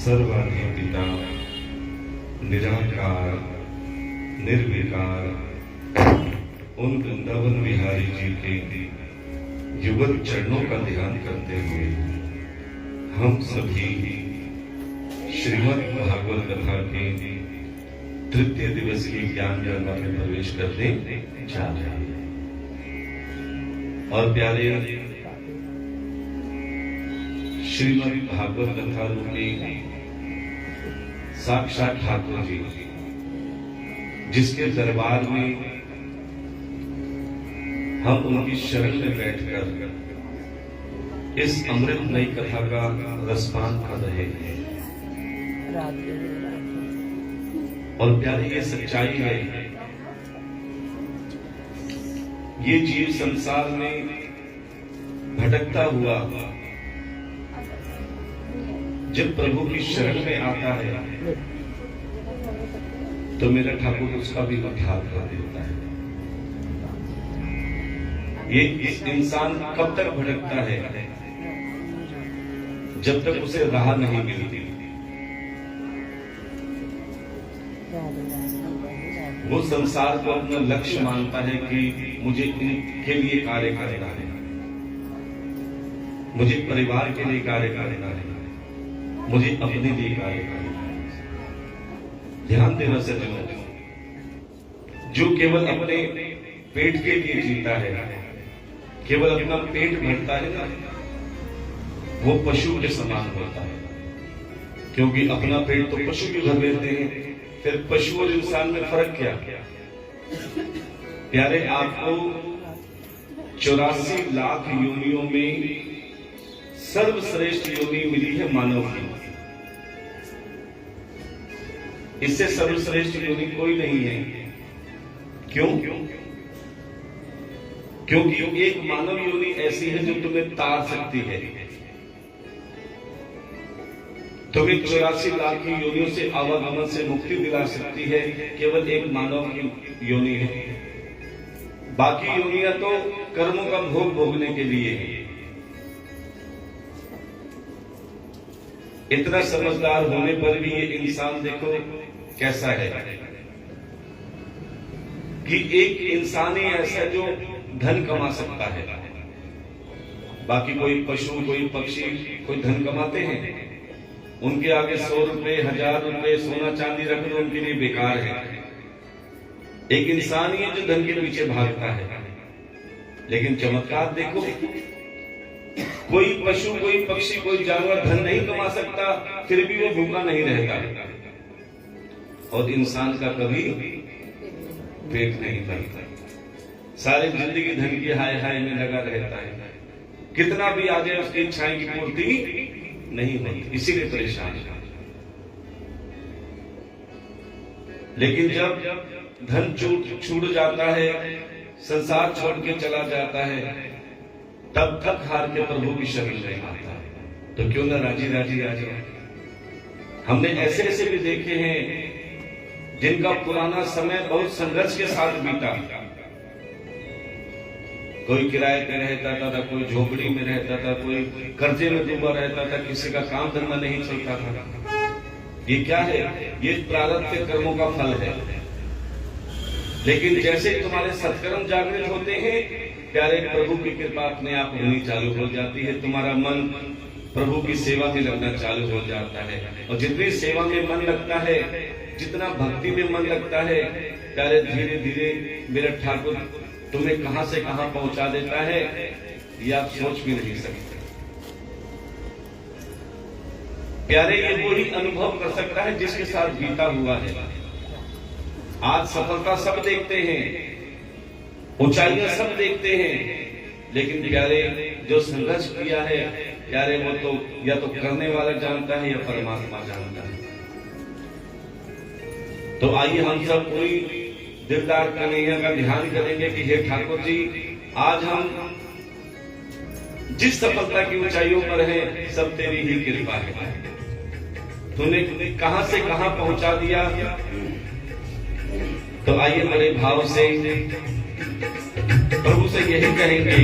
सर्वाधिपिता निराकार निर्विकार उन वृंदावन बिहारी जी के युगल चरणों का ध्यान करते हुए हम सभी श्रीमद् भागवत कथा के तृतीय दिवस की ज्ञान गंगा में प्रवेश करने जा रहे हैं। और प्यारे श्रीमद् भागवत कथा रूपी साक्षात ठाकुर जी जिसके दरबार में हम उनकी शरण में बैठकर इस अमृतमयी कथा का रसपान कर रहे हैं। और प्यारे ये सच्चाई है, ये जीव संसार में भटकता हुआ जब प्रभु की शरण में आता है तो मेरा ठाकुर उसका भी उद्धार कर देता है। ये इंसान कब तक भटकता है? जब तक उसे राह नहीं मिलती। वो संसार को अपना लक्ष्य मानता है कि मुझे इनके लिए कार्य करना है, मुझे परिवार के लिए कार्य करना है, मुझे अपने लिए कार्य करना है। ध्यान देना सज्जनों, जो केवल अपने पेट के लिए जीता है, केवल अपना पेट भरता है ना, वो पशु के समान होता है। क्योंकि अपना पेट तो पशु भी भर लेते हैं, फिर पशु और इंसान में फर्क क्या? प्यारे, आपको 84 लाख योनियों में सर्वश्रेष्ठ योनि मिली है मानव की। इससे सर्वश्रेष्ठ योनि कोई नहीं है। क्यों? क्योंकि एक मानव योनि ऐसी है जो तुम्हें तार सकती है। तुम्हें 84 लाख की योनियों से आवागमन से मुक्ति दिला सकती है, केवल एक मानव की योनि है। बाकी योनियां तो कर्मों का भोग भोगने के लिए है। इतना समझदार होने पर भी ये इंसान देखो कैसा है कि एक इंसान ही ऐसा जो धन कमा सकता है। बाकी कोई पशु, कोई पक्षी, कोई धन कमाते हैं, उनके आगे 100 रुपए, 1000 रुपए सोना चांदी रख दो, उनके लिए बेकार है। एक इंसान ही है जो धन के पीछे भागता है। लेकिन चमत्कार देखो, कोई पशु, कोई पक्षी, कोई जानवर धन नहीं कमा सकता, फिर भी वो भूखा नहीं रहता। और इंसान का कभी पेट नहीं भरता, सारी जिंदगी धन की हाय हाय में लगा रहता है। कितना भी आ जाए उसकी इच्छाएं की पूर्ति नहीं होती, इसीलिए परेशान है। लेकिन जब धन छूट जाता है, संसार छोड़ के चला जाता है, तब तक हार के प्रभु की शरण में आता है। तो क्यों ना राजी राजी आ जाए। हमने ऐसे ऐसे भी देखे हैं जिनका पुराना समय बहुत संघर्ष के साथ बीता। कोई किराए पे रहता था, कोई झोपड़ी में रहता था, कोई कर्जे में डूबा रहता था, किसी का काम धंधा नहीं चलता था। ये क्या है? ये प्रारब्ध के कर्मों का फल है। लेकिन जैसे तुम्हारे सत्कर्म जागृत होते हैं, प्यारे, प्रभु की कृपा अपने आप होनी चालू हो जाती है। तुम्हारा मन प्रभु की सेवा में लगना चालू हो जाता है। और जितनी सेवा में मन लगता है, जितना भक्ति में मन लगता है, प्यारे, धीरे धीरे मेरा ठाकुर तुम्हें कहां से कहां पहुंचा देता है, ये आप सोच भी नहीं सकते। प्यारे, ये वही अनुभव कर सकता है जिसके साथ बीता हुआ है। आज सफलता सब देखते हैं, ऊंचाइयां सब देखते हैं, लेकिन प्यारे, जो संघर्ष किया है, प्यारे, वो तो या तो करने वाला जानता है या परमात्मा जानता है। तो आइए हम सब कोई दिलदार कन्हैया का ध्यान करेंगे कि हे ठाकुर जी, आज हम जिस सफलता की ऊंचाइयों पर हैं, सब तेरी ही कृपा है। तूने कहां से कहां पहुंचा दिया। तो आइए बड़े भाव से प्रभु से यही कहेंगे,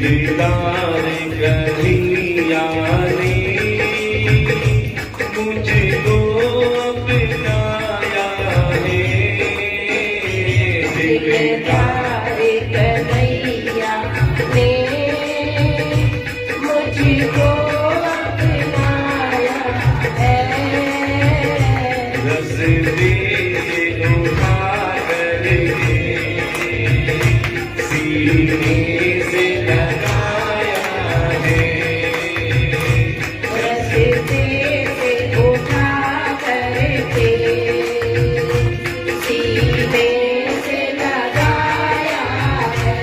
दिलदार कन्हैया ने मुझको अपनाया है। रस्ते से उठा करके सीने से लगाया है। रस्ते से उठा करके सीने से लगाया है।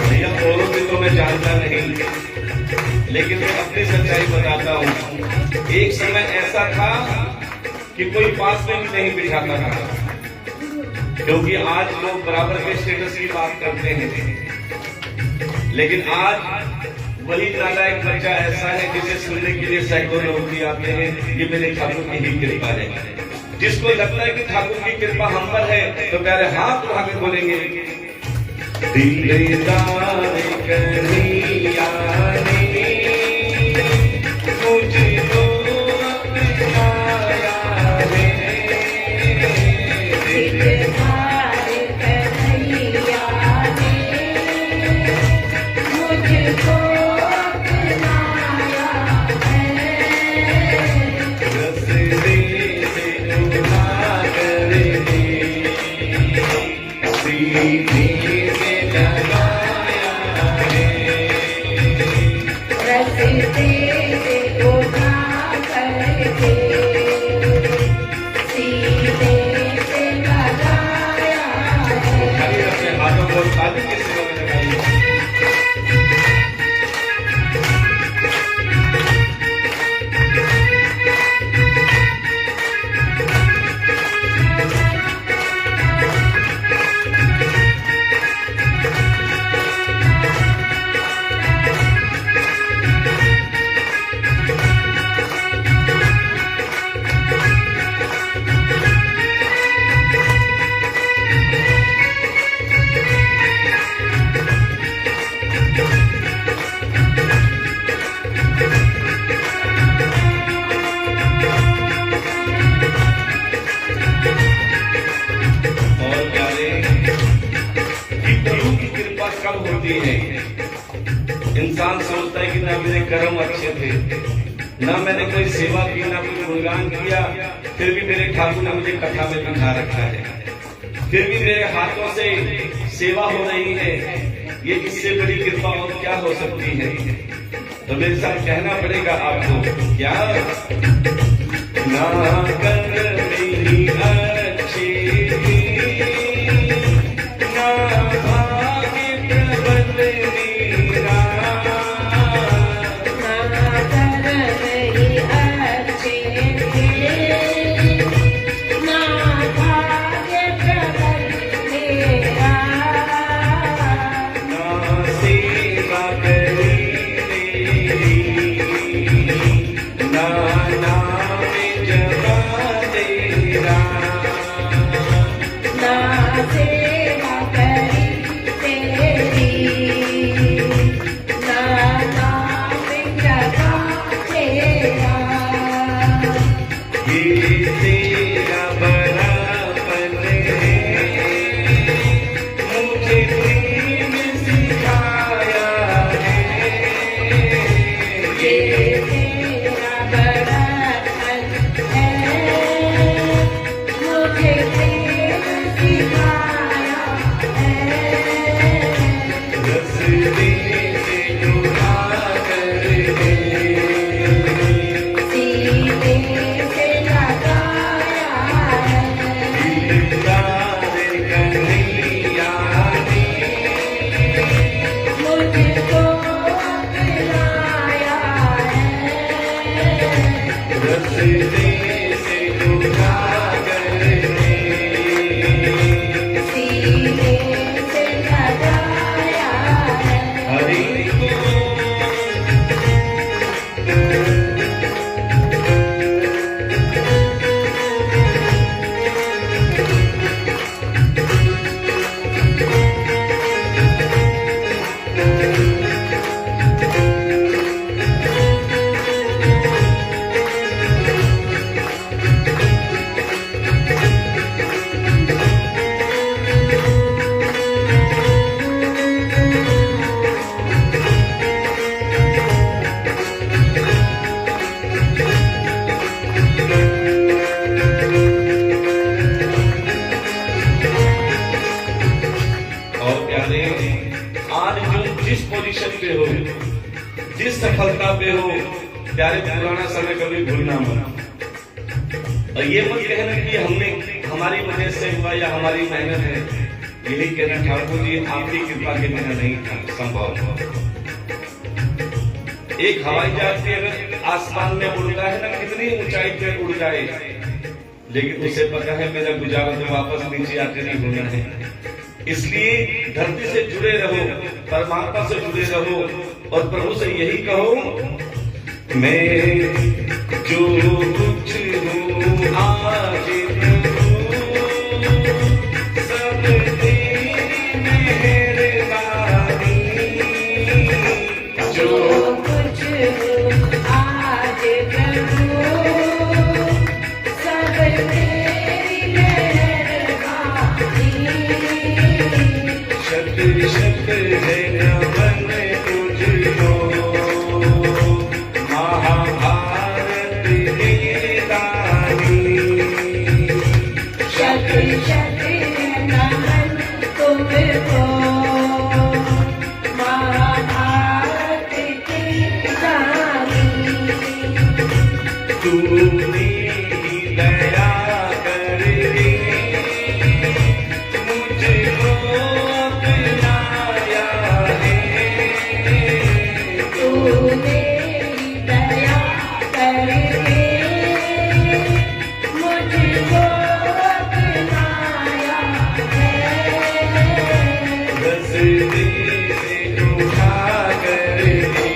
भैया औरों की तो मैं जानता नहीं, लेकिन मैं अपनी सच्चाई बताता हूँ। एक समय ऐसा था कि कोई पास में भी नहीं बिठाता था, क्योंकि आज लोग बराबर के स्टेटस की बात करते हैं, लेकिन आज वही नालायक बच्चा ऐसा है जिसे सुनने के लिए सैकड़ों लोग भी आते हैं। ये मेरे ठाकुर की ही कृपा है। जिसको लगता है कि ठाकुर की कृपा हम पर है तो प्यारे हाथ उठा के बोलेंगे, दिलदार कन्हैया ने मुझको अपनाया है। दिलदार कन्हैया ने मुझको अपनाया है। रस्ते से उठा करके सीने से लगाया है। रस्ते से उठा करके सीने से लगाया है। खाली अपने हाथों को ताली के सिरों में लगाइए। और प्यारे, कि प्रभु की कृपा कब होती है? इंसान सोचता है कि ना मेरे कर्म अच्छे थे, ना मैंने कोई सेवा की, ना कोई गुणगान किया, फिर भी मेरे ठाकुर ने मुझे कथा में बिठा रखा है, फिर भी मेरे हाथों से सेवा हो रही है। ये इससे बड़ी कृपा और क्या हो सकती है? तो मेरे साथ कहना पड़ेगा आपको, क्या ना कर मेरी अच्छी थी, ना भाग्य प्रबल मेरा, ना कर रही अच्छे थे, ना भाग्य प्रबल मेरा, ना सेवा करी तेरी, ना नाम जपा तेरा, ना सेवा करी तेरी, ना नाम जपा तेरा। ये तेरा बड़ापन है, मुझे प्रेम सिखाया है। ये तेरा बड़ापन है, मुझे प्रेम सिखाया है। रस्ते से उठा करके सीने से लगाया है। दिलदार कन्हैया ने मुझको अपनाया है। रस्ते से उठा करके सीने से लगाया है। हरि सफलता पे हो, प्यारे पुराना समय कभी भूलना मत। और ये मत कहना कि हमने हमारी वजह से हुआ या हमारी मेहनत है। यही कहना ठाकुर जी आपकी कृपा के बिना नहीं था संभव। एक हवाई जहाज भी अगर आसमान में उड़ता है ना, कितनी ऊंचाई पे उड़ जाए, लेकिन उसे पता है मेरा गुजारा तो वापस नीचे आके नहीं होना है। इसलिए धरती से जुड़े रहो, परमात्मा से जुड़े रहो और प्रभु से यही कहो, मैं जो कुछ हूँ आज सब तेरी मेहरबानी, जो कुछ आज प्रभु सब तेरी मेहरबानी, शत शत है नमन तुझको, महाभारत की रानी, शत शत नमन तुमको, महाभारत की रानी, तूने ही दया करके मुझको अपनाया है, तूने ही दया करके मुझको अपनाया है, रस्ते से उठा करके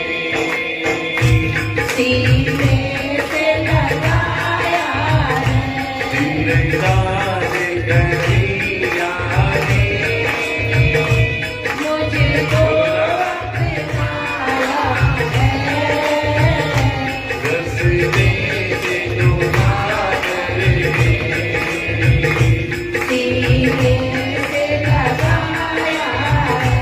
सीने से लगाया है, जिंदगाज करिया है, मुझको अपनाया है, रस्ते से उठा करके सीने से लगाया है।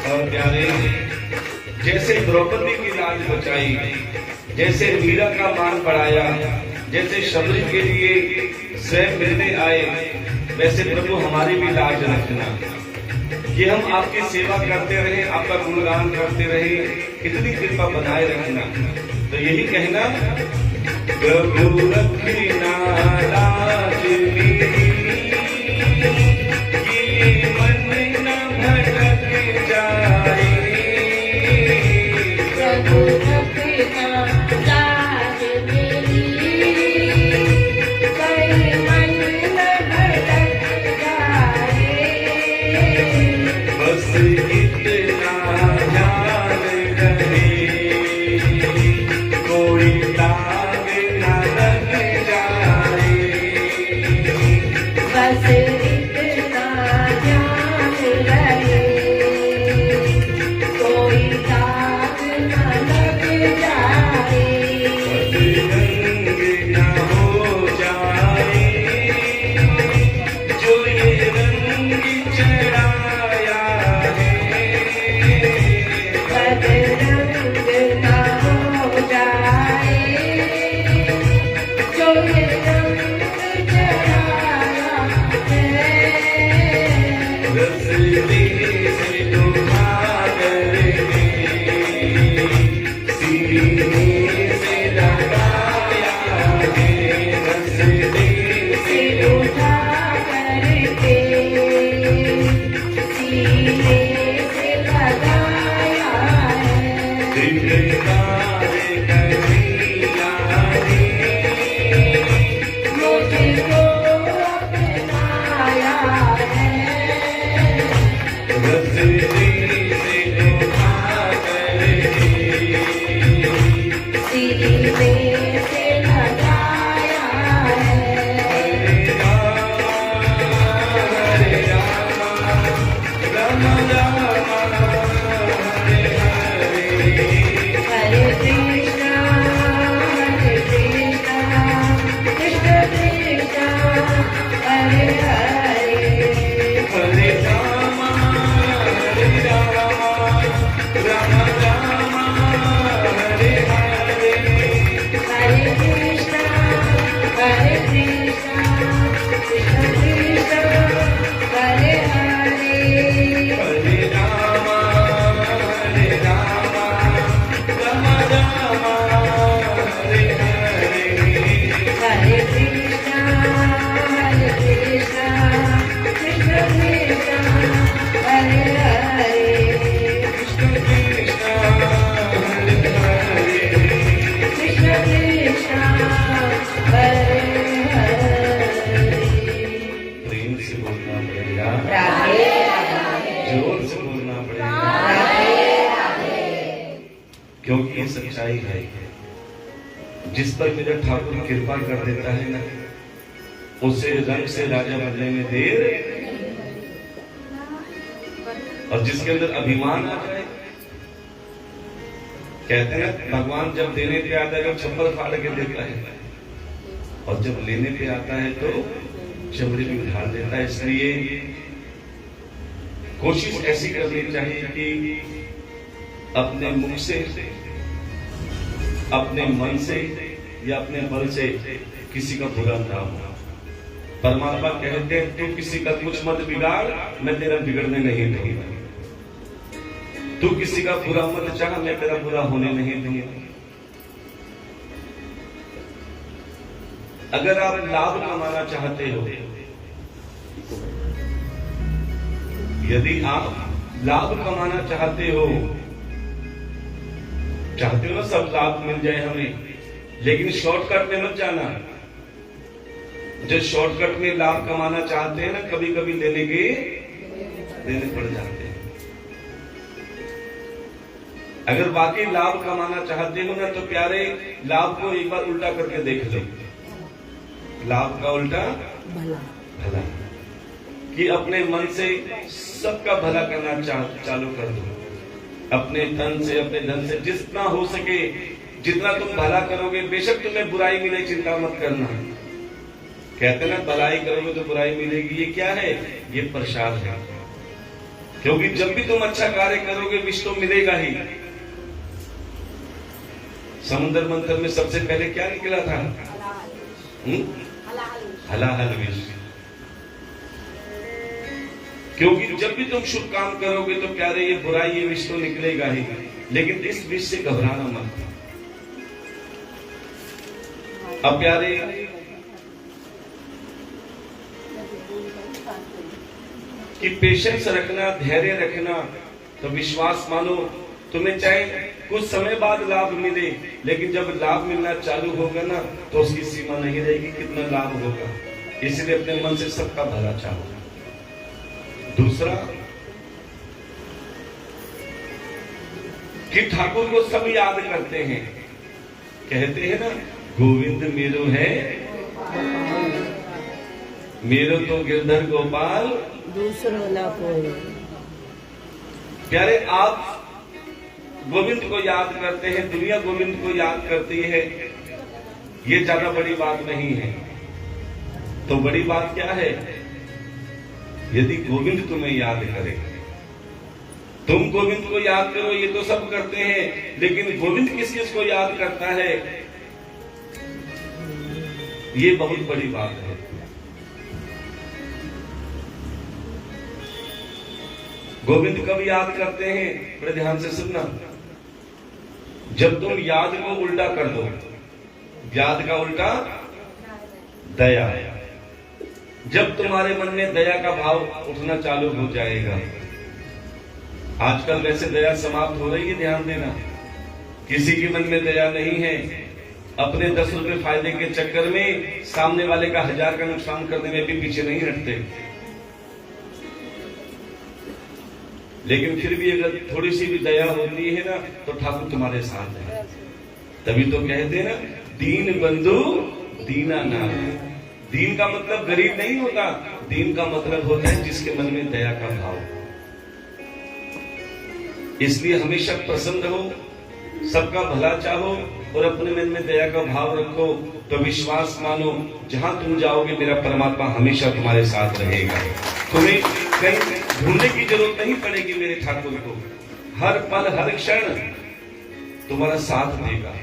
और प्यारे, जैसे द्रौपदी की लाज बचाई, जैसे मीरा का मान बढ़ाया, जैसे शबरी के लिए स्वयं मिलने आए, वैसे प्रभु हमारी भी लाज रखना कि हम आपकी सेवा करते रहे, आपका गुणगान करते रहे, इतनी कृपा बनाए रखना। तो यही कहना, प्रभु रखना लाज मेरी, ये मन न भटक जाए, प्रभु रखना लाज मेरी, कहीं मन न भटक जाए, बस इतना ध्यान रहे, कोई दाग न लग जाए, बस इतना ध्यान रहे, कोई दाग न लग जाए, बदरंग न हो जाए, जो ये रंग चढ़ाया है, बदरंग न हो जाए, जो ये रंग चढ़ाया है, प्रेम से बोलना पड़ेगा, राधे राधे, जोर से बोलना पड़ेगा, राधे राधे। क्योंकि ये सच्चाई है। जिस पर मेरा ठाकुर कृपा कर देता है ना, उसे रंग से राजा बनने में देर, और जिसके अंदर अभिमान आ जाए, कहते हैं भगवान जब देने पे आता है तो छप्पर फाड़ के देता है, और जब लेने पे आता है तो चमड़ी भी उठाड़ देता है। इसलिए कोशिश ऐसी करनी चाहिए कि अपने मुख से, अपने मन से या अपने बल से किसी का बुरा ना हो। परमात्मा कहते हैं तू किसी का कुछ मत बिगाड़, मैं तेरा बिगड़ने नहीं दूंगा। तू किसी का बुरा मत चाह, मैं तेरा बुरा होने नहीं दूंगा। अगर आप लाभ कमाना चाहते हो, यदि आप लाभ कमाना चाहते हो ना, सब लाभ मिल जाए हमें, लेकिन शॉर्टकट में मत जाना। जो शॉर्टकट में लाभ कमाना चाहते हैं ना, कभी कभी देने पड़ जाते हैं। अगर वाकई लाभ कमाना चाहते हो ना, तो प्यारे लाभ को एक बार उल्टा करके देख लो। लाभ का उल्टा भला, कि अपने मन से सबका भला करना चालू कर दो। अपने तन से, अपने धन से जितना हो सके, जितना तुम भला करोगे, बेशक तुम्हें बुराई मिले, चिंता मत करना। कहते ना भलाई करोगे तो बुराई मिलेगी। ये क्या है? ये प्रसाद है। क्योंकि जब भी तुम अच्छा कार्य करोगे, विष तो मिलेगा ही। समुद्र मंथन में सबसे पहले क्या निकला था? हलाहल विष। क्योंकि जब भी तुम शुभ काम करोगे तो प्यारे ये बुराई, ये विष तो निकलेगा ही, लेकिन इस विष से घबराना मत। अब प्यारे कि पेशेंस रखना, धैर्य रखना, तो विश्वास मानो, तुम्हें चाहे कुछ समय बाद लाभ मिले, लेकिन जब लाभ मिलना चालू होगा ना, तो उसकी सीमा नहीं रहेगी कितना लाभ होगा। इसलिए अपने मन से सबका भला चाहो। दूसरा कि ठाकुर को सब याद करते हैं। कहते हैं ना, गोविंद मेरो है, मेरो तो गिरधर गोपाल, दूसरो ना कोई। प्यारे आप गोविंद को याद करते हैं, दुनिया गोविंद को याद करती है, ये ज्यादा बड़ी बात नहीं है। तो बड़ी बात क्या है? यदि गोविंद तुम्हें याद करे, तुम गोविंद को याद करो, ये तो सब करते हैं, लेकिन गोविंद किस किस को याद करता है, ये बहुत बड़ी बात है। गोविंद कब याद करते हैं? बड़े ध्यान से सुनना। जब तुम याद को उल्टा कर दो। याद का उल्टा दया। जब तुम्हारे मन में दया का भाव उठना चालू हो जाएगा। आजकल वैसे दया समाप्त हो रही है, ध्यान देना। किसी के मन में दया नहीं है। अपने 10 रुपए फायदे के चक्कर में सामने वाले का 1000 का नुकसान करने में भी पीछे नहीं हटते। लेकिन फिर भी अगर थोड़ी सी भी दया होती है ना, तो ठाकुर तुम्हारे साथ है। तभी तो कहते हैं ना, दीन बंधु दीना नाथ। दीन का मतलब गरीब नहीं होता, दीन का मतलब होता है जिसके मन में दया का भाव। इसलिए हमेशा प्रसन्न रहो, सबका भला चाहो और अपने मन में दया का भाव रखो, तो विश्वास मानो, जहां तुम जाओगे मेरा परमात्मा हमेशा तुम्हारे साथ रहेगा। तुम्हें कहीं ढूंढने की जरूरत नहीं पड़ेगी मेरे ठाकुर को। हर पल हर क्षण तुम्हारा साथ देगा।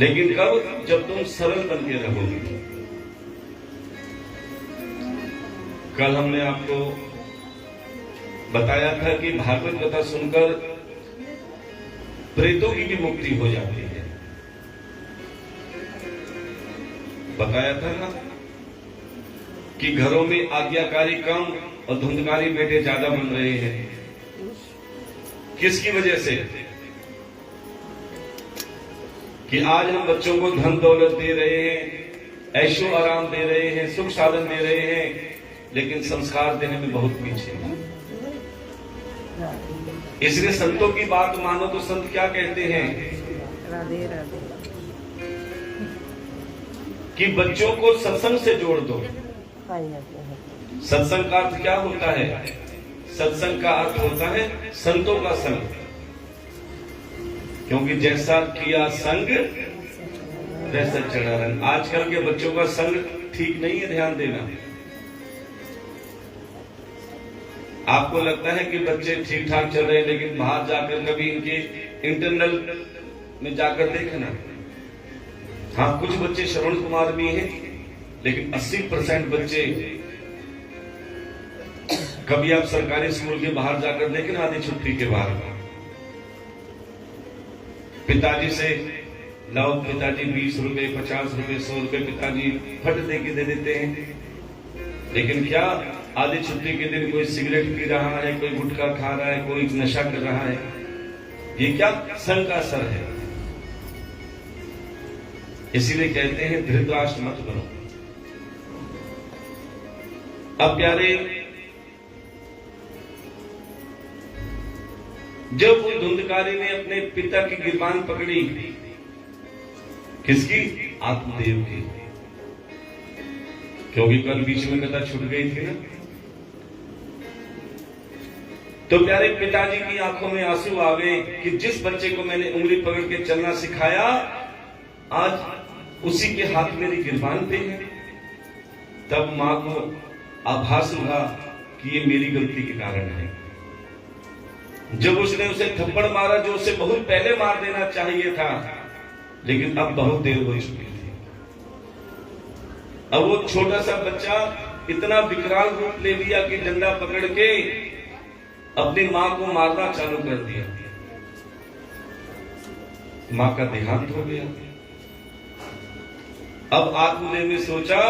लेकिन कब? जब तुम सरल बन के रहोगे। कल हमने आपको बताया था कि भागवत कथा सुनकर प्रेतों की भी मुक्ति हो जाती है। बताया था ना कि घरों में आज्ञाकारी कम और धुंधकारी बेटे ज्यादा बन रहे हैं। किसकी वजह से? कि आज हम बच्चों को धन दौलत दे रहे हैं, ऐशो आराम दे रहे हैं, सुख साधन दे रहे हैं, लेकिन संस्कार देने में बहुत पीछे हैं। इसलिए संतों की बात मानो तो संत क्या कहते हैं राधे राधे कि बच्चों को सत्संग से जोड़ दो। पाई जाते हैं। सत्संग का अर्थ क्या होता है? सत्संग का अर्थ होता है संतों का संग, क्योंकि जैसा किया संग वैसा चढ़ा रंग। आजकल के बच्चों का संग ठीक नहीं है, ध्यान देना। आपको लगता है कि बच्चे ठीक ठाक चल रहे हैं, लेकिन बाहर जाकर कभी इनके इंटरनल में जाकर देखना। हाँ, कुछ बच्चे श्रवण कुमार भी हैं, लेकिन 80% बच्चे, कभी आप सरकारी स्कूल के बाहर जाकर देखना, आधी छुट्टी के बाहर पिताजी से लाओ, पिताजी 20 रुपए 50 रुपए 100 रुपए पिताजी फट दे के दे देते हैं। लेकिन क्या आधी छुट्टी के दिन कोई सिगरेट पी रहा है, कोई गुटखा खा रहा है, कोई नशा कर रहा है? ये क्या संग का असर है? इसीलिए कहते हैं धृतराष्ट्र मत बनो। अब प्यारे, जब वो धुंधकारी ने अपने पिता की गिरबान पकड़ी, किसकी? आत्मदेव की, क्योंकि कल बीच में कथा छूट गई थी ना। तो प्यारे पिताजी की आंखों में आंसू आ गए कि जिस बच्चे को मैंने उंगली पकड़ के चलना सिखाया, आज उसी के हाथ मेरी गिरबान पे है। तब मां को आभास हुआ कि ये मेरी गलती के कारण है। जब उसने उसे थप्पड़ मारा जो उसे बहुत पहले मार देना चाहिए था, लेकिन अब बहुत देर हो चुकी थी। अब वो छोटा सा बच्चा इतना विकराल रूप ले लिया कि डंडा पकड़ के अपनी मां को मारना चालू कर दिया। मां का देहांत हो गया। अब आत्मदेव ने सोचा,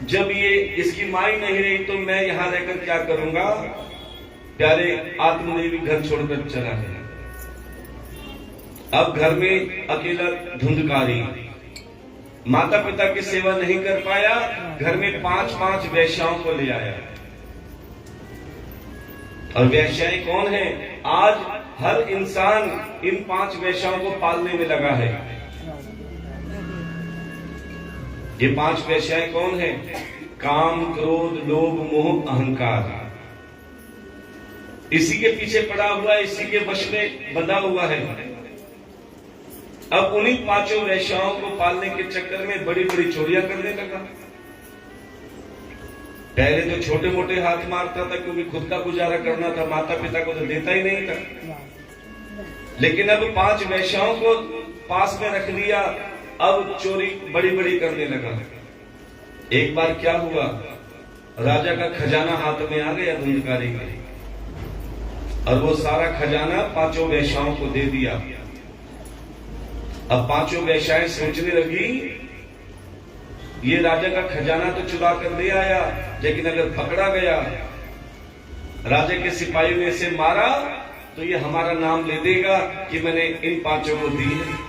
जब ये इसकी मां ही नहीं रही तो मैं यहां रहकर क्या करूंगा। प्यारे, आत्मदेव घर छोड़कर चला गया। अब घर में अकेला धुंधकारी, माता पिता की सेवा नहीं कर पाया, घर में 5-5 वेश्याओं को ले आया। और वेश्याएं कौन है? आज हर इंसान इन 5 वेश्याओं को पालने में लगा है। ये 5 वेश्याएं कौन है? काम, क्रोध, लोभ, मोह, अहंकार। इसी के पीछे पड़ा हुआ है, इसी के वश में बंधा हुआ है। अब उन्हीं 5 वेश्याओं को पालने के चक्कर में बड़ी बड़ी चोरियां करने लगा। पहले तो छोटे मोटे हाथ मारता था, क्योंकि खुद का गुजारा करना था, माता पिता को तो देता ही नहीं था। लेकिन अब 5 वेश्याओं को पास में रख लिया, अब चोरी बड़ी बड़ी करने लगा। एक बार क्या हुआ, राजा का खजाना हाथ में आ गया धुंधकारी का, और वो सारा खजाना 5 वेश्याओं को दे दिया। अब 5 वेश्याएं सोचने लगी, ये राजा का खजाना तो चुरा कर ले आया, लेकिन अगर पकड़ा गया, राजा के सिपाही ने इसे मारा, तो ये हमारा नाम ले देगा कि मैंने इन 5 को दी है।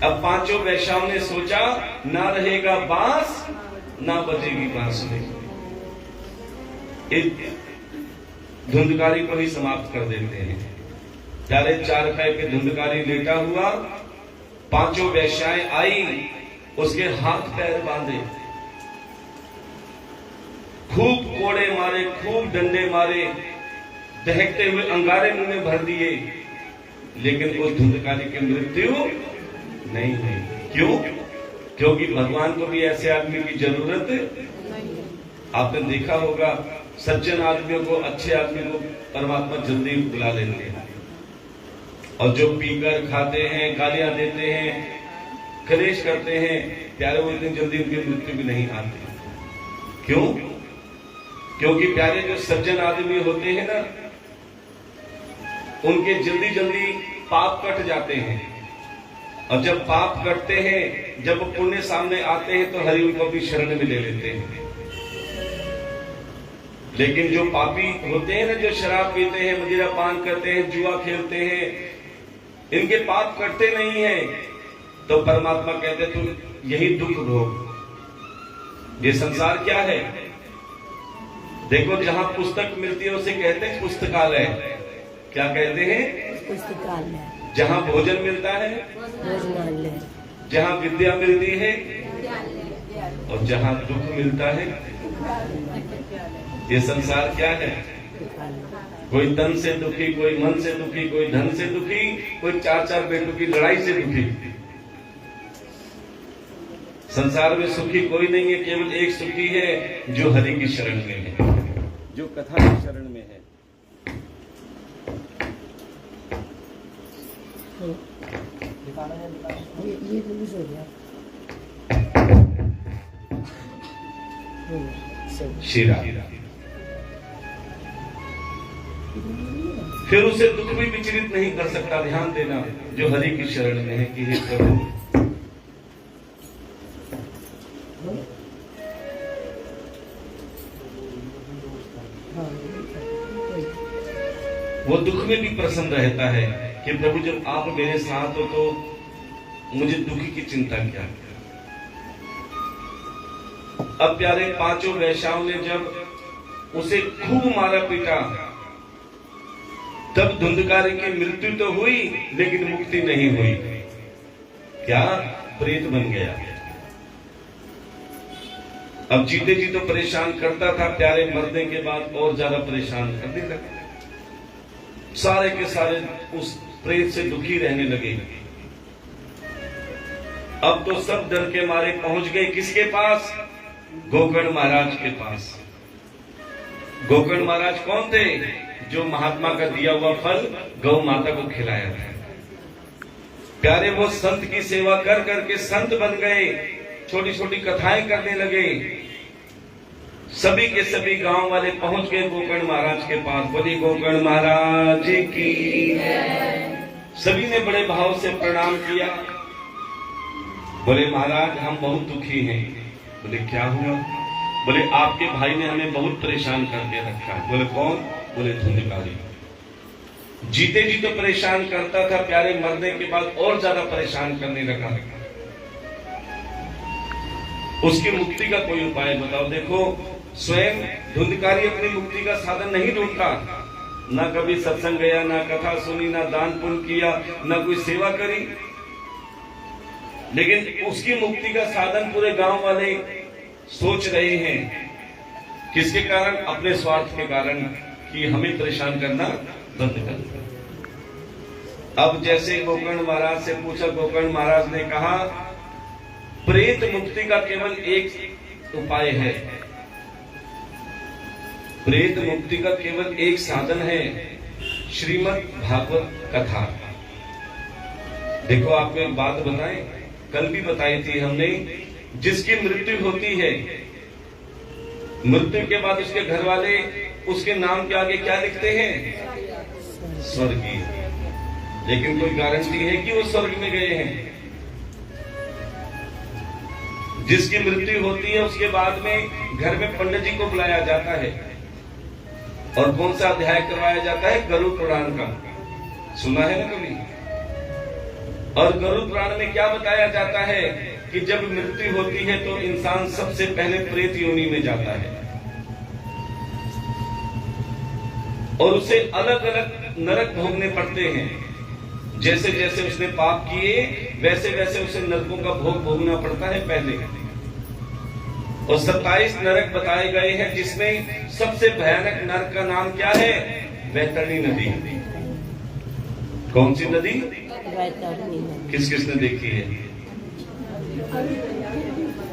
अब 5 वेश्याओं ने सोचा, ना रहेगा बांस, ना बजेगी बांसुरी, धुंधकारी को ही समाप्त कर देते हैं। प्यारे, 4 पैर के धुंधकारी लेटा हुआ, 5 वेश्याएं आई, उसके हाथ पैर बांधे, खूब कोड़े मारे, खूब डंडे मारे, दहकते हुए अंगारे मुंह में भर दिए, लेकिन उस धुंधकारी की मृत्यु नहीं हुई। क्यों? क्योंकि भगवान को भी ऐसे आदमी की जरूरत। आपने देखा होगा, सज्जन आदमियों को, अच्छे आदमी को परमात्मा जल्दी बुला लेते हैं, और जो पीकर खाते हैं, गालियां देते हैं, कलेश करते हैं, प्यारे, वो इतनी जल्दी उनकी मृत्यु भी नहीं आती। क्यों? क्योंकि प्यारे, जो सज्जन आदमी होते हैं ना, उनके जल्दी जल्दी पाप कट जाते हैं, और जब पाप कटते हैं, जब पुण्य सामने आते हैं, तो हरि उनको भी शरण में ले लेते हैं। लेकिन जो पापी होते हैं ना, जो शराब पीते हैं, मदिरा पान करते हैं, जुआ खेलते हैं, इनके पाप कटते नहीं है। तो परमात्मा कहते तू यही दुख भोग। ये संसार क्या है? देखो, जहां पुस्तक मिलती है उसे कहते हैं पुस्तकालय। क्या कहते हैं? पुस्तकालय। जहां भोजन मिलता है भोजनालय। जहां विद्या मिलती है और जहां दुख मिलता है। ये संसार क्या है? कोई तन से दुखी, कोई मन से दुखी, कोई धन से दुखी, कोई 4-4 बेटों की लड़ाई से दुखी। संसार में सुखी कोई नहीं है, केवल एक सुखी है जो हरि की शरण में है, जो कथा की शरण में है। ये पुलिस हो गया। शीरा। फिर उसे दुख भी विचलित नहीं कर सकता। ध्यान देना, जो हरि की शरण में है कि हे प्रभु, वो दुख में भी प्रसन्न रहता है कि प्रभु जब आप मेरे साथ हो तो मुझे दुख की चिंता क्या। अब प्यारे, 5 वैश्याओं ने जब उसे खूब मारा पीटा, तब धुंधकारी की मृत्यु तो हुई लेकिन मुक्ति नहीं हुई। क्या? प्रेत बन गया। अब जीते जी तो परेशान करता था, प्यारे मरने के बाद और ज्यादा परेशान करने लगा। सारे के सारे उस प्रेत से दुखी रहने लगे। अब तो सब डर के मारे पहुंच गए किसके पास? गोकर्ण महाराज के पास। गोकर्ण महाराज कौन थे? जो महात्मा का दिया हुआ फल गौ माता को खिलाया था। प्यारे, वो संत की सेवा कर करके संत बन गए, छोटी छोटी कथाएं करने लगे। सभी के सभी गांव वाले पहुंच गए गोकर्ण महाराज के पास। बोली गोकर्ण महाराज की। सभी ने बड़े भाव से प्रणाम किया। बोले महाराज, हम बहुत दुखी हैं। बोले क्या हुआ? बोले आपके भाई ने हमें बहुत परेशान करके रखा है। बोले कौन? बोले धुंधकारी। जीते जी तो परेशान करता था, प्यारे मरने के बाद और ज्यादा परेशान करने लगा। उसकी मुक्ति का कोई उपाय बताओ। देखो, स्वयं धुंधकारी अपनी मुक्ति का साधन नहीं ढूंढता। ना कभी सत्संग गया, ना कथा सुनी, ना दान पुण्य किया, ना कोई सेवा करी। लेकिन उसकी मुक्ति का साधन पूरे गांव वाले सोच रहे हैं। किसके कारण? अपने स्वार्थ के कारण कि हमें परेशान करना बंद कर। अब जैसे गोकर्ण महाराज से पूछा, गोकर्ण महाराज ने कहा प्रेत मुक्ति का केवल एक उपाय है। प्रेत मुक्ति का केवल एक साधन है, श्रीमद् भागवत कथा। देखो, आपको एक बात बताएं, कल भी बताई थी हमने। जिसकी मृत्यु होती है, मृत्यु के बाद उसके घर वाले उसके नाम के आगे क्या लिखते हैं? स्वर्गीय। लेकिन कोई गारंटी है कि वो स्वर्ग में गए हैं? जिसकी मृत्यु होती है उसके बाद में घर में पंडित जी को बुलाया जाता है और कौन सा अध्याय करवाया जाता है? गरुड़ पुराण का। सुना है ना कभी? और गरुड़ पुराण में क्या बताया जाता है कि जब मृत्यु होती है तो इंसान सबसे पहले प्रेत योनि में जाता है और उसे अलग अलग नरक भोगने पड़ते हैं। जैसे जैसे उसने पाप किए वैसे वैसे उसे नरकों का भोग भोगना पड़ता है पहले। और 27 नरक बताए गए हैं, जिसमें सबसे भयानक नरक का नाम क्या है? वैतरणी नदी। कौन सी नदी? किस किसने देखी है?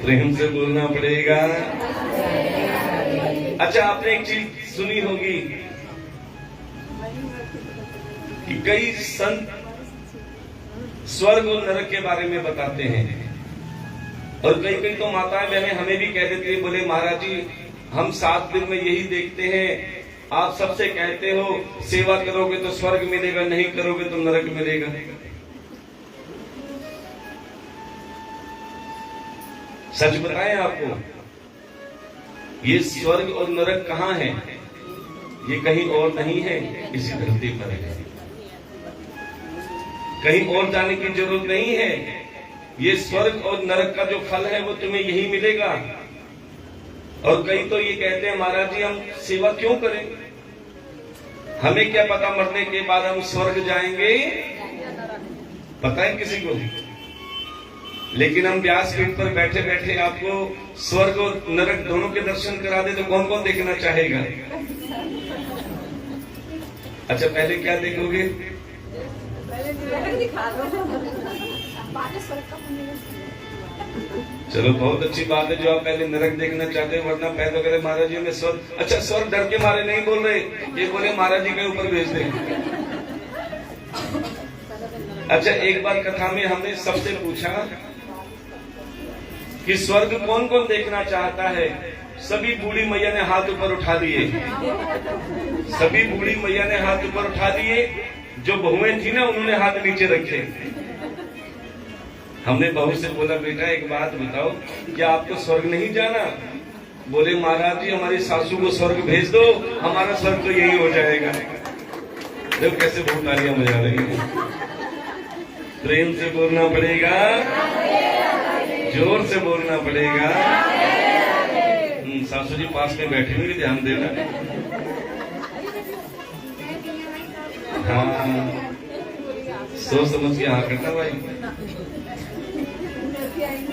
प्रेम से बोलना पड़ेगा। अच्छा, आपने एक चीज सुनी होगी कि कई संत स्वर्ग और नरक के बारे में बताते हैं और कई कई तो माताएं बहनें हमें भी कह देती है, बोले महाराज जी हम 7 दिन में यही देखते हैं, आप सबसे कहते हो सेवा करोगे तो स्वर्ग मिलेगा, नहीं करोगे तो नरक मिलेगा। सच बताएं आपको, ये स्वर्ग और नरक कहाँ है? ये कहीं और नहीं है, इसी धरती पर है। कहीं और जाने की जरूरत नहीं है। ये स्वर्ग और नरक का जो फल है वो तुम्हें यही मिलेगा। और कई तो ये कहते हैं महाराज जी हम सेवा क्यों करें, हमें क्या पता मरने के बाद हम स्वर्ग जाएंगे, पता है किसी को? लेकिन हम व्यासपीठ पर बैठे बैठे आपको स्वर्ग और नरक दोनों के दर्शन करा दे तो कौन कौन देखना चाहेगा? अच्छा पहले क्या देखोगे? चलो बहुत अच्छी बात है जो आप पहले नरक देखना चाहते हैं, वरना पहले करें महाराज जी में स्वर्ग। अच्छा स्वर्ग डर के मारे नहीं बोल रहे, ये बोले महाराज जी के ऊपर भेज दें। अच्छा एक बार कथा में हमने सबसे पूछा कि स्वर्ग कौन कौन देखना चाहता है? सभी बूढ़ी मैया ने हाथ ऊपर उठा दिए, सभी बूढ़ी मैया ने हाथ ऊपर उठा दिए। जो बहुएं थी ना उन्होंने हाथ नीचे रखे। हमने बहू से बोला बेटा एक बात बताओ, क्या आपको स्वर्ग नहीं जाना? बोले महाराज जी हमारी सासू को स्वर्ग भेज दो, हमारा स्वर्ग तो यही हो जाएगा। देखो कैसे बहुत तालियां बजा रही हैं। प्रेम से बोलना पड़ेगा, जोर से बोलना पड़ेगा। सासू जी पास में बैठे हुए ध्यान देना। हाँ सोच समझ के हाँ करना भाई,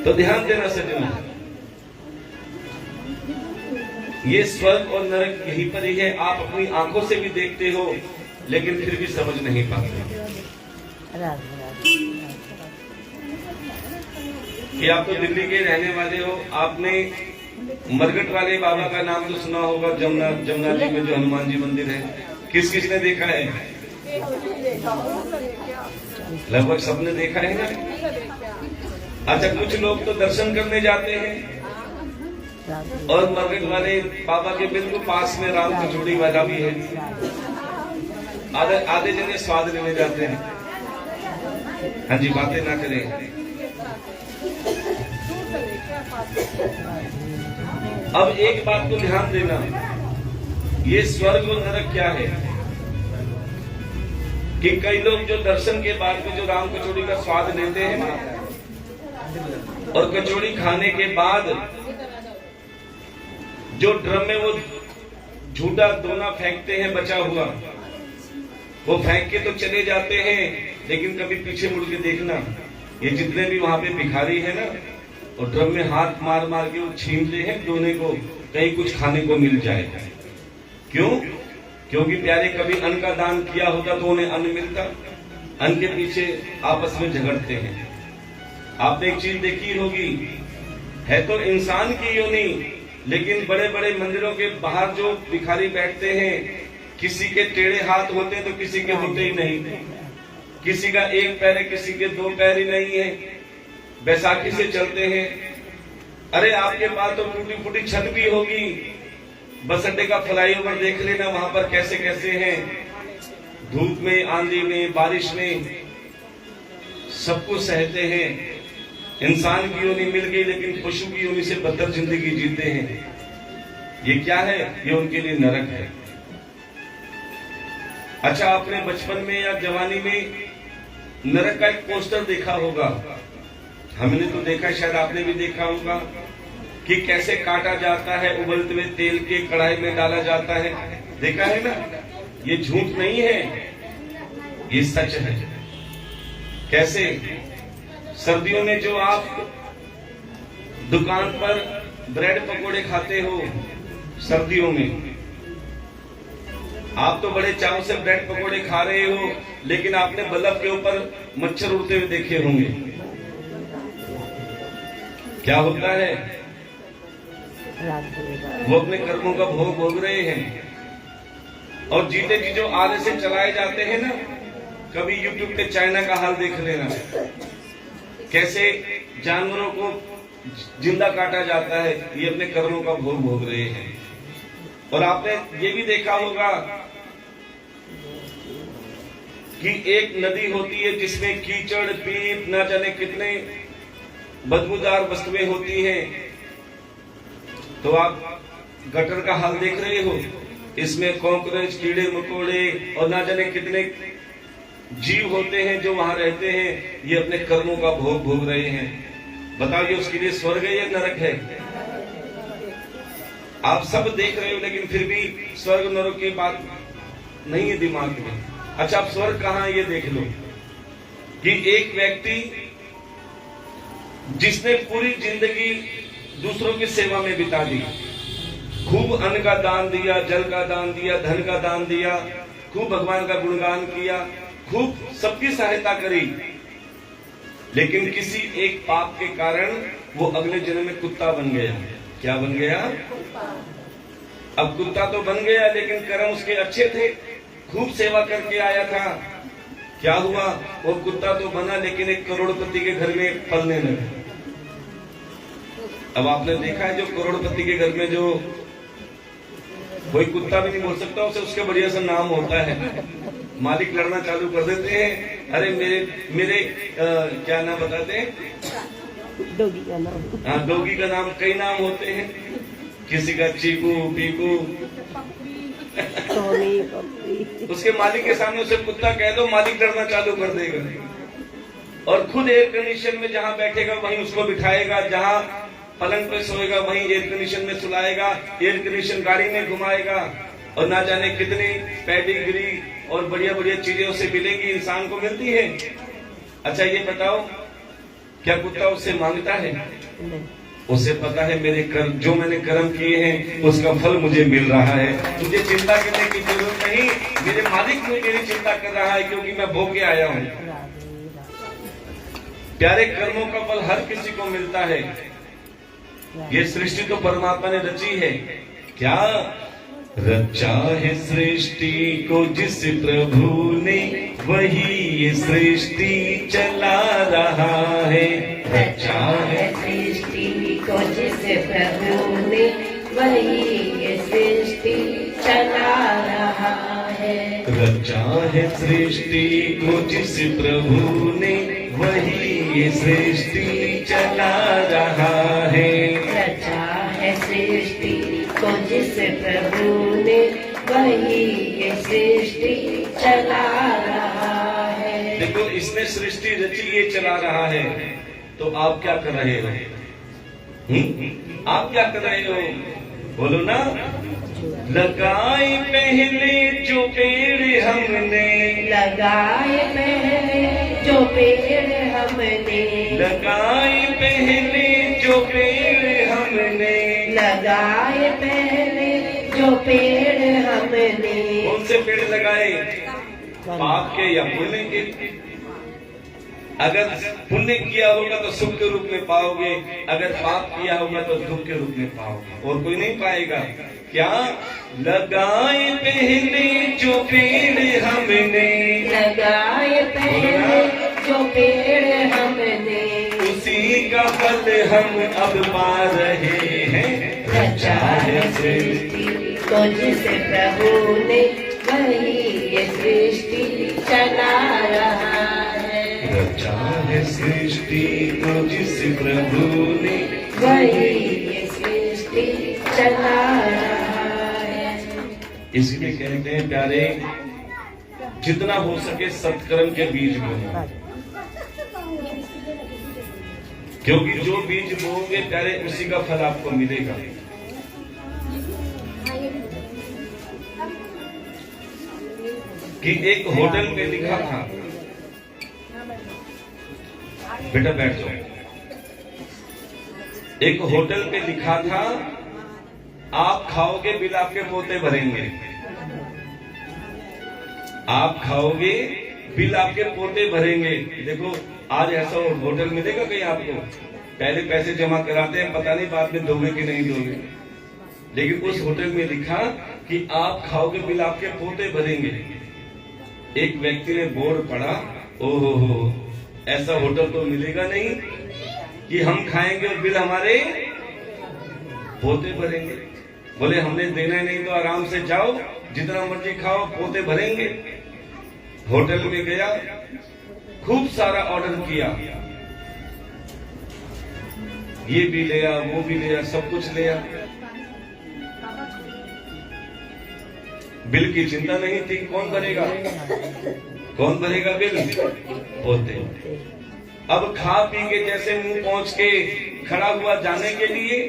तो ध्यान देना सज्जन। ये स्वर्ग और नरक यहीं पर ही है, आप अपनी आंखों से भी देखते हो लेकिन फिर भी समझ नहीं पाते। कि आप तो दिल्ली के रहने वाले हो, आपने मरगट वाले बाबा का नाम तो सुना होगा, जमुना जी में जो हनुमान जी मंदिर है, किस किस ने देखा है? लगभग सबने देखा है ना। अच्छा कुछ लोग तो दर्शन करने जाते हैं और मरगट वाले बाबा के बिल्कुल पास में राम कचौड़ी वाला भी है। आधे जने स्वाद लेने जाते हैं। हाँ जी बातें ना करें। अब एक बात को ध्यान देना, ये स्वर्ग और नरक क्या है कि कई लोग जो दर्शन के बाद में जो राम कचौड़ी का स्वाद लेते हैं ना, और कचौड़ी खाने के बाद जो ड्रम में वो झूठा दोना फेंकते हैं बचा हुआ, वो फेंक के तो चले जाते हैं लेकिन कभी पीछे मुड़ के देखना। ये जितने भी वहां पे भिखारी है ना, और ड्रम में हाथ मार मार के वो छीनते हैं दोने को, कहीं कुछ खाने को मिल जाए। क्यों? क्योंकि प्यारे कभी अन्न का दान किया होता तो उन्हें अन्न मिलता। अन्न के पीछे आपस में झगड़ते हैं। आपने एक चीज देखी होगी, है तो इंसान की योनि, लेकिन बड़े बड़े मंदिरों के बाहर जो भिखारी बैठते हैं, किसी के टेढ़े हाथ होते हैं तो किसी के होते ही नहीं। किसी का एक पैर है, किसी के दो पैर ही नहीं है, बैसाखी से चलते हैं। अरे आपके पास तो टूटी फूटी छत भी होगी, बस अड्डे का फ्लाईओवर देख लेना, वहां पर कैसे कैसे हैं, धूप में, आंधी में, बारिश में, सब कुछ सहते हैं। इंसान की योनि मिल गई लेकिन पशु की योनि से बदतर जिंदगी जीते हैं। ये क्या है? ये उनके लिए नरक है। अच्छा आपने बचपन में या जवानी में नरक का एक पोस्टर देखा होगा, हमने तो देखा, शायद आपने भी देखा होगा कि कैसे काटा जाता है, उबलते हुए तेल के कढ़ाई में डाला जाता है। देखा है ना? ये झूठ नहीं है, ये सच है। कैसे? सर्दियों में जो आप दुकान पर ब्रेड पकोड़े खाते हो, सर्दियों में आप तो बड़े चाव से ब्रेड पकोड़े खा रहे हो, लेकिन आपने बल्ब के ऊपर मच्छर उड़ते हुए देखे होंगे। क्या होता है? वो अपने कर्मों का भोग भोग रहे हैं। और जीते जी जो आगे से चलाए जाते हैं ना, कभी यूट्यूब पे चाइना का हाल देख लेना, कैसे जानवरों को जिंदा काटा जाता है, ये अपने कर्मों का भोग भोग रहे हैं। और आपने ये भी देखा होगा कि एक नदी होती है जिसमें कीचड़, पीप, ना जाने कितने बदबूदार वस्तुएं होती हैं। तो आप गटर का हाल देख रहे हो, इसमें कॉकरोच, कीड़े मकोड़े और ना जाने कितने जीव होते हैं जो वहां रहते हैं, ये अपने कर्मों का भोग भोग रहे हैं। बताइए उसके लिए स्वर्ग है या नरक है? आप सब देख रहे हो, लेकिन फिर भी स्वर्ग नरक की बात नहीं है दिमाग में। अच्छा, अब स्वर्ग कहां है ये देख लो कि एक व्यक्ति जिसने पूरी जिंदगी दूसरों की सेवा में बिता दी, खूब अन्न का दान दिया, जल का दान दिया, धन का दान दिया, खूब भगवान का गुणगान किया, खूब सबकी सहायता करी, लेकिन किसी एक पाप के कारण वो अगले जन्म में कुत्ता बन गया। क्या बन गया? अब कुत्ता तो बन गया, लेकिन कर्म उसके अच्छे थे, खूब सेवा करके आया था। क्या हुआ? वो कुत्ता तो बना, लेकिन एक करोड़पति के घर में पलने लगा। अब आपने देखा है जो करोड़पति के घर में जो कोई कुत्ता भी नहीं बोल सकता उसे, उसके बढ़िया सा नाम होता है, मालिक लड़ना चालू कर देते हैं। अरे मेरे क्या नाम बताते हैं? डोगी का नाम। हाँ, डोगी का नाम, कई नाम होते हैं, किसी का चीकू, पीकू। टॉमी, पप्पी। उसके मालिक के सामने उसे कुत्ता कह दो, मालिक लड़ना चालू कर देगा। और खुद एयर कंडीशन में जहां बैठेगा वहीं उसको बिठाएगा, जहां पलंग पे सोएगा वहीं एयर कंडीशन में सुलाएगा, एयर कंडीशन गाड़ी में घुमाएगा, और ना जाने कितनी पेडिग्री और बढ़िया बढ़िया चीजें उसे मिलेंगी, इंसान को मिलती है। अच्छा ये बताओ, क्या कुत्ता उससे मांगता है? उसे पता है मेरे कर्म, जो मैंने कर्म किए हैं उसका फल मुझे मिल रहा है, मुझे चिंता करने की जरूरत नहीं, मेरे मालिक मेरी चिंता कर रहा है क्योंकि मैं भोग के आया हूँ। प्यारे, कर्मों का फल हर किसी को मिलता है। ये सृष्टि तो परमात्मा ने रची है। क्या रचा है सृष्टि को जिस प्रभु ने, वही ये सृष्टि चला रहा है। रचा है सृष्टि को जिस प्रभु ने, वही ये सृष्टि चला रहा है। रचा है सृष्टि को जिस प्रभु ने, वही ये सृष्टि चला रहा है। रचा है सृष्टि को जिस प्रभु ने, वही ये सृष्टि चला रहा है। देखो, इसने सृष्टि रची, ये चला रहा है, तो आप क्या कर रहे हो? आप क्या कर रहे हो? बोलो ना। लगाए पहले जो पेड़ हमने, लगाए पहले जो पेड़ हमने, लगाए पहले जो पेड़ हमने, लगाए पहले जो पेड़ हमने। कौन से पेड़ लगाए? पाप के या पुण्य के? अगर पुण्य किया होगा तो सुख के रूप में पाओगे, अगर पाप किया होगा तो दुख के रूप में पाओगे, और कोई नहीं पाएगा। क्या? लगाए पहले जो पेड़ हमने, लगाए पहले जो पेड़ हमने, उसी का फल हम अब पा रहे हैं। रचा है सृष्टि को जिस प्रभु ने, वही ये सृष्टि चला रहा है। रचा है सृष्टि को जिस प्रभु ने, वही ये सृष्टि चला रहा है। इसलिए कहते हैं प्यारे, जितना हो सके सत्कर्म के बीज बोना, क्योंकि जो बीज बोओगे प्यारे उसी का फल आपको मिलेगा। कि एक होटल में लिखा था, बेटा बैठ जाओ, एक होटल पे लिखा था आप खाओगे बिल आपके पोते भरेंगे। आप खाओगे बिल आपके पोते भरेंगे। देखो आज ऐसा होटल मिलेगा कहीं आपको? पहले पैसे जमा कराते हैं, पता नहीं बाद में दोगे कि नहीं दोगे, लेकिन उस होटल में लिखा कि आप खाओगे बिल आपके पोते भरेंगे। एक व्यक्ति ने बोर्ड पढ़ा, ओहो, ऐसा होटल तो मिलेगा नहीं कि हम खाएंगे और बिल हमारे पोते भरेंगे। बोले हमने देना ही नहीं तो आराम से जाओ, जितना मर्जी खाओ, पोते भरेंगे। होटल में गया, खूब सारा ऑर्डर किया, ये भी लिया, वो भी लिया, सब कुछ लिया। बिल की चिंता नहीं थी, कौन भरेगा? कौन भरेगा बिल? पोते। अब खा पी के जैसे मुंह पहुंच के खड़ा हुआ जाने के लिए,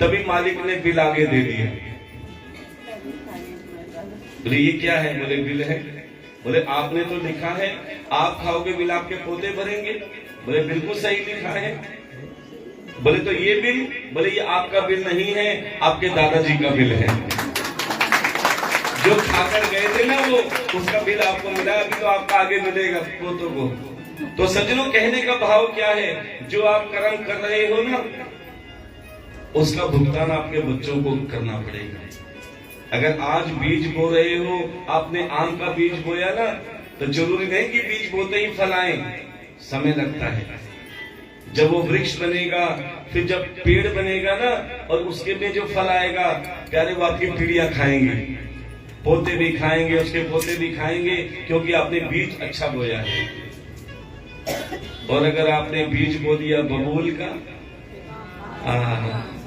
तभी मालिक ने बिल आगे दे दिया। बोले ये क्या है? बोले बिल है। बोले आपने तो लिखा है आप खाओगे बिल आपके पोते भरेंगे। बोले बिल्कुल सही लिखा है। बोले तो ये बिल? बोले ये आपका बिल नहीं है, आपके दादाजी का बिल है। जो खाकर गए थे ना वो, उसका बिल आपको मिला, अभी तो आपका आगे मिलेगा पोतों को। तो सज्जनों, कहने का भाव क्या है? जो आप कर्म कर रहे हो ना, उसका भुगतान आपके बच्चों को करना पड़ेगा। अगर आज बीज बो रहे हो, आपने आम का बीज बोया ना, तो जरूरी नहीं कि बीज बोते ही फल आए, समय लगता है। जब वो वृक्ष बनेगा, फिर जब पेड़ बनेगा ना, और उसके में जो फल आएगा, प्यारे वो आपकी पीढ़ियां खाएंगे, पोते भी खाएंगे, उसके पोते भी खाएंगे, क्योंकि आपने बीज अच्छा बोया है। और अगर आपने बीज बो दिया बबूल का,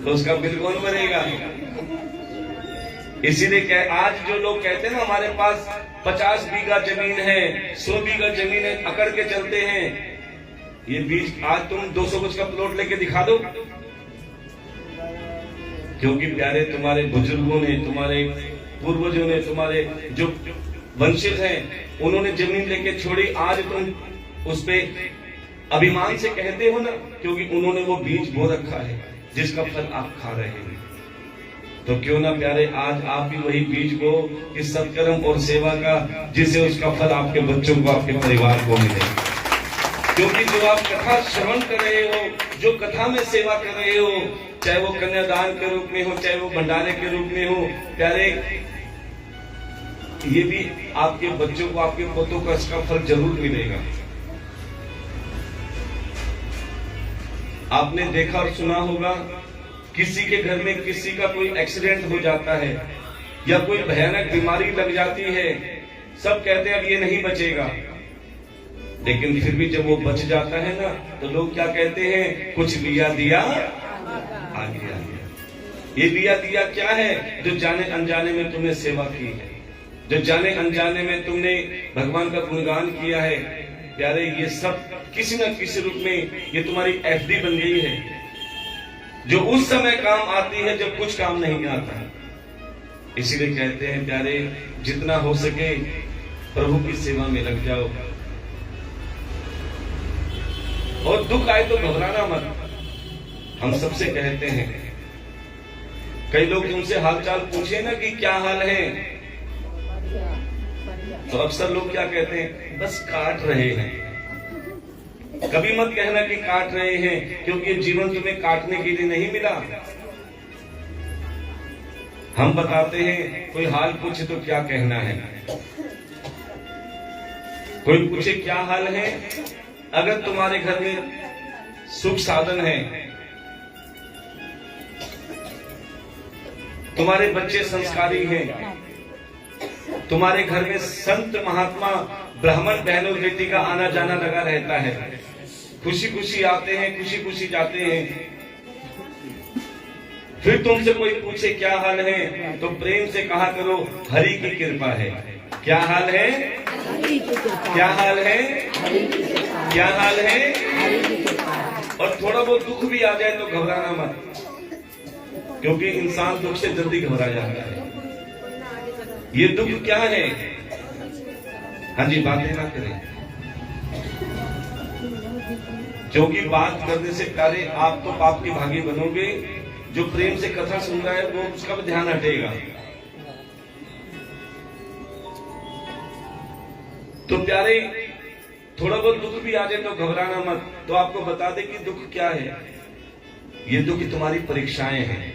तो उसका बिल कौन भरेगा? इसीलिए आज जो लोग कहते हैं ना हमारे पास 50 बीघा जमीन है, 100 बीघा जमीन है, अकड़ के चलते हैं, ये बीज आज तुम 200 गज का प्लॉट लेके दिखा दो, क्योंकि प्यारे तुम्हारे बुजुर्गों ने, तुम्हारे पूर्वजों ने, तुम्हारे जो वंशज हैं, उन्होंने जमीन लेके छोड़ी। आज तुम उस पे अभिमान से कहते हो ना, क्योंकि उन्होंने वो बीज बो रखा है जिसका फल आप खा रहे हैं। तो क्यों ना प्यारे आज आप भी वही बीज बो इस सत्कर्म और सेवा का, जिससे उसका फल आपके बच्चों को, आपके परिवार को मिले। क्योंकि जो आप कथा श्रवण कर रहे हो, जो कथा में सेवा कर रहे हो, चाहे वो कन्यादान के रूप में हो, चाहे वो भंडारे के रूप में हो, प्यारे ये भी आपके बच्चों को, आपके पोतों को इसका फल जरूर मिलेगा। आपने देखा और सुना होगा, किसी के घर में किसी का कोई एक्सीडेंट हो जाता है या कोई भयानक बीमारी लग जाती है, सब कहते हैं अब ये नहीं बचेगा, लेकिन फिर भी जब वो बच जाता है ना, तो लोग क्या कहते हैं? कुछ लिया दिया आगे आ गया। ये लिया दिया क्या है? जो जाने अनजाने में तुमने सेवा की है, जो जाने अनजाने में तुमने भगवान का गुणगान किया है। प्यारे ये सब किसी न किसी रूप में ये तुम्हारी एफडी बन गई है, जो उस समय काम आती है जब कुछ काम नहीं आता। इसीलिए कहते हैं प्यारे, जितना हो सके प्रभु की सेवा में लग जाओ, और दुख आए तो घबराना मत। हम सबसे कहते हैं, कई लोग तुमसे हालचाल पूछे ना कि क्या हाल है, तो अक्सर लोग क्या कहते हैं? बस काट रहे हैं। कभी मत कहना कि काट रहे हैं, क्योंकि जीवन तुम्हें काटने के लिए नहीं मिला। हम बताते हैं, कोई हाल पूछे तो क्या कहना है? कोई पूछे क्या हाल है, अगर तुम्हारे घर में सुख साधन है, तुम्हारे बच्चे संस्कारी हैं, तुम्हारे घर में संत महात्मा ब्राह्मण बहनों बेटी का आना जाना लगा रहता है, खुशी खुशी आते हैं, खुशी खुशी जाते हैं, फिर तुमसे कोई पूछे क्या हाल है, तो प्रेम से कहा करो हरि की कृपा है। क्या हाल है? क्या हाल है? क्या हाल है? और थोड़ा बहुत दुख भी आ जाए तो घबराना मत, क्योंकि इंसान दुख से जल्दी घबरा जाता है। ये दुख क्या है? हाँ जी, बातें ना करें, क्योंकि बात करने से प्यारे आप तो पाप के भागी बनोगे। जो प्रेम से कथा सुन रहा है वो उसका भी ध्यान हटेगा। तो प्यारे, थोड़ा बहुत दुख भी आ जाए तो घबराना मत। तो आपको बता दे कि दुख क्या है। ये दुख तुम्हारी परीक्षाएं हैं।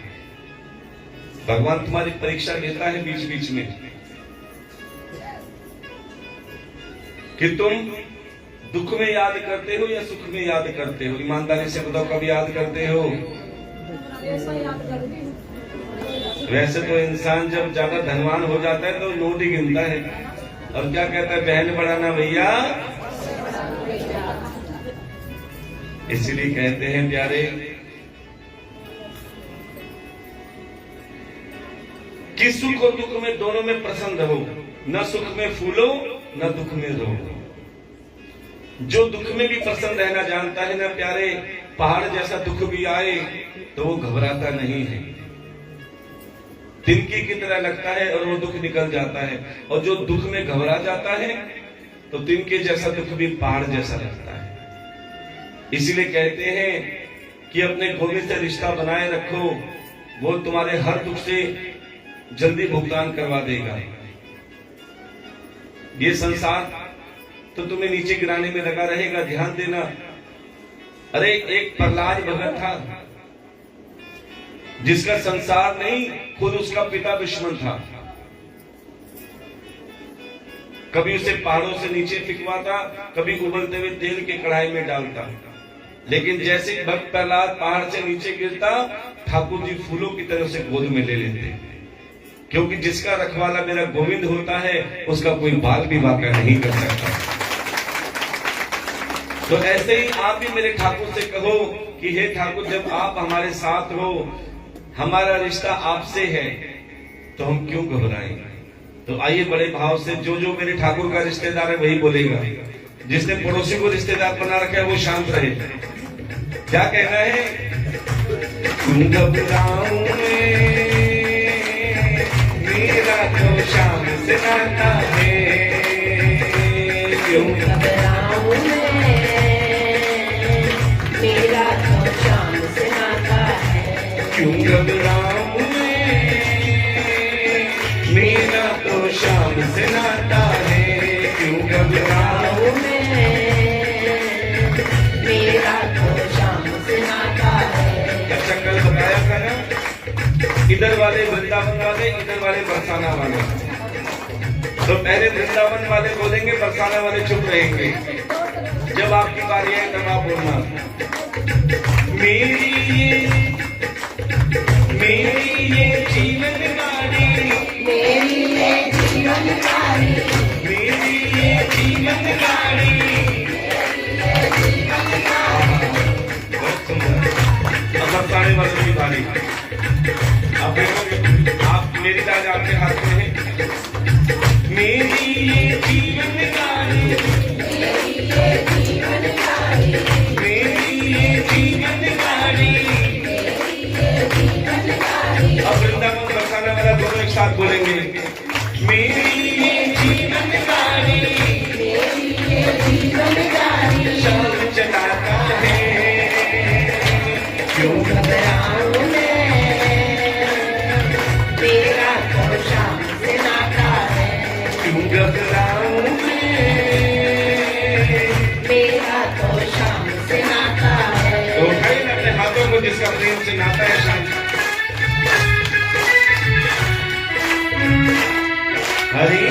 भगवान तुम्हारी परीक्षा लेता है बीच बीच में, कि तुम दुख में याद करते हो या सुख में याद करते हो। ईमानदारी से बताओ, कब याद करते हो? वैसे तो इंसान जब ज्यादा धनवान हो जाता है तो नोट ही गिनता है, और क्या कहता है? बहन बढ़ाना भैया। इसीलिए कहते हैं प्यारे कि सुख और दुख में दोनों में प्रसन्न रहो। न सुख में फूलो न दुख में रो। जो दुख में भी प्रसन्न रहना जानता है ना प्यारे, पहाड़ जैसा दुख भी आए तो वो घबराता नहीं है, तिनके की तरह लगता है और वो दुख निकल जाता है। और जो दुख में घबरा जाता है तो तिनके जैसा दुख भी पहाड़ जैसा लगता है। इसीलिए कहते हैं कि अपने गोविंद से रिश्ता बनाए रखो, वो तुम्हारे हर दुख से जल्दी भुगतान करवा देगा। ये संसार तो तुम्हें नीचे गिराने में लगा रहेगा, ध्यान देना। अरे एक प्रहलाद भगत था जिसका संसार नहीं, खुद उसका पिता दुश्मन था। कभी उसे पहाड़ों से नीचे फेंकवाता, कभी उबलते हुए तेल के कढ़ाई में डालता। लेकिन जैसे भक्त प्रहलाद पहाड़ से नीचे गिरता, ठाकुर जी फूलों की तरह उसे गोद में ले लेते, क्योंकि जिसका रखवाला मेरा गोविंद होता है उसका कोई बाल भी वाका नहीं कर सकता। तो ऐसे ही आप भी मेरे ठाकुर से कहो कि हे ठाकुर, जब आप हमारे साथ हो, हमारा रिश्ता आपसे है, तो हम क्यों घबराएं। तो आइए बड़े भाव से, जो जो मेरे ठाकुर का रिश्तेदार है वही बोलेगा। जिसने पड़ोसी को रिश्तेदार बना रखा है वो शांत रहे। क्या कहना है? क्यों घबराऊं मेरा तो शाम से नाता है, क्यों घबराऊं मेरा तो शाम से नाता है, क्यों घबराऊं मेरा तो शाम से नाता है, क्यों घबराऊं मेरा तो शाम से नाता है। अच्छा कल बताया था ना, इधर वाले वृंदावन वाले, इधर वाले बरसाना वाले। तो पहले वृंदावन वाले बोलेंगे, बरसाना वाले चुप रहेंगे। जब आपकी बारी है तब आप बोलना, मेरी ये जीवन गाड़ी, मेरी ये जीवन गाड़ी, मेरी ये जीवन गाड़ी। बहुत सुंदर। अब बरसाने वाले की बारी। आप देखोगे, आप मेरी ताज आपके हाथ में है। मेरी ये जीवन गाड़ी, मेरी ये जीवन गाड़ी, मेरी ये जीवन गाड़ी। अब वृंदावन बरसाने वाला दोनों एक साथ बोलेंगे, मेरी ये जीवन गाड़ी, मेरी ये जीवन गाड़ी, शाम चलाता है, क्यों घबराऊं मेरा तो शाम से नाता है, क्यों घबराऊं मेरा तो शाम से नाता है। तो उठाइए ना अपने हाथों को जिसका प्रेम से नाता है शाम। हरि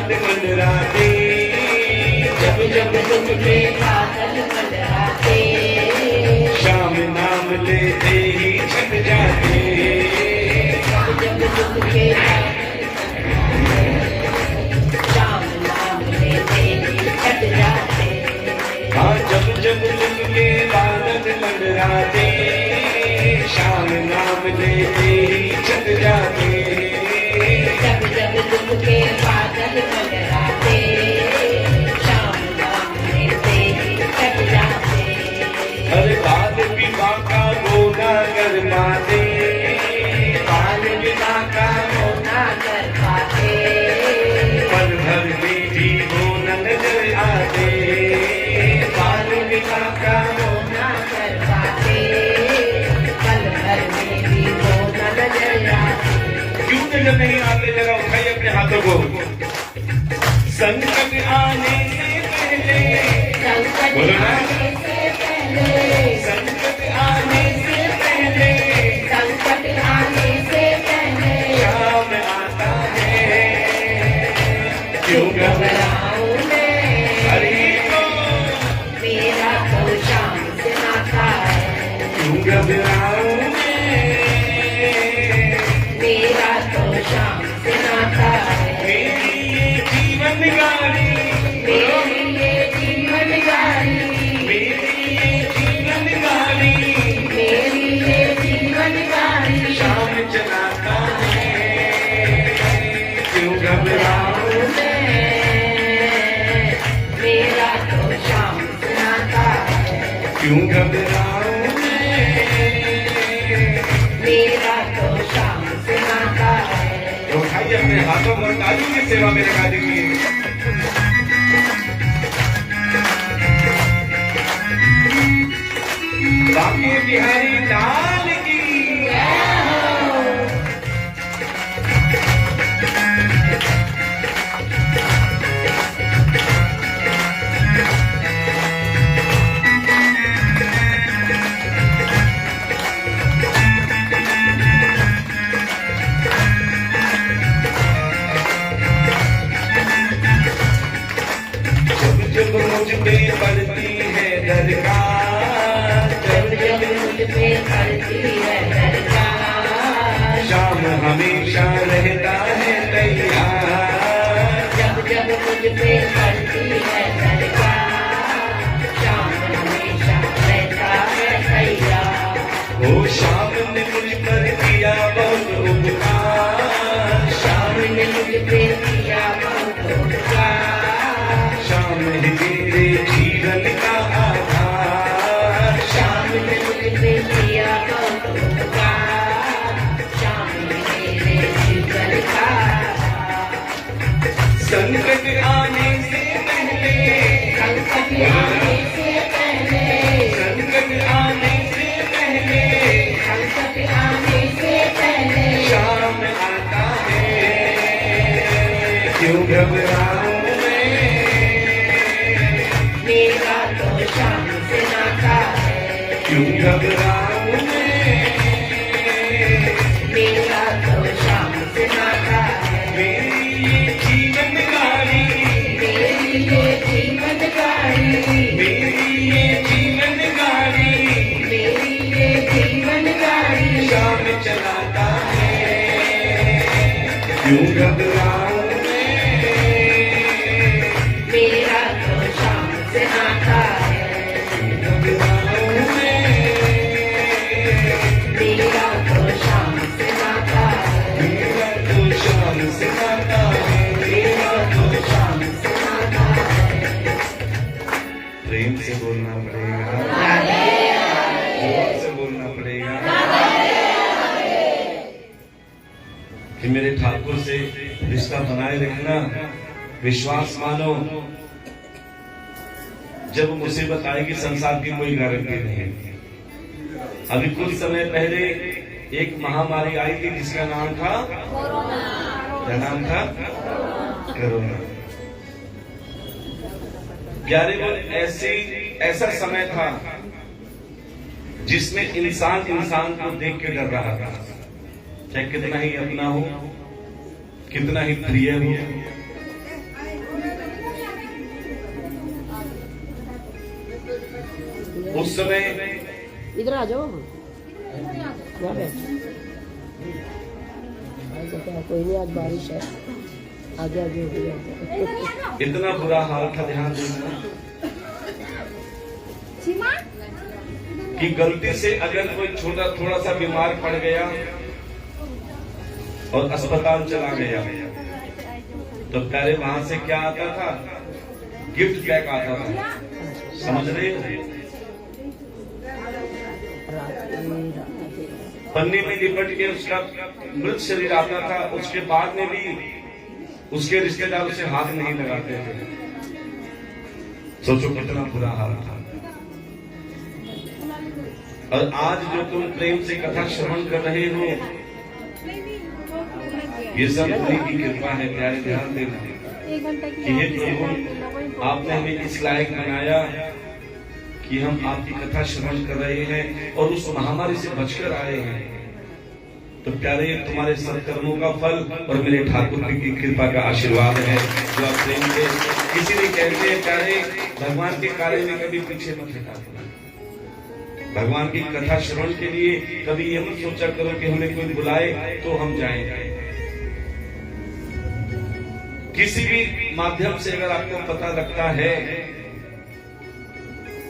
मंडराते, जब जब दुख के बादल मंडराते, शाम नाम लेते ही छट जाते, जब जब दुख के शाम नाम लेते ही छट जाते। हाँ जब जब दुख के बादल मंडराते, शाम नाम लेते ही छट जाते, जब जब दुख के बादल मंडराते, शाम नाम लेते ही छट जाते। हर बाल विवाह का रोना कर पाते, बाल विवाह का होना कर पाते, पल भर में भी वो न नजर आते, बाल विवाह का होना कर पाते, पल भर में भी वो न नजर आते। क्यों नजर नहीं आते? जरा उठाइए अपने हाथों को। संकट आने से पहले, संकट बोलो ना। आने से पहले, संकट आने से पहले, संकट आने से पहले, शाम आता है, क्यों घबराऊं हरि को, मेरा तो शाम से नाता है, क्यों घबराऊं गाड़ी, मेरी ये जीवन गाड़ी, मेरी ये जीवन गाड़ी, मेरी ये जीवन गाड़ी, शाम चलाता है, क्यों घबराऊं मैं, मेरा तो शाम सुनाता है, क्यों घबराऊं मैं, मेरा तो शाम सुनाता है। तो उठाइए अपने हाथों को तालियों की सेवा में लगा दीजिए। बाकी बिहारी लाल की जब मुझ पे पड़ती है दरकार, जब जब मुझ पे पड़ती है दरकार, शाम हमेशा रहता है तैयार, जब जब मुझ पे पड़ती है दरकार, शाम हमेशा रहता है तैयार। वो शाम ने मुझ पर किया बहुत उपकार, शाम ने मुझ पे किया बहुत उपकार, शाम है मेरे जीवन का आधार, शाम ने मुझ पे किया बहुत उपकार, शाम ने मेरे जीवन का संकट आने से पहले, संकट आने से पहले, संकट आने से पहले, संकट आने से पहले, शाम आता है, क्यों घबराऊं मैं, मेरा तो शाम से नाता है, क्यों घबराऊं मैं, मेरा तो शाम से नाता है, मेरी ये जीवन गाड़ी, मेरी ये जीवन गाड़ी, मेरी ये जीवन गाड़ी, मेरी ये जीवन गाड़ी, शाम चलाता है, क्यों घबराऊं मैं, मेरा तो शाम से नाता है, क्यों घबराऊं मैं, मेरा तो शाम से नाता है, मेरा तो शाम से नाता है, मेरा तो शाम से नाता है। प्रेम से बोलना पड़ेगा, जोर से बोलना पड़ेगा कि मेरे ठाकुर से रिश्ता बनाए रखना, विश्वास मानो, जब मुसीबत आएगी संसार की कोई गारंटी नहीं है। अभी कुछ समय पहले एक महामारी आई थी जिसका नाम था क्या नाम था? कोरोना। प्यारे वो ऐसा समय था जिसमें इंसान को देख के डर रहा था, चाहे कितना ही अपना हो, कितना ही प्रिय हो। उस समय इधर आ जाओ। यहाँ बैठ। कोई नहीं, आज बारिश है, आगे आगे हो गया। इतना बुरा हाल था, ध्यान देना कि गलती से अगर कोई थोड़ा सा बीमार पड़ गया और अस्पताल चला गया तो पहले वहां से क्या आता था? गिफ्ट पैक आता था, समझ रहे हो? पन्नी में लिपट के उसका मृत शरीर आता था। उसके बाद में भी उसके रिश्तेदार उसे हाथ नहीं लगाते थे। सोचो कितना बुरा हाल था। और आज जो तुम प्रेम से कथा श्रवण कर रहे हो, ये सब उन्हीं की कृपा है। प्यारे ध्यान देना कि हे प्रभु, आपने हमें इस लायक बनाया कि हम आपकी कथा श्रवण कर रहे हैं और उस महामारी से बचकर आए हैं। तो प्यारे, तुम्हारे सत्कर्मों का फल और मेरे ठाकुर की कृपा का आशीर्वाद है जो आप प्रेम से। इसीलिए कहते हैं प्यारे, भगवान के कार्य में कभी पीछे मत हटना। भगवान की कथा श्रवण के लिए कभी ये मत सोचा करो कि हमें कोई बुलाए तो हम जाएंगे। किसी भी माध्यम से अगर आपको पता लगता है,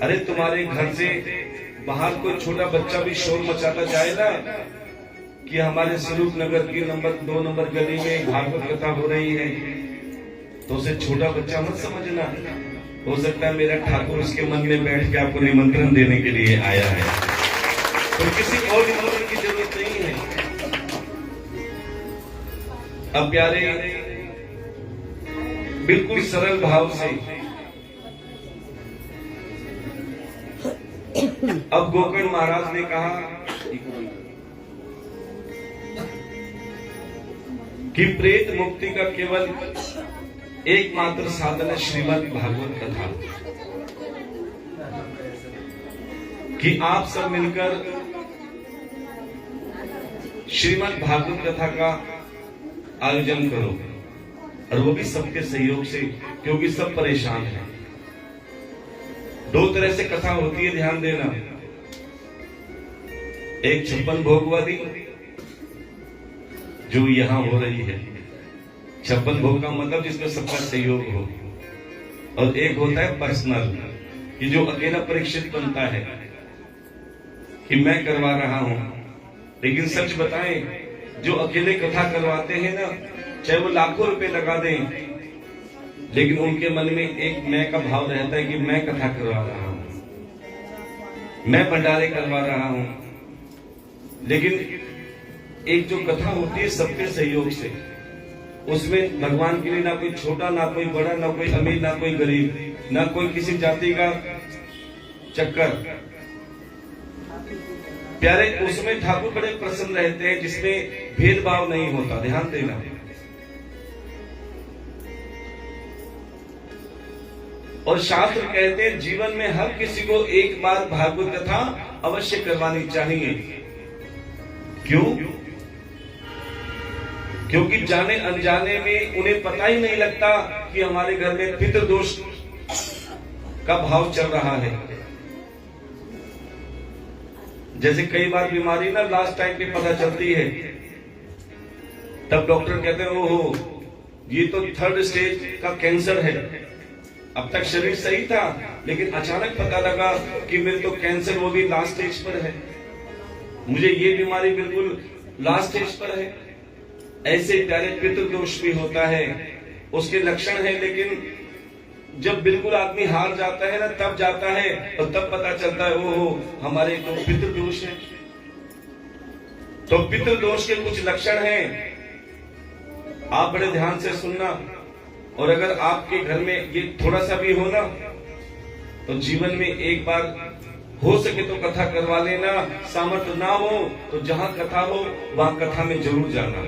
अरे तुम्हारे घर से बाहर कोई छोटा बच्चा भी शोर मचाता जाए ना कि हमारे स्वरूप नगर की नंबर 2 नंबर गली में भागवत कथा हो रही है, तो उसे छोटा बच्चा मत समझना। हो सकता है मेरा ठाकुर उसके मन में बैठ के आपको निमंत्रण देने के लिए आया है, तो किसी और निमंत्रण की जरूरत नहीं है। अब प्यारे, बिल्कुल सरल भाव से अब गोकर्ण महाराज ने कहा कि प्रेत मुक्ति का केवल एकमात्र साधन है श्रीमद् भागवत कथा, कि आप सब मिलकर श्रीमद् भागवत कथा का आयोजन करो, और वो भी सबके सहयोग से, क्योंकि सब परेशान हैं। 2 तरह से कथा होती है, ध्यान देना। एक 56 भोग वाली जो यहां हो रही है, 56 भोग का मतलब जिसमें सबका सहयोग हो, और एक होता है पर्सनल, कि जो अकेला परीक्षित बनता है कि मैं करवा रहा हूं। लेकिन सच बताएं, जो अकेले कथा करवाते हैं ना, चाहे वो लाखों रुपए लगा दें, लेकिन उनके मन में एक मैं का भाव रहता है कि मैं कथा करवा रहा हूं, मैं भंडारे करवा रहा हूं। लेकिन एक जो कथा होती है सबके सहयोग से, उसमें भगवान के लिए ना कोई छोटा, ना कोई बड़ा, ना कोई अमीर, ना कोई गरीब, ना कोई किसी जाति का चक्कर। प्यारे, उसमें ठाकुर बड़े प्रसन्न रहते हैं, जिसमें भेदभाव नहीं होता। ध्यान देना। और शास्त्र कहते हैं जीवन में हर किसी को एक बार भागवत कथा अवश्य करवानी चाहिए। क्यों? क्योंकि जाने अनजाने में उन्हें पता ही नहीं लगता कि हमारे घर में पितृदोष का भाव चल रहा है। जैसे कई बार बीमारी ना लास्ट टाइम पे पता चलती है, तब डॉक्टर कहते हैं ओहो ये तो 3rd स्टेज का कैंसर है। अब तक शरीर सही था, लेकिन अचानक पता लगा कि मेरे तो कैंसर, वो भी लास्ट स्टेज पर है, मुझे ये बीमारी बिल्कुल लास्ट स्टेज पर है। ऐसे प्यारे पितृदोष भी होता है, उसके लक्षण है। लेकिन जब बिल्कुल आदमी हार जाता है ना, तब जाता है और तब पता चलता है ओहो हमारे तो पितृदोष है। तो पितृदोष के कुछ लक्षण हैं, आप बड़े ध्यान से सुनना। और अगर आपके घर में ये थोड़ा सा भी हो ना, तो जीवन में एक बार हो सके तो कथा करवा लेना। सामर्थ्य ना हो तो जहां कथा हो वहां कथा में जरूर जाना।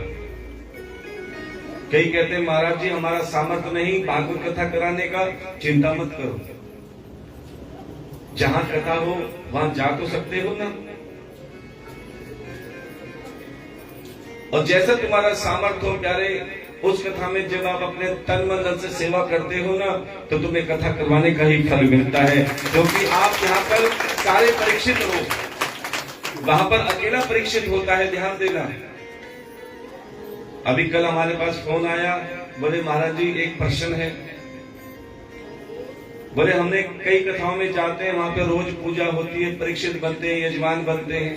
कई कहते हैं महाराज जी हमारा सामर्थ्य नहीं भागवत कथा कराने का। चिंता मत करो, जहां कथा हो वहां जा तो सकते हो ना। और जैसा तुम्हारा सामर्थ्य हो प्यारे, उस कथा में जब आप अपने तन मन धन से सेवा करते हो ना, तो तुम्हें कथा करवाने का ही फल मिलता है। क्योंकि आप यहाँ पर सारे परीक्षित हो, वहां पर अकेला परीक्षित होता है। ध्यान देना। अभी कल हमारे पास फोन आया, बोले महाराज जी एक प्रश्न है। बोले हमने कई कथाओं में जाते हैं, वहां पे रोज पूजा होती है, परीक्षित बनते हैं, यजमान बनते हैं।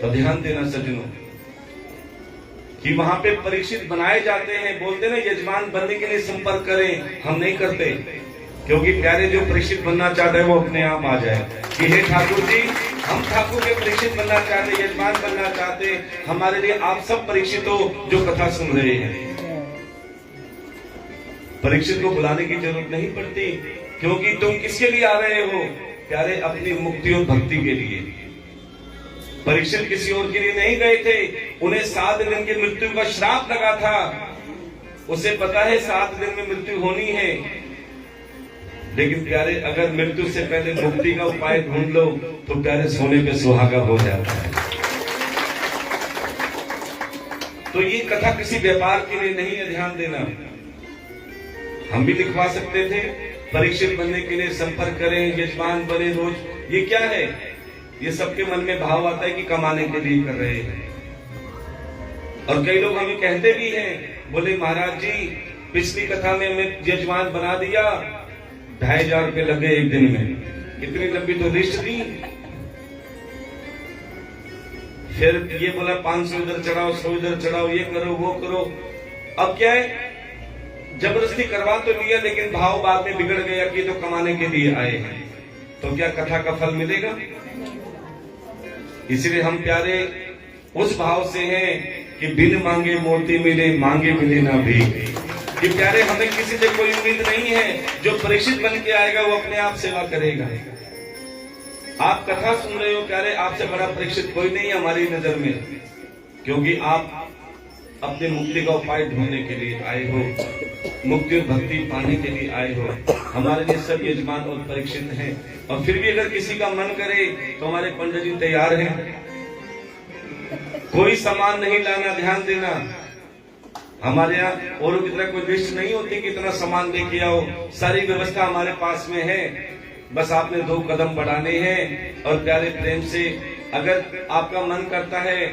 तो ध्यान देना सज्जनों कि वहां पे परीक्षित बनाए जाते हैं। बोलते ना यजमान बनने के लिए संपर्क करें, हम नहीं करते। क्योंकि प्यारे जो परीक्षित बनना चाहते हैं वो अपने आप आ जाए कि हे ठाकुर जी हम ठाकुर के परीक्षित बनना चाहते, यजमान बनना चाहते, हमारे लिए आप सब परीक्षित हो जो कथा सुन रहे हैं। परीक्षित को बुलाने की जरूरत नहीं पड़ती, क्योंकि तुम किसके लिए आ रहे हो प्यारे? अपनी मुक्ति और भक्ति के लिए। परीक्षित किसी और के लिए नहीं गए थे। उन्हें 7 दिन की मृत्यु का श्राप लगा था। उसे पता है 7 दिन में मृत्यु होनी है। लेकिन प्यारे अगर मृत्यु से पहले मुक्ति का उपाय ढूंढ लो तो प्यारे सोने पे सुहागा हो जाता है। तो ये कथा किसी व्यापार के लिए नहीं है, ध्यान देना। हम भी लिखवा सकते थे परीक्षित बनने के लिए संपर्क करें, यजमान बने रोज। ये क्या है? ये सबके मन में भाव आता है कि कमाने के लिए कर रहे हैं। और कई लोग हमें कहते भी हैं बोले महाराज जी पिछली कथा में मैं यजमान बना दिया, 2500 रुपये लगे एक दिन में, इतनी लंबी तो लिस्ट दी। फिर ये बोला 500 इधर चढ़ाओ, 100 इधर चढ़ाओ, ये करो वो करो। अब क्या है, जबरदस्ती करवा तो लिया, लेकिन भाव बाद में बिगड़ गया कि तो कमाने के लिए आए हैं, तो क्या कथा का फल मिलेगा? इसलिए हम प्यारे उस भाव से हैं कि बिन मांगे मोती मिले, मांगे मिले ना भी। कि प्यारे हमें किसी से कोई उम्मीद नहीं है, जो परीक्षित बन के आएगा वो अपने आप सेवा करेगा। आप कथा सुन रहे हो प्यारे, आपसे बड़ा परीक्षित कोई नहीं है हमारी नजर में, क्योंकि आप अपने मुक्ति का उपाय ढूंढने के लिए आए हो, मुक्ति और भक्ति पाने के लिए आए हो। हमारे लिए सब यजमान और परीक्षित हैं, और फिर भी अगर किसी का मन करे तो हमारे पंडित जी तैयार हैं। कोई सामान नहीं लाना, ध्यान देना। हमारे यहाँ औरों की तरह कोई लिस्ट नहीं होती कि इतना सामान लेके आओ, सारी व्यवस्था हमारे पास में है, बस आपने 2 कदम बढ़ाने हैं। और प्यारे प्रेम से अगर आपका मन करता है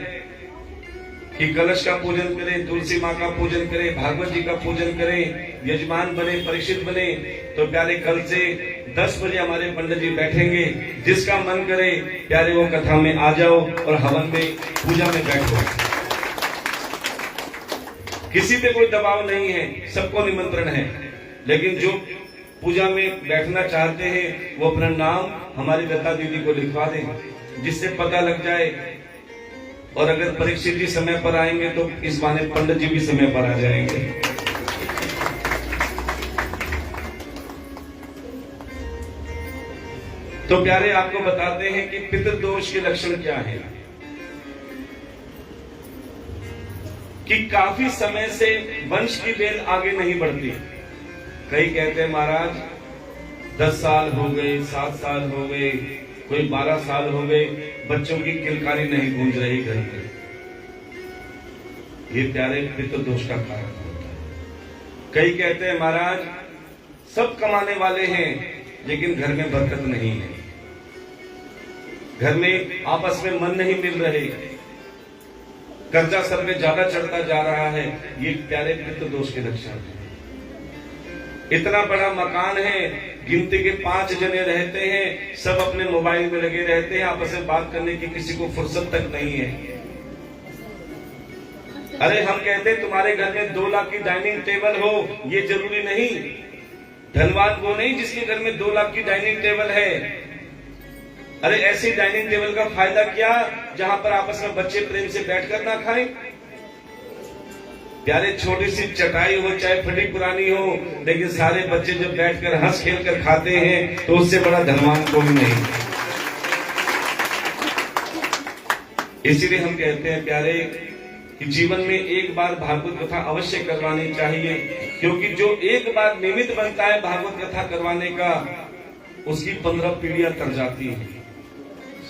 कि कलश का पूजन करें, तुलसी माँ का पूजन करें, भागवत जी का पूजन करें, यजमान बने, परीक्षित बने, तो प्यारे कल से 10 बजे हमारे पंडित जी बैठेंगे। जिसका मन करे प्यारे वो कथा में आ जाओ और हवन में, पूजा में बैठो। किसी पे कोई दबाव नहीं है, सबको निमंत्रण है, लेकिन जो पूजा में बैठना चाहते हैं वो अपना नाम हमारी लता दीदी को लिखवा दें, जिससे पता लग जाए। और अगर परीक्षित जी समय पर आएंगे तो इस बहाने पंडित जी भी समय पर आ जाएंगे। तो प्यारे आपको बताते हैं कि पितृदोष के लक्षण क्या हैं। कि काफी समय से वंश की बेल आगे नहीं बढ़ती। कई कहते हैं महाराज 10 साल हो गए, 7 साल हो गए, कोई 12 साल हो गए, बच्चों की किलकारी नहीं गूंज रही घर में। ये प्यारे पितृदोष का कारण होता है। कई कहते हैं महाराज सब कमाने वाले हैं लेकिन घर में बरकत नहीं है, घर में आपस में मन नहीं मिल रहे, कर्जा सर में ज्यादा चढ़ता जा रहा है। ये प्यारे पितृदोष के लक्षण है। इतना बड़ा मकान है, गिनती के 5 जने रहते हैं, सब अपने मोबाइल में लगे रहते हैं, आपस में बात करने की किसी को फुर्सत तक नहीं है। अरे हम कहते हैं तुम्हारे घर में 2 लाख की डाइनिंग टेबल हो, ये जरूरी नहीं। धनवान वो नहीं जिसके घर में 2 लाख की डाइनिंग टेबल है। अरे ऐसी डाइनिंग टेबल का फायदा क्या जहां पर आपस में बच्चे प्रेम से बैठकर ना खाएं। प्यारे छोटी सी चटाई हो चाहे फटी पुरानी हो, लेकिन सारे बच्चे जब बैठकर हंस खेल कर खाते हैं तो उससे बड़ा धनवान कोई नहीं। इसीलिए हम कहते हैं प्यारे कि जीवन में एक बार भागवत कथा अवश्य करवानी चाहिए, क्योंकि जो एक बार निमित्त बनता है भागवत कथा करवाने का, उसकी 15 पीढ़ियां तर जाती हैं,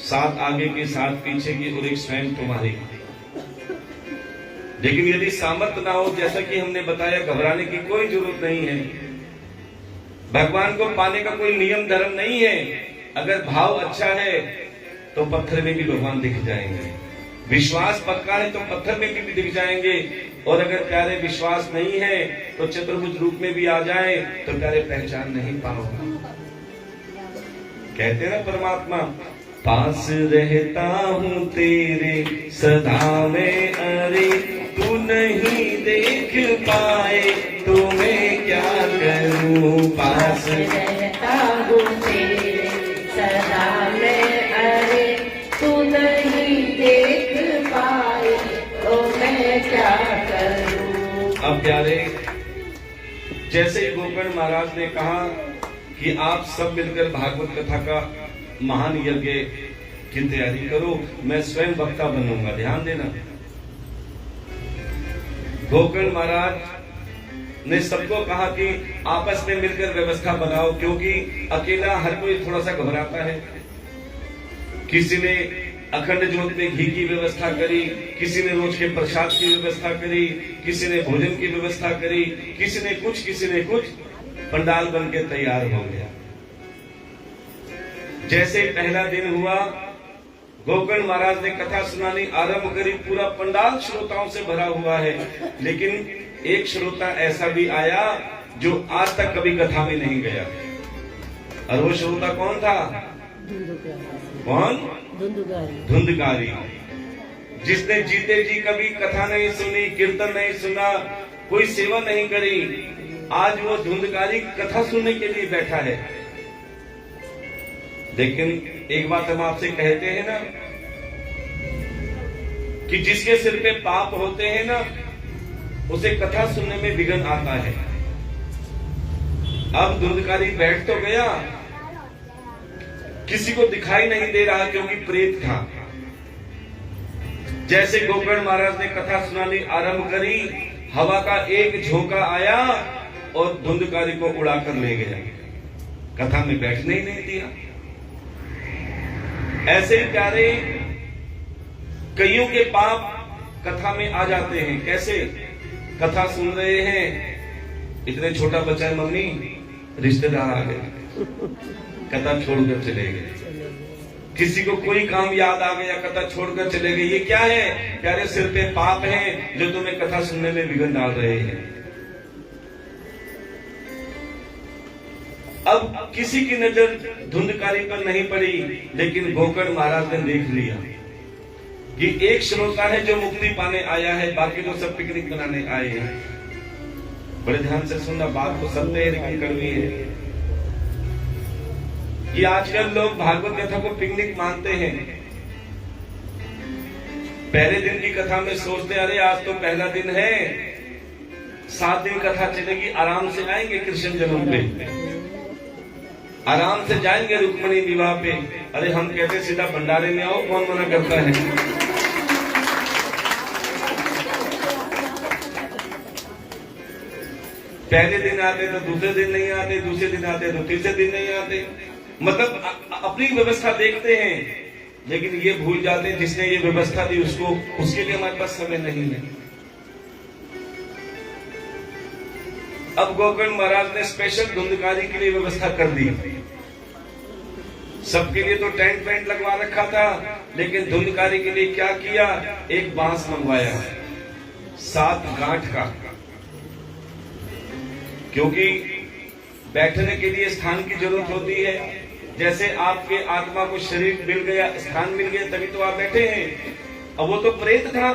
7 आगे की 7 पीछे की और एक स्वयं तुम्हारी। लेकिन यदि सामर्थ्य ना हो, जैसा कि हमने बताया, घबराने की कोई जरूरत नहीं है। भगवान को पाने का कोई नियम धर्म नहीं है। अगर भाव अच्छा है तो पत्थर में भी भगवान दिख जाएंगे, विश्वास पक्का है तो पत्थर में भी दिख जाएंगे, और अगर प्यारे विश्वास नहीं है तो चतुर्भुज रूप में भी आ जाए तो प्यारे पहचान नहीं पाओगे। कहते हैं ना परमात्मा, पास रहता हूँ तेरे सदा में, अरे तू नहीं देख पाए तो मैं क्या करूँ। पास रहता हूँ तेरे सदा में, अरे तू नहीं देख पाए तो मैं क्या करूँ। अब प्यारे जैसे ही गोकर्ण महाराज ने कहा कि आप सब मिलकर भागवत कथा का महान यज्ञ की तैयारी करो, मैं स्वयं वक्ता बनूंगा। ध्यान देना, गोकर्ण महाराज ने सबको कहा कि आपस में मिलकर व्यवस्था बनाओ, क्योंकि अकेला हर कोई थोड़ा सा घबराता है। किसी ने अखंड ज्योत में घी की व्यवस्था करी, किसी ने रोज के प्रसाद की व्यवस्था करी, किसी ने भोजन की व्यवस्था करी, किसी ने कुछ, पंडाल बन के तैयार हो गया। जैसे पहला दिन हुआ, गोकर्ण महाराज ने कथा सुनानी आरंभ करी, पूरा पंडाल श्रोताओं से भरा हुआ है, लेकिन एक श्रोता ऐसा भी आया जो आज तक कभी कथा में नहीं गया, और वो श्रोता कौन था? कौन? धुंधकारी, जिसने जीते जी कभी कथा नहीं सुनी, कीर्तन नहीं सुना, कोई सेवा नहीं करी, आज वो धुंधकारी कथा सुनने के लिए बैठा है। लेकिन एक बात हम आपसे कहते हैं ना कि जिसके सिर पे पाप होते हैं ना, उसे कथा सुनने में विघ्न आता है। अब धुंधकारी बैठ तो गया, किसी को दिखाई नहीं दे रहा क्योंकि प्रेत था। जैसे गोकर्ण महाराज ने कथा सुनानी आरंभ करी, हवा का एक झोंका आया और धुंधकारी को उड़ाकर ले गया, कथा में बैठने ही नहीं दिया। ऐसे ही प्यारे कईयों के पाप कथा में आ जाते हैं। कैसे? कथा सुन रहे हैं, इतने छोटा बच्चा है, मम्मी रिश्तेदार आ गए, कथा छोड़कर चले गए। किसी को कोई काम याद आ गया, कथा छोड़कर चले गए। ये क्या है? प्यारे सिर पे पाप हैं जो तुम्हें कथा सुनने में विघ्न डाल रहे हैं। अब किसी की नजर धुंधकारी पर नहीं पड़ी, लेकिन गोकर्ण महाराज ने देख लिया कि एक श्रोता है जो मुक्ति पाने आया है, बाकी तो सब पिकनिक मनाने आए हैं। बड़े ध्यान से सुनना, बात तो सत्य है लेकिन कड़वी है। ये आजकल लोग भागवत कथा को पिकनिक मानते हैं। पहले दिन की कथा में सोचते अरे आज तो पहला दिन है, 7 दिन कथा चलेगी, आराम से आएंगे कृष्ण जन्म पे, आराम से जाएंगे रुक्मिणी विवाह पे। अरे हम कहते सीधा भंडारे में आओ, कौन मना करता है? पहले दिन आते तो दूसरे दिन नहीं आते, दूसरे दिन आते तो तीसरे दिन नहीं आते। मतलब अपनी व्यवस्था देखते हैं, लेकिन ये भूल जाते हैं जिसने ये व्यवस्था दी उसको, उसके लिए हमारे पास समय नहीं है। अब गोकर्ण महाराज ने स्पेशल धुंधकारी के लिए व्यवस्था कर दी। सबके लिए तो टेंट वेंट लगवा रखा था, लेकिन धुंधकारी के लिए क्या किया? एक बांस मंगवाया 7 गांठ का, क्योंकि बैठने के लिए स्थान की जरूरत होती है। जैसे आपके आत्मा को शरीर मिल गया, स्थान मिल गया, तभी तो आप बैठे हैं। अब वो तो प्रेत था,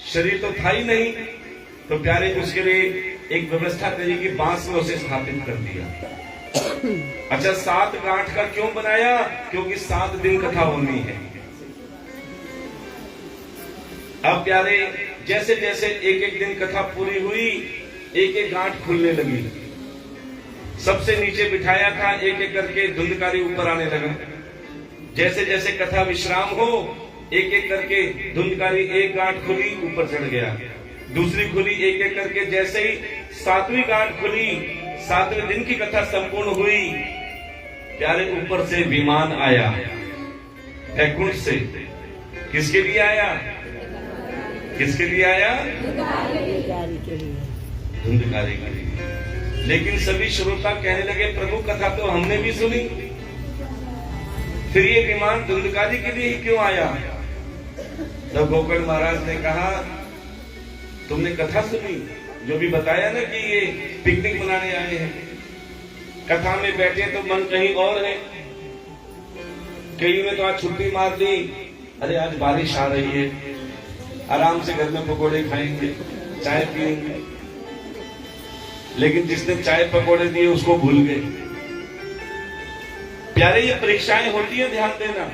शरीर तो था ही नहीं, तो प्यारे उसके लिए एक व्यवस्था करी कि बांस में उसे स्थापित कर दिया। अच्छा, 7 गांठ का क्यों बनाया? क्योंकि 7 दिन कथा होनी है। अब प्यारे जैसे जैसे एक एक दिन कथा पूरी हुई, एक एक गांठ खुलने लगी। सबसे नीचे बिठाया था, एक एक करके धुंधकारी ऊपर आने लगा। जैसे जैसे कथा विश्राम हो, एक एक करके धुंधकारी एक गांठ खुली, ऊपर चढ़ गया, दूसरी खुली, एक एक करके। जैसे ही 7वीं गांठ खुली, 7वें दिन की कथा संपूर्ण हुई, प्यारे ऊपर से विमान आया बैकुंठ से। किसके लिए आया? किसके लिए आया? धुंधकारी के लिए। लेकिन सभी श्रोता कहने लगे प्रभु कथा तो हमने भी सुनी, फिर ये विमान धुंधकारी के लिए ही क्यों आया? तब गोकर्ण महाराज ने कहा तुमने कथा सुनी, जो भी बताया ना कि ये पिकनिक मनाने आए हैं, कथा में बैठे तो मन कहीं और है। कई में तो आज छुट्टी मार दी, अरे आज बारिश आ रही है, आराम से घर में पकोड़े खाएंगे, चाय पिएंगे। लेकिन जिसने चाय पकोड़े दिए उसको भूल गए। प्यारे ये परीक्षाएं होती है, ध्यान देना।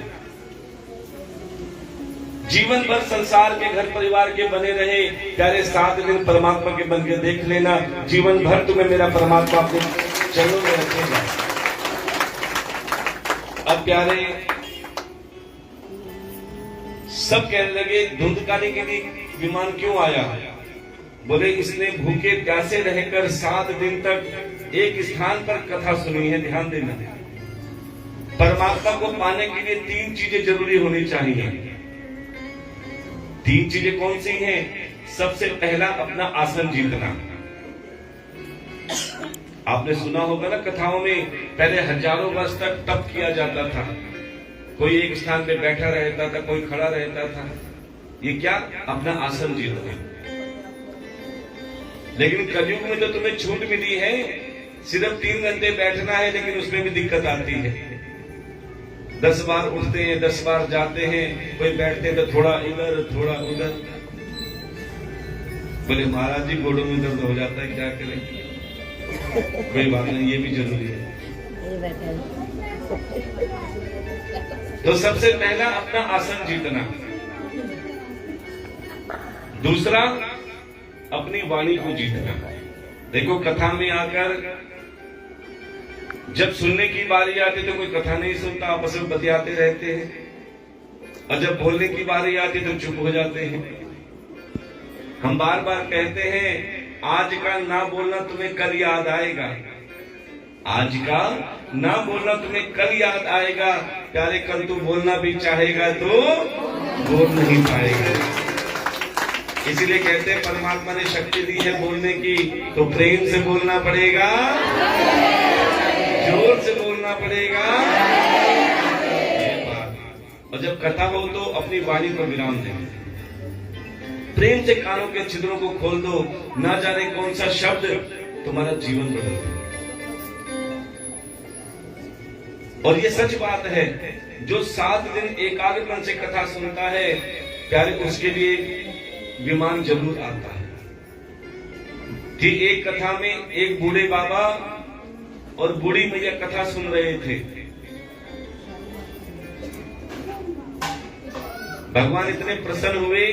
जीवन भर संसार के घर परिवार के बने रहे, प्यारे 7 दिन परमात्मा के बन के देख लेना, जीवन भर तुम्हें मेरा परमात्मा अपने चरणों में रखेगा। अब प्यारे सब कहने लगे धुंधकारी के लिए विमान क्यों आया? बोले इसने भूखे प्यासे रहकर 7 दिन तक एक स्थान पर कथा सुनी है। ध्यान देना, परमात्मा को पाने के लिए 3 चीजें जरूरी होनी चाहिए। 3 चीजें कौन सी हैं? सबसे पहला अपना आसन जीतना। आपने सुना होगा ना कथाओं में, पहले हजारों वर्ष तक तप किया जाता था, कोई एक स्थान पे बैठा रहता था, कोई खड़ा रहता था। ये क्या? अपना आसन जीतना। लेकिन कलयुग में तो तुम्हें छूट मिली है, सिर्फ 3 घंटे बैठना है, लेकिन उसमें भी दिक्कत आती है। 10 बार उठते हैं, 10 बार जाते हैं, कोई बैठते हैं तो थोड़ा इधर थोड़ा उधर। बोले महाराज जी घोड़ों में दर्द हो जाता है, क्या करें? कोई बात नहीं, ये भी जरूरी है। तो सबसे पहला अपना आसन जीतना, दूसरा अपनी वाणी को जीतना। देखो कथा में आकर जब सुनने की बारी आती तो कोई कथा नहीं सुनता, आपस में बतियाते रहते हैं, और जब बोलने की बारी आती तो चुप हो जाते हैं। हम बार बार कहते हैं आज का ना बोलना तुम्हें कल याद आएगा, आज का ना बोलना तुम्हें कल याद आएगा। प्यारे कल तू बोलना भी चाहेगा तो बोल नहीं पाएगा। इसीलिए कहते हैं परमात्मा ने शक्ति दी है बोलने की, तो प्रेम से बोलना पड़ेगा, जोर से बोलना पड़ेगा, ये बात। और जब कथा हो तो अपनी वाणी को विराम दें, प्रेम से कानों के छिद्रों को खोल दो, ना जाने कौन सा शब्द तुम्हारा जीवन बदल दे। और ये सच बात है, जो 7 दिन एकाग्रपन से कथा सुनता है प्यारे, उसके लिए विमान जरूर आता है। कि एक कथा में एक बूढ़े बाबा और बूढ़ी मैया कथा सुन रहे थे। भगवान इतने प्रसन्न हुए,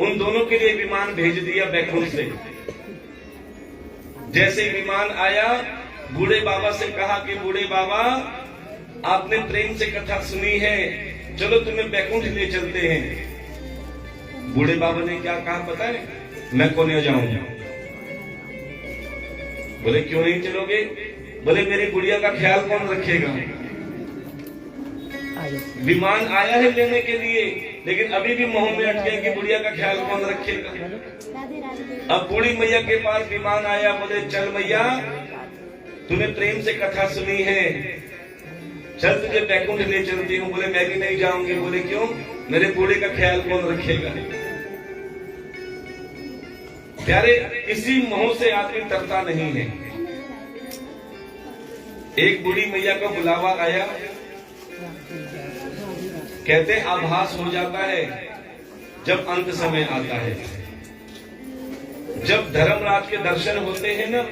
उन दोनों के लिए विमान भेज दिया बैकुंठ से। जैसे ही विमान आया, बूढ़े बाबा से कहा कि बूढ़े बाबा आपने प्रेम से कथा सुनी है, चलो तुम्हें बैकुंठ ले चलते हैं। बूढ़े बाबा ने क्या कहा पता है? मैं क्यों नहीं जाऊंगा। बोले क्यों नहीं चलोगे? बोले मेरी बुढ़िया का ख्याल कौन रखेगा? विमान आया है लेने के लिए, लेकिन अभी भी मोह में अटके कि बुढ़िया का ख्याल कौन रखेगा। अब बूढ़ी मैया के पास विमान आया, बोले चल मैया तूने प्रेम से कथा सुनी है, चल तुझे बैकुंठ ले चलती हूँ। बोले मैं भी नहीं जाऊंगी। बोले क्यों? मेरे बूढ़े का ख्याल कौन रखेगा। प्यारे, इसी मोह से आदमी तरता नहीं है। एक बूढ़ी मैया का बुलावा आया, कहते आभास हो जाता है जब अंत समय आता है, जब धर्मराज के दर्शन होते हैं ना,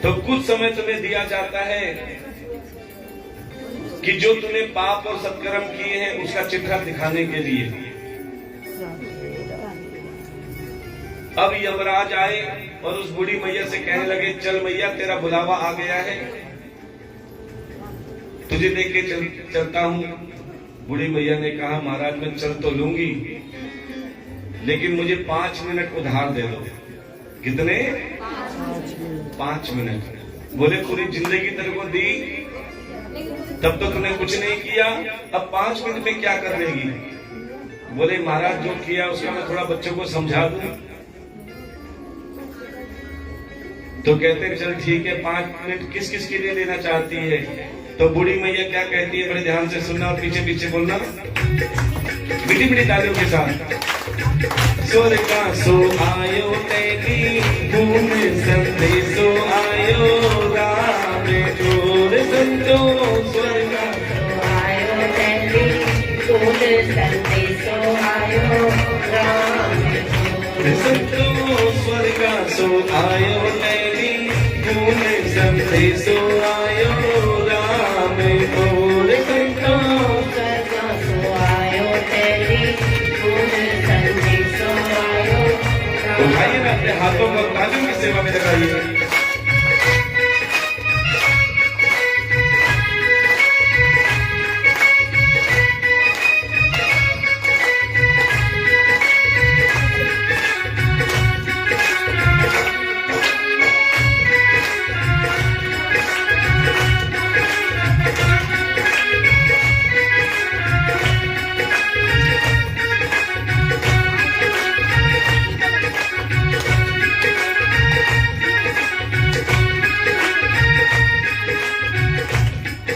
तो कुछ समय तुम्हें दिया जाता है कि जो तूने पाप और सत्कर्म किए हैं उसका चिट्ठा दिखाने के लिए। अब यमराज आए और उस बूढ़ी मैया से कहने लगे चल मैया तेरा बुलावा आ गया है, तुझे देख के चलता हूं। बूढ़ी मैया ने कहा महाराज मैं चल तो लूंगी, लेकिन मुझे 5 मिनट उधार दे दो। कितने? 5 मिनट। बोले पूरी जिंदगी तेरे को दी, तब तो तूने कुछ नहीं किया, अब 5 मिनट में क्या कर लेगी? बोले महाराज जो किया उसका मैं थोड़ा बच्चों को समझा दूं। तो कहते चल ठीक है 5 मिनट किस किस के लिए लेना चाहती है? तो बूढ़ी मैया क्या कहती है, बड़े ध्यान से सुनना और पीछे पीछे बोलना, मीठी मीठी तालियों के साथ। स्वर्ग का सो आयो तेरी धूम संदेशो आयो राम जोर संतो। स्वर्ग का सो आयो तेरी धूम संदेशो आयो राम संतो। स्वर्ग का सो आयो तेरी धूम संदेशो आयो राम जोर संतो। स्वर्ग का सो आयो तेरी धूम संदेशो आयो राम। उठाइए ना अपने हाथों को, तालियों की सेवा में लगाइए।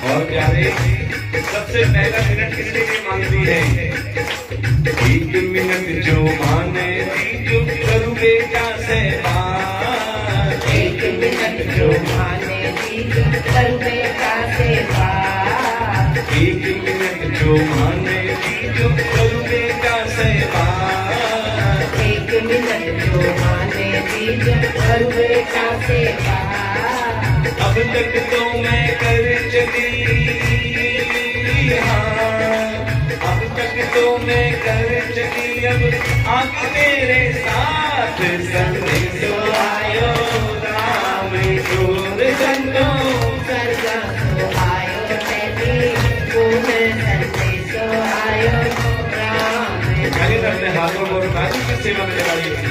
और प्यारे, सबसे पहला मिनट किसके लिए मांगती है? 1 मिनट जो माने जो करोगे जो माने दीजो करूं बेटा सेवा। 1 मिनट जो माने दीजो करूं बेटा सेवा। अब तक तो मैं कर चली, हाँ अब तक तो मैं कर चली, अब आगे मेरे साथ संदेश आयो राम चोर संतो सर्गा तो आयो तेरी पूर्ण संदेश आयो राम। खाली अपने हाथों को राजू की सेवा में लगाइए।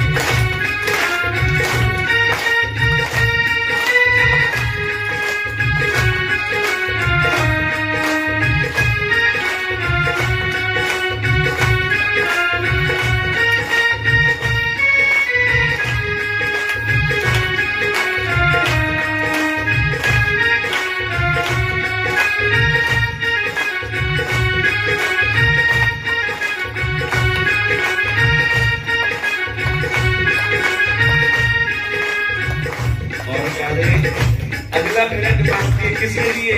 अगला मिनट मांगती है किसके लिए?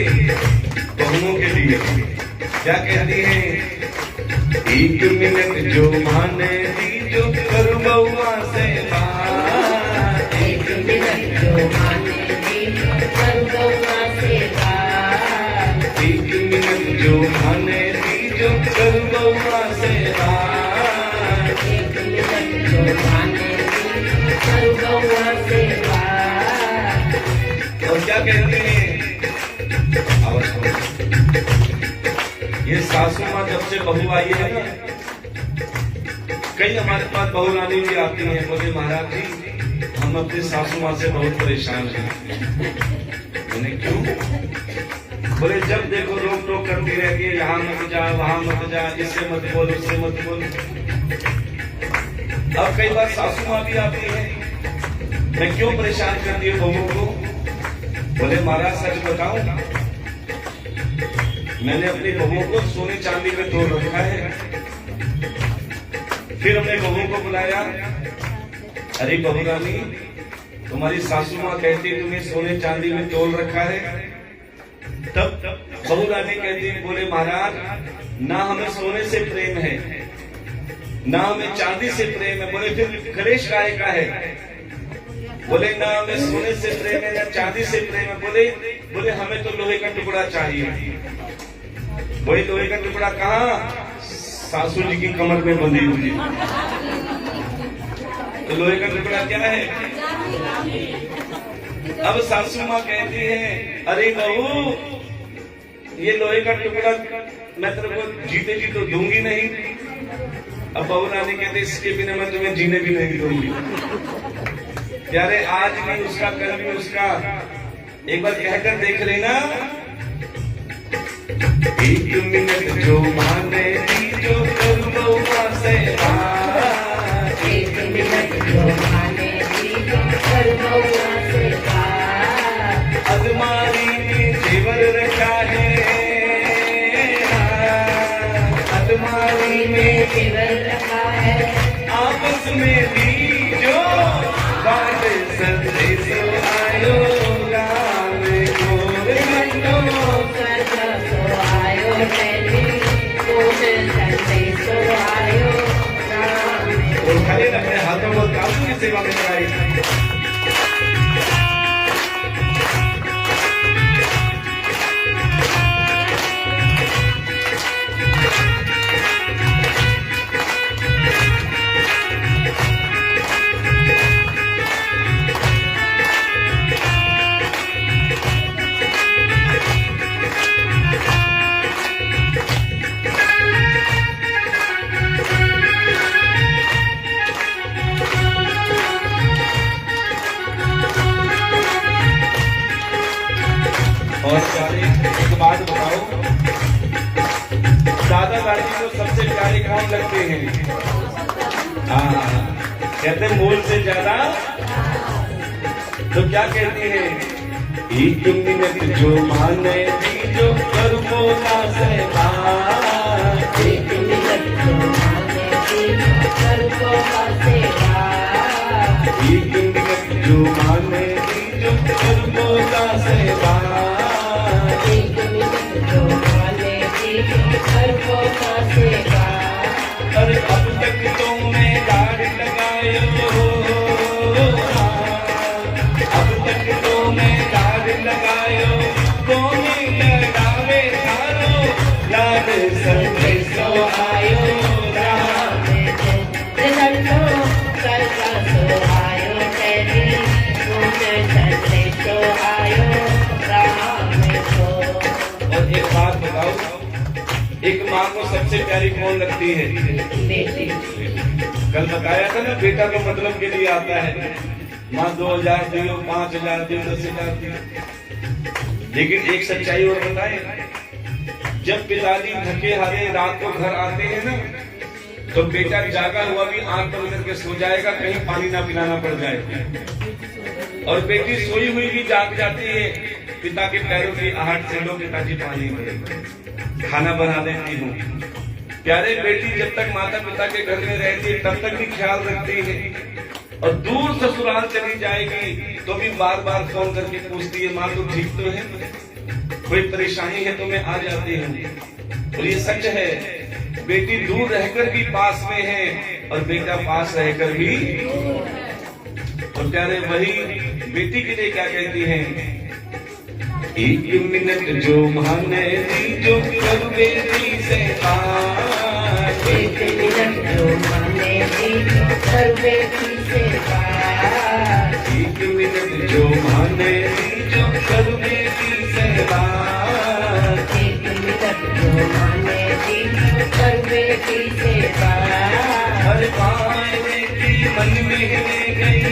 बहुओं के लिए। क्या कहती है? 1 मिनट जो माने दीजो करूं बहुआ सेवा। 1 मिनट जो माने दीजो करूं बहुआ सेवा। 1 मिनट जो माने दीजो करूं बहुआ सेवा। 1 मिनट जो माने दीजो करूं बहुआ सेवा। और क्या कहती है? ये सासू माँ जब से बहू आई है ना, कई हमारे पास बहू रानी भी आती हैं, बोले महाराज जी हम अपनी सासू माँ से बहुत परेशान हैं। मैंने क्यों? बोले जब देखो रोक टोक करती रहती है, यहाँ मत जा वहां मत जा, इससे मत बोल उससे मत बोल। अब कई बार सासू माँ भी आती है, मैं क्यों परेशान करती हूँ बहू को? बोले महाराज सच बताऊं, मैंने अपनी बहू को सोने चांदी में तोड़ रखा है। फिर हमने बहू को बुलाया, अरे बहू रानी तुम्हारी सासू माँ कहती तुम्हें सोने चांदी में तोड़ रखा है। तब बहू रानी कहती बोले महाराज ना हमें सोने से प्रेम है ना हमें चांदी से प्रेम है। बोले फिर कलेश काहे का है? बोले ना हमें सोने से प्रेम है या चांदी से प्रेम है। बोले हमें तो लोहे का टुकड़ा चाहिए। वही लोहे का टुकड़ा कहाँ? सासू जी की कमर में बंधी हुई। तो लोहे का टुकड़ा क्या है? अब सासू माँ कहती है अरे बहू ये लोहे का टुकड़ा मैं तेरे को जीते जी तो दूंगी नहीं। अब बहू रानी कहते इसके बिना मैं तुम्हें जीने भी नहीं दूंगी। यारे आज भी उसका कल भी उसका, एक बार कहकर देख लेना। 1 मिनट जो माने दीजो करूं बहुआ सेवा। 1 मिनट जो माने दीजो करूं बहुआ सेवा। अलमारी में जेवर रखा है, अलमारी में जेवर रखा है। आपस में दीजो बात संदेश आयो राम चोर संतो सर्गा तो आयो तेरी पूर्ण संदेश आयो राम। और खाली अपने हाथों को काबू की सेवा में लगाई। और एक बात बताओ, दादा दादी को सबसे प्यारे कौन लगते हैं? कहते हैं मूल से ज्यादा। तो क्या कहती है? 1 मिनट जो माने दीजो करूं बहुआ सेवा। 1 मिनट जो माने दीजो करूं बहुआ सेवा। 1 मिनट जो माने दीजो करूं बहुआ सेवा। 1 मिनट जो माने दीजो करूं बालक को मैं लाड लगायो, कोने लड़ावे थारो, लाड संदेशो आयो राम को। लल्लो सरगा सो आयो तेरी, कोने संदेशो आयो राम को। और एक बात बताओ, एक माँ को सबसे प्यारी कौन लगती है? बेटी। कल बताया था ना, बेटा तो मतलब के लिए आता है। माँ 2000 दियो, 5000 दियो, 10,000 दियो। लेकिन एक सच्चाई और बताए, जब पिताजी थके हारे रात को घर आते हैं ना, तो बेटा जागा हुआ भी आंख बंद करके सो जाएगा, कहीं पानी ना पिलाना पड़ जाए। और बेटी सोई हुई भी जाग जाती है, पिता के पैरों की आहट से, लो पिताजी पानी पड़े, खाना बना देती हूँ। प्यारे बेटी जब तक माता पिता के घर में रहती है तब तक भी ख्याल रखती है, और दूर ससुराल चली जाएगी तो भी बार बार फोन करके पूछती है, माँ तू ठीक तो है, कोई परेशानी है तो मैं आ जाती हूँ। और ये सच है, बेटी दूर रहकर भी पास में है और बेटा पास रहकर भी। और प्यारे वही बेटी के लिए क्या कहती है, एक मिनट जो माने दी जो कर बेटी से बात, एक मिनट जो माने दी कर बेटी से बात, एक मिनट जो माने दी जो कर बेटी से बात, एक मिनट जो माने दी कर बेटी से बात। हर पाने की मन में रह गई,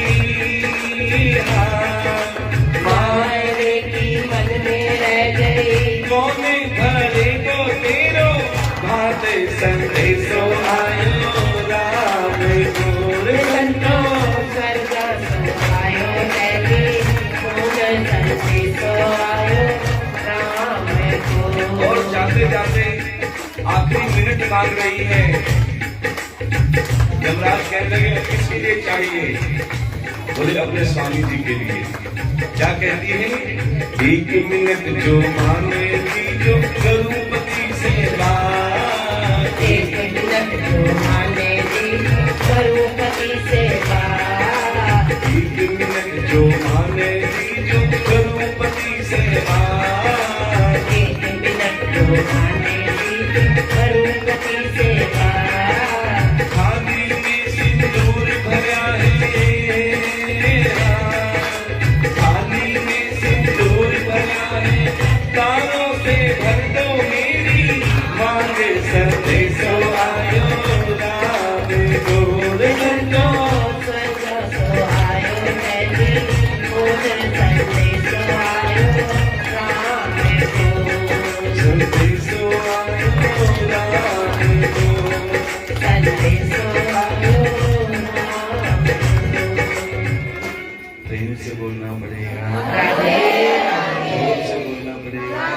मायरे की मन में रह गई, कोने भरे को तेरो भाते संदेशो आयो राम को। लल्लो सरगा सो आयो तेरी, कोने संदेशो आयो राम को। और जाते जाते आखिरी मिनट मांग रही है। यमराज कहने लगे किसके लिए चाहिए? बोले अपने स्वामी जी के लिए। क्या कहती है, एक मिनट जो माने दी जो करूं पति से बात, एक मिनट जो माने दी करूं पति से बात, एक मिनट जो माने दी जो करूं पति से बात, एक मिनट जो माने दी करूं पति से बात। थाली में सिंदूर भरा है, थाली में सिंदूर भरा है, तारों से भर दो मेरी मांगे संदेशो आयो राम को। लल्लो सरगा सो आयो तेरी, कोने संदेशो आयो राम को। संदेशो आयो राम को। संदेशो आयो राम को। प्रेम से बोलना पड़ेगा, राधे प्रेम से बोलना पड़ेगा।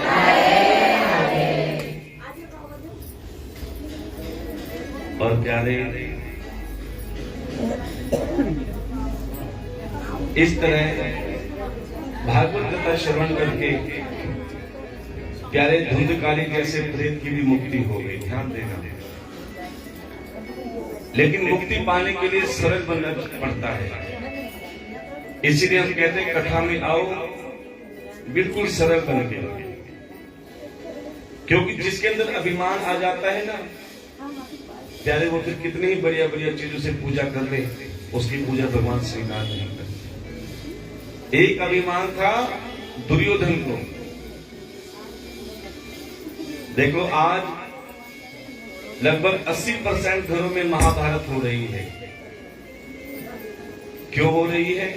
और प्यारे इस तरह भागवत कथा श्रवण करके प्यारे धुंधकारी जैसे प्रेत की भी मुक्ति हो गई। ध्यान देना, लेकिन मुक्ति पाने के लिए सरल बनना पड़ता है। इसीलिए हम कहते हैं कथा में आओ बिल्कुल सरल बन के, क्योंकि जिसके अंदर अभिमान आ जाता है ना प्यारे, वो फिर कितनी ही बढ़िया बढ़िया चीजों से पूजा कर ले, उसकी पूजा भगवान स्वीकार नहीं करते। एक अभिमान था दुर्योधन को। देखो आज लगभग 80% घरों में महाभारत हो रही है। क्यों हो रही है?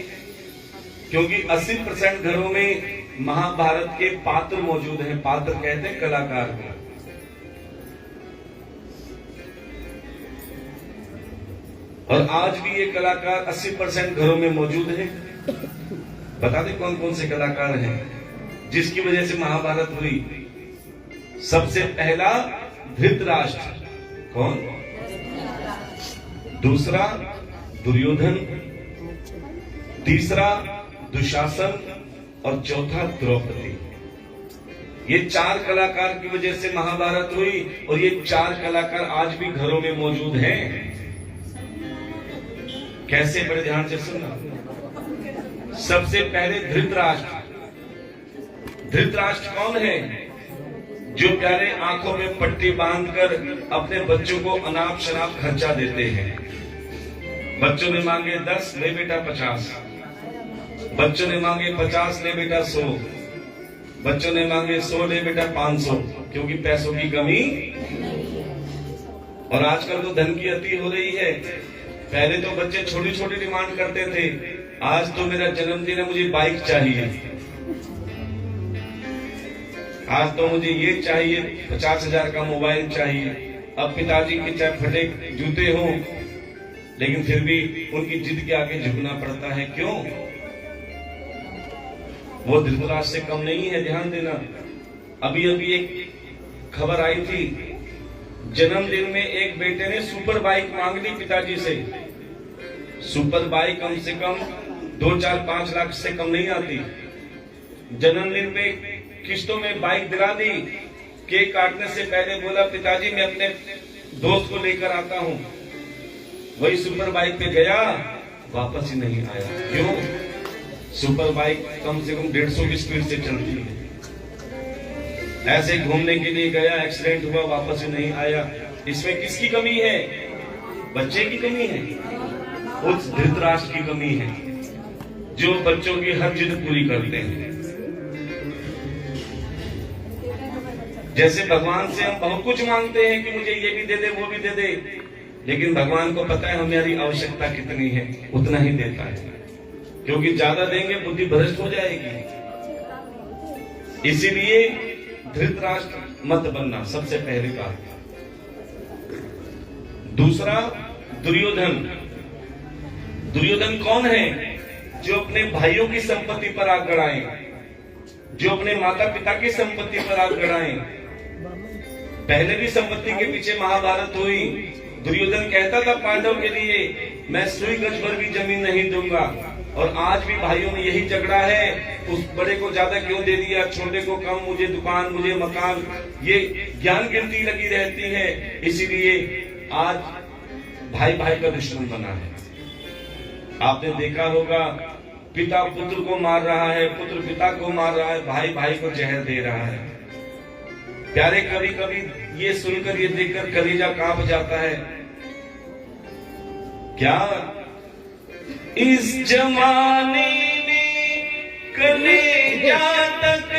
क्योंकि 80% घरों में महाभारत के पात्र मौजूद हैं। पात्र कहते हैं कलाकार को। और आज भी ये कलाकार 80% घरों में मौजूद हैं। बता दें कौन कौन से कलाकार हैं जिसकी वजह से महाभारत हुई। सबसे पहला धृतराष्ट्र, कौन? दूसरा दुर्योधन, तीसरा दुशासन और चौथा द्रौपदी। ये 4 कलाकार की वजह से महाभारत हुई और ये 4 कलाकार आज भी घरों में मौजूद हैं। कैसे? बड़े ध्यान से सुनना। सबसे पहले धृतराष्ट्र। धृतराष्ट्र कौन है? जो प्यारे आंखों में पट्टी बांधकर अपने बच्चों को अनाप शनाप खर्चा देते हैं। बच्चों ने मांगे 10, ले बेटा 50। बच्चों ने मांगे 50, ले बेटा 100। बच्चों ने मांगे 100, ले बेटा 500, क्योंकि पैसों की कमी। और आजकल तो धन की अति हो रही है। पहले तो बच्चे छोटी छोटी डिमांड करते थे, आज तो मेरा जन्मदिन है, मुझे बाइक चाहिए, आज तो मुझे ये चाहिए, 50,000 का मोबाइल चाहिए। अब पिताजी के चाहे फटे जूते हों, लेकिन फिर भी उनकी जिद के आगे झुकना पड़ता है। क्यों? वो धृतराष्ट्र से कम नहीं है, ध्यान देना। अभी अभी एक खबर आई थी, जन्मदिन में एक बेटे ने सुपर बाइक मांग ली पिताजी से। सुपर बाइक कम से कम 2, 4, 5 लाख से कम नहीं आती। जन्मदिन में किस्तों में बाइक दिला दी। केक काटने से पहले बोला, पिताजी मैं अपने दोस्त को लेकर आता हूं। वही सुपर बाइक पे गया, वापस ही नहीं आया। क्यों? सुपर बाइक कम से कम 150 की स्पीड से चलती है। ऐसे घूमने के लिए गया, एक्सीडेंट हुआ, वापस ही नहीं आया। इसमें किसकी कमी है? बच्चे की कमी है, उस धृतराष्ट्र की कमी है, जो बच्चों की हर जिद पूरी करते हैं। जैसे भगवान से हम बहुत कुछ मांगते हैं कि मुझे ये भी दे दे, वो भी दे दे, लेकिन भगवान को पता है हमारी आवश्यकता कितनी है, उतना ही देता है। क्योंकि ज्यादा देंगे बुद्धि भ्रष्ट हो जाएगी। इसीलिए धृतराष्ट्र मत बनना, सबसे पहली बात। दूसरा, दुर्योधन। दुर्योधन कौन है? जो अपने भाइयों की संपत्ति पर आग गड़ाए, जो अपने माता पिता की संपत्ति पर आग गड़ाए। पहले भी संपत्ति के पीछे महाभारत हुई। दुर्योधन कहता था पांडव के लिए, मैं सुई गज भर भी जमीन नहीं दूंगा। और आज भी भाइयों में यही झगड़ा है, उस बड़े को ज्यादा क्यों दे दिया, छोटे को कम, मुझे दुकान, मुझे मकान, ये ज्ञान गिनती लगी रहती है। इसीलिए आज भाई भाई का दुश्मन बना है। आपने देखा होगा, पिता पुत्र को मार रहा है, पुत्र पिता को मार रहा है, भाई भाई को जहर दे रहा है। प्यारे, कभी कभी ये सुनकर, ये देखकर कलेजा कांप जाता है। क्या इस जमाने में कलेजा तक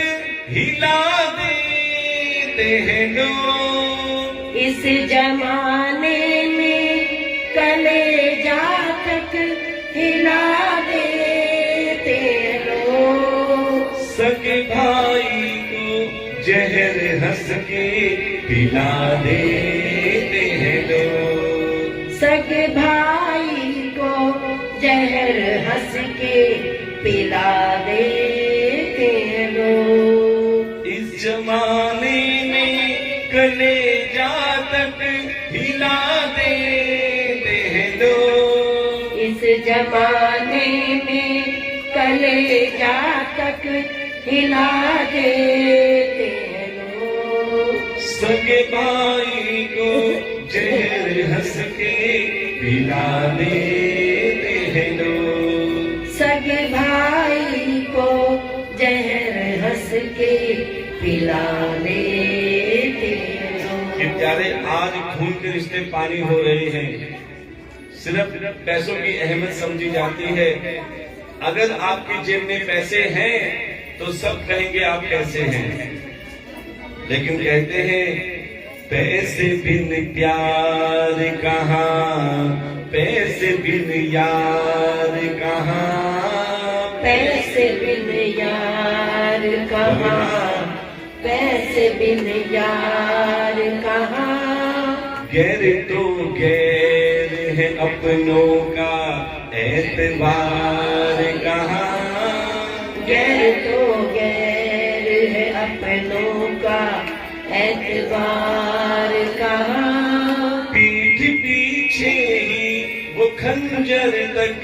हिला देते हैं लोग। इस जमाने में कलेजा तक हिला देते लोग। सगे भाई को जहर हंस के पिला देते हैं लोग। सगे भाई को जहर हंस के पिला देते लोग। इस जमाने में कलेजा तक हिला देते हैं लोग। इस जमाने में कलेजा तक हिला देते लोग। सगे भाई को जहर हंस के पिला देते हैं लोग। सगे भाई को जहर हंस के पिला देते लोग। ये प्यारे, आज खून के रिश्ते पानी हो रहे हैं। सिर्फ पैसों की अहमियत समझी जाती है। अगर आपकी जेब में पैसे हैं तो सब कहेंगे आप कैसे हैं। लेकिन कहते हैं पैसे बिन प्यार कहाँ, पैसे बिन यार कहाँ। पैसे बिन यार कहाँ, पैसे बिन यार कहाँ। गैर तो गैर है अपनों का एतबार कहाँ। गैर तो गैर है अपनों का एतबार कहाँ। पीठ पीछे ही वो खंजर तक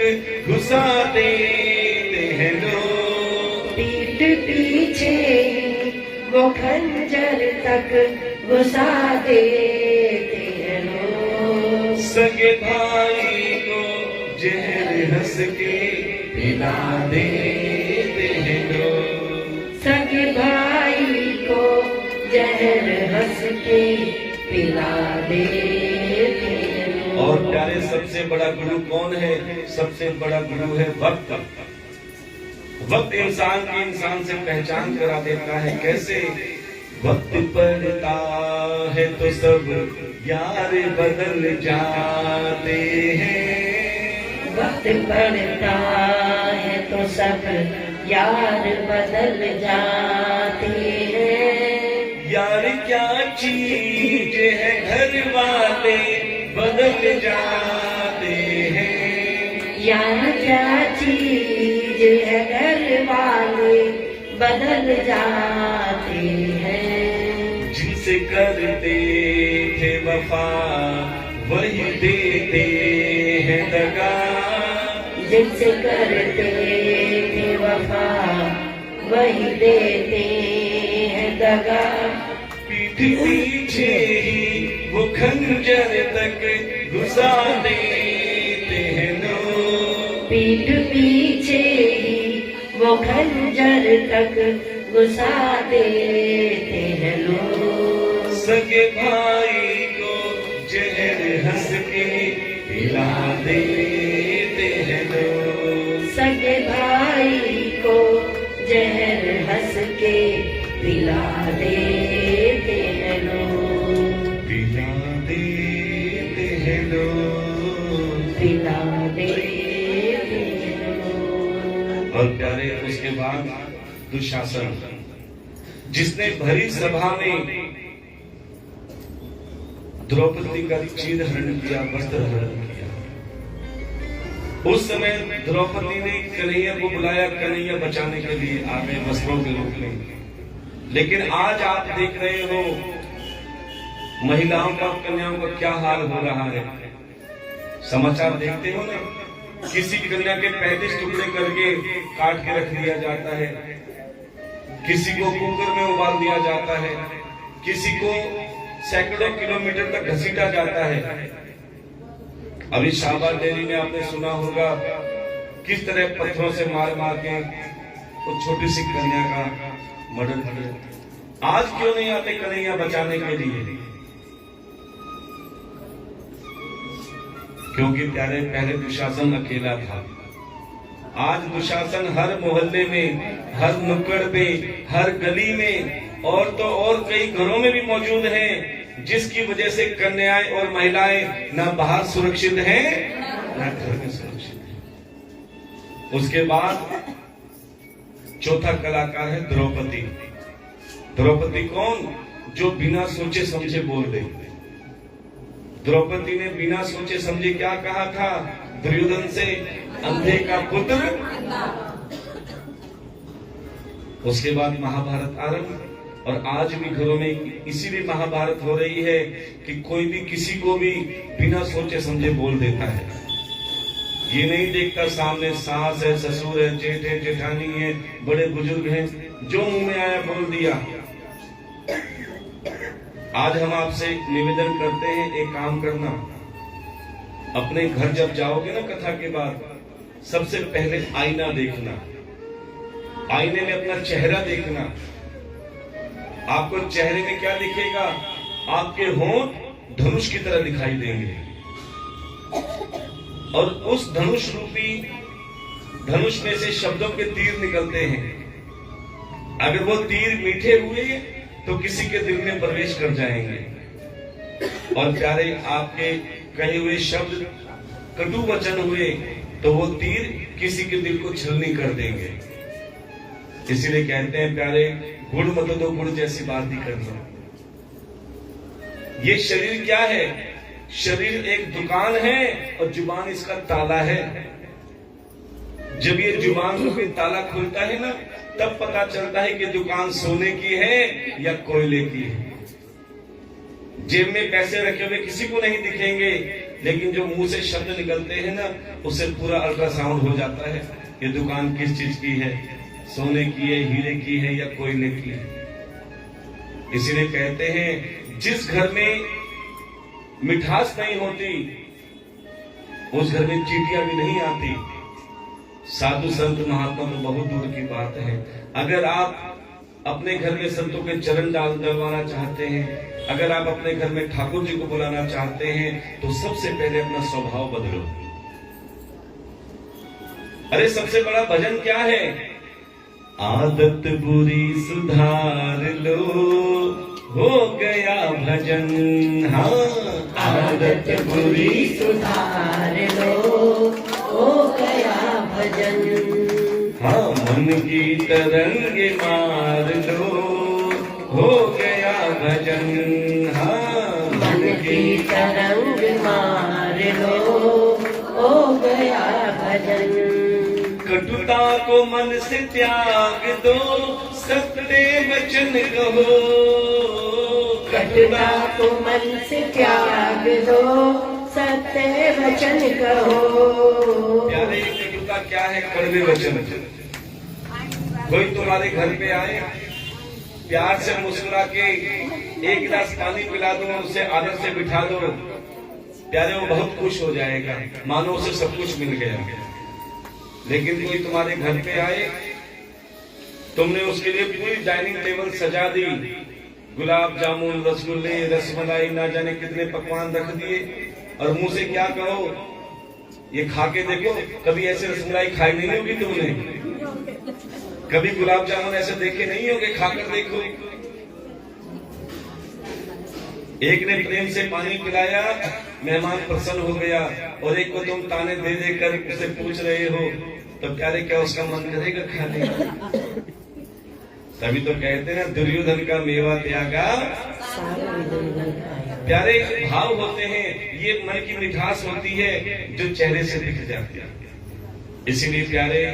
घुसा देते हैं लोग। पीठ पीछे ही वो खंजर तक घुसा देते हैं लोग। सगे भाई को जहर हंस के पिला देते हैं लोग। सगे भाई को जहर हंस के पिला देते हैं लोग। और प्यारे सबसे बड़ा गुरु कौन है? सबसे बड़ा गुरु है वक्त। वक्त इंसान की इंसान से पहचान करा देता है। कैसे? वक्त पड़ता है तो सब यार बदल जाते हैं। वक्त पड़ता है तो सब यार बदल जाते हैं। यार क्या चीज है घर वाले बदल जाते हैं। यार क्या चीज है घर वाले बदल जाते हैं। जिनसे करते थे वफा वही देते हैं दगा। जिनसे करते थे वफा वही देते हैं दगा। पीठ पीछे ही वो खंजर तक घुसा देते हैं लोग। पीठ पीछे ही वो खंजर तक घुसा देते हैं लोग। सगे भाई को जहर हंस के पिला देते हैं लोग। सगे भाई को जहर हंस के पिला देते हैं लोग। पिला देते हैं लोग। पिला देते हैं लोग। और प्यारे उसके बाद दुशासन, जिसने भरी सभा में द्रौपदी का चीर हरण किया, वस्त्र हरण किया। उस समय द्रौपदी ने कन्हैया को बुलाया, कन्हैया बचाने के लिए आ गए वस्त्रों के रूप में। लेकिन आज आप देख रहे हो महिलाओं का, कन्याओं का क्या हाल हो रहा है। समाचार देखते हो ना, किसी कन्या के 35 टुकड़े करके काट के रख दिया जाता है, किसी को कुकर में उबाल दिया जाता है, किसी को सैकड़ों किलोमीटर तक घसीटा जाता है। अभी शाहबाद डेयरी में आपने सुना होगा किस तरह पत्थरों से मार मार के उस छोटी सी कन्या का मर्डर किया। आज क्यों नहीं आते कन्हैया बचाने के लिए? क्योंकि प्यारे पहले दुशासन अकेला था। आज दुशासन हर मोहल्ले में, हर नुक्कड़ पे, हर गली में और तो और कई घरों में भी मौजूद हैं, जिसकी वजह से कन्याएं और महिलाएं न बाहर सुरक्षित हैं न घर में सुरक्षित हैं। उसके बाद चौथा कलाकार है द्रौपदी। द्रौपदी कौन? जो बिना सोचे समझे बोल दे। द्रौपदी ने बिना सोचे समझे क्या कहा था दुर्योधन से? अंधे का पुत्र। उसके बाद महाभारत आरंभ। और आज भी घरों में इसीलिए महाभारत हो रही है कि कोई भी किसी को भी बिना सोचे समझे बोल देता है। ये नहीं देखता सामने सास है, ससुर है, जेठ है, जेठानी है, बड़े बुजुर्ग हैं, जो मुंह में आया बोल दिया। आज हम आपसे निवेदन करते हैं, एक काम करना, अपने घर जब जाओगे ना कथा के बाद, सबसे पहले आईना देखना, आईने में अपना चेहरा देखना। आपको चेहरे में क्या दिखेगा? आपके होंठ धनुष की तरह दिखाई देंगे और उस धनुष रूपी धनुष में से शब्दों के तीर निकलते हैं। अगर वो तीर मीठे हुए तो किसी के दिल में प्रवेश कर जाएंगे, और प्यारे आपके कहे हुए शब्द कटु वचन हुए तो वो तीर किसी के दिल को छलनी कर देंगे। इसीलिए कहते हैं प्यारे, गुड़ मत दो गुड़ जैसी बात ही करना। ये शरीर क्या है? शरीर एक दुकान है और जुबान इसका ताला है। जब ये जुबान रूपी ताला खुलता है ना, तब पता चलता है कि दुकान सोने की है या कोयले की है। जेब में पैसे रखे हुए किसी को नहीं दिखेंगे, लेकिन जो मुंह से शब्द निकलते हैं ना, उससे पूरा अल्ट्रासाउंड हो जाता है ये दुकान किस चीज की है, सोने की है, हीरे की है या कोयले की है। इसीलिए कहते हैं जिस घर में मिठास नहीं होती उस घर में चींटियां भी नहीं आती। साधु संत महात्मा तो बहुत दूर की बात है। अगर आप अपने घर में संतों के चरण डलवाना चाहते हैं, अगर आप अपने घर में ठाकुर जी को बुलाना चाहते हैं, तो सबसे पहले अपना स्वभाव बदलो। अरे सबसे बड़ा भजन क्या है? आदत बुरी सुधार लो, हो गया भजन। हाँ, आदत बुरी सुधार लो, हो गया भजन। हाँ, मन की तरंग मार लो, हो गया भजन। हाँ, मन की तरंग मार लो, हो गया भजन। कटुता को मन से त्याग दो, सत्य वचन कहो। कटुता को मन से त्याग दो, सत्य वचन कहो। प्यारे, कटुता क्या है? कड़वे वचन। कोई तुम्हारे घर पे आए, प्यार से मुस्कुरा के एक गिलास पानी पिला दो, उसे आदर से बिठा दो, प्यारे वो बहुत खुश हो जाएगा, मानो उसे सब कुछ मिल गया। लेकिन कोई तुम्हारे घर पे आए, तुमने उसके लिए पूरी डाइनिंग टेबल सजा दी, गुलाब जामुन, रसगुल्ले, रसमलाई, ना जाने कितने पकवान रख दिए, और मुंह से क्या कहो? ये खा के देखो, कभी ऐसे रसमलाई खाई नहीं होगी तुमने, कभी गुलाब जामुन ऐसे देखे नहीं होंगे, खाकर देखो। एक ने प्रेम से पानी पिलाया, मेहमान प्रसन्न हो गया, और एक को तुम ताने दे देकर उसे पूछ रहे हो, तो प्यारे क्या उसका मन करेगा खाने का? तभी तो कहते हैं दुर्योधन का मेवा त्यागा। प्यारे भाव होते हैं, ये मन की मिठास होती है जो चेहरे से दिख जाती है। इसीलिए प्यारे,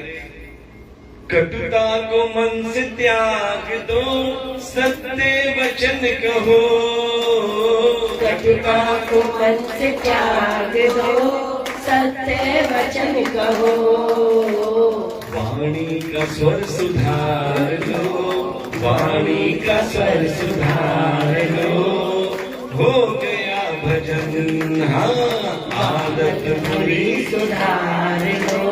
कटुता को मन से त्याग दो, सत्य वचन कहो। कटुता को मन से त्याग दो, सत्य वचन कहो। वाणी का स्वर सुधार लो, वाणी का स्वर सुधार लो, हो गया भजन। हाँ, आदत बुरी सुधार लो,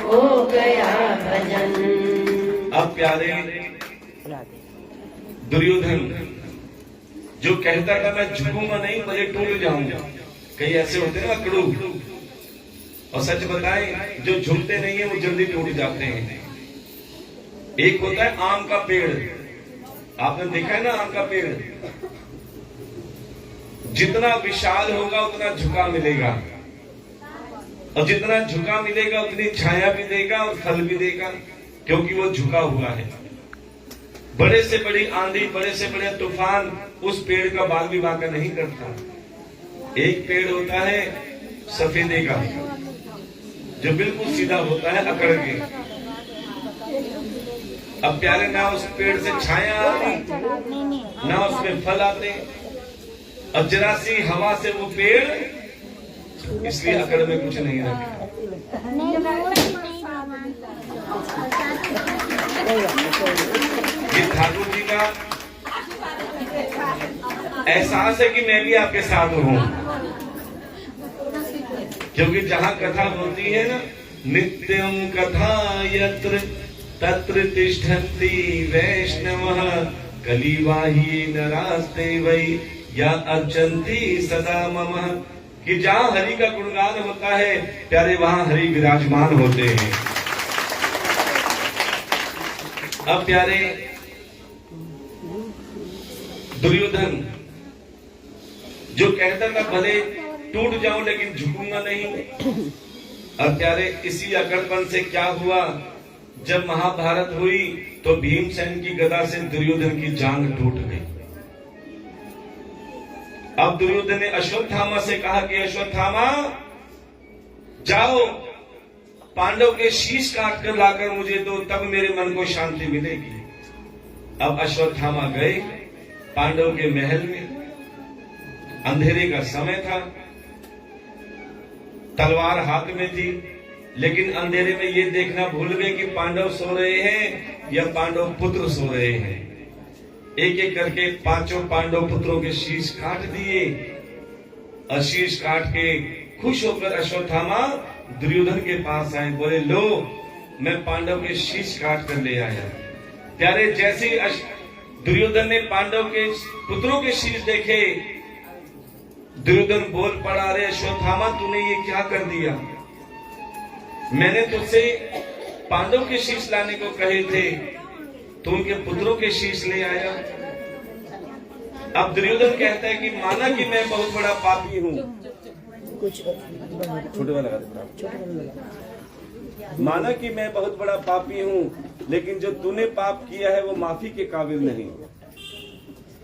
हो गया भजन। अब प्यारे, दुर्योधन जो कहता था मैं झुकूंगा नहीं, भले टूट जाऊंगा, कई ऐसे होते हैं ना अकड़ू, और सच बताएं जो झुकते नहीं है वो जल्दी टूट जाते हैं। एक होता है आम का पेड़, आपने देखा है ना आम का पेड़, जितना विशाल होगा उतना झुका मिलेगा, और जितना झुका मिलेगा उतनी छाया भी देगा और फल भी देगा, क्योंकि वो झुका हुआ है। बड़े से बड़ी आंधी, बड़े से बड़े तूफान उस पेड़ का बाल भी बांका नहीं करता। एक पेड़ होता है सफेदे का, जो बिल्कुल सीधा होता है अकड़ के। अब प्यारे, ना उस पेड़ से छाया आती, ना उसमें फल आते, अब जरा सी हवा से वो पेड़, इसलिए अकड़ में कुछ नहीं रखा। ये ठाकुर जी का एहसास है कि मैं भी आपके साथ हूँ, क्योंकि जहाँ कथा होती है ना, नित्यम कथा यत्र तत्र तिष्ठन्ति वैष्णवः कलिवाही नरास्ते वै या अर्चन्ति सदा मम, कि जहाँ हरि का गुणगान होता है प्यारे, वहाँ हरि विराजमान होते हैं। अब प्यारे, दुर्योधन जो कहता था भले टूट जाऊं लेकिन झुकूंगा नहीं। अब प्यारे, इसी अकड़पन से क्या हुआ, जब महाभारत हुई तो भीमसेन की गदा से दुर्योधन की जांघ टूट गई। अब दुर्योधन ने अश्वत्थामा से कहा कि अश्वत्थामा जाओ, पांडव के शीश काट कर लाकर मुझे दो, तब मेरे मन को शांति मिलेगी। अब अश्वत्थामा गए पांडव के महल में, अंधेरे का समय था, तलवार हाथ में थी, लेकिन अंधेरे में ये देखना भूल गए कि पांडव सो रहे हैं या पांडव पुत्र सो रहे हैं। एक एक करके पांचों पांडव पुत्रों के शीश काट दिए, और शीश काट के खुश होकर अश्वत्थामा दुर्योधन के पास आए, बोले लो मैं पांडव के शीश काट कर ले आया। प्यारे जैसे ही दुर्योधन ने पांडव के पुत्रों के शीश देखे, दुर्योधन बोल पड़ा, अरे अश्वत्थामा तूने ये क्या कर दिया? मैंने तुझसे पांडव के शीश लाने को कहे थे, तो उनके पुत्रों के शीश ले आया। अब दुर्योधन कहता है कि माना कि मैं बहुत बड़ा पापी हूं, कुछ छोटे वाला छोटे वाला माना कि मैं बहुत बड़ा पापी हूं, लेकिन जो तूने पाप किया है वो माफी के काबिल नहीं,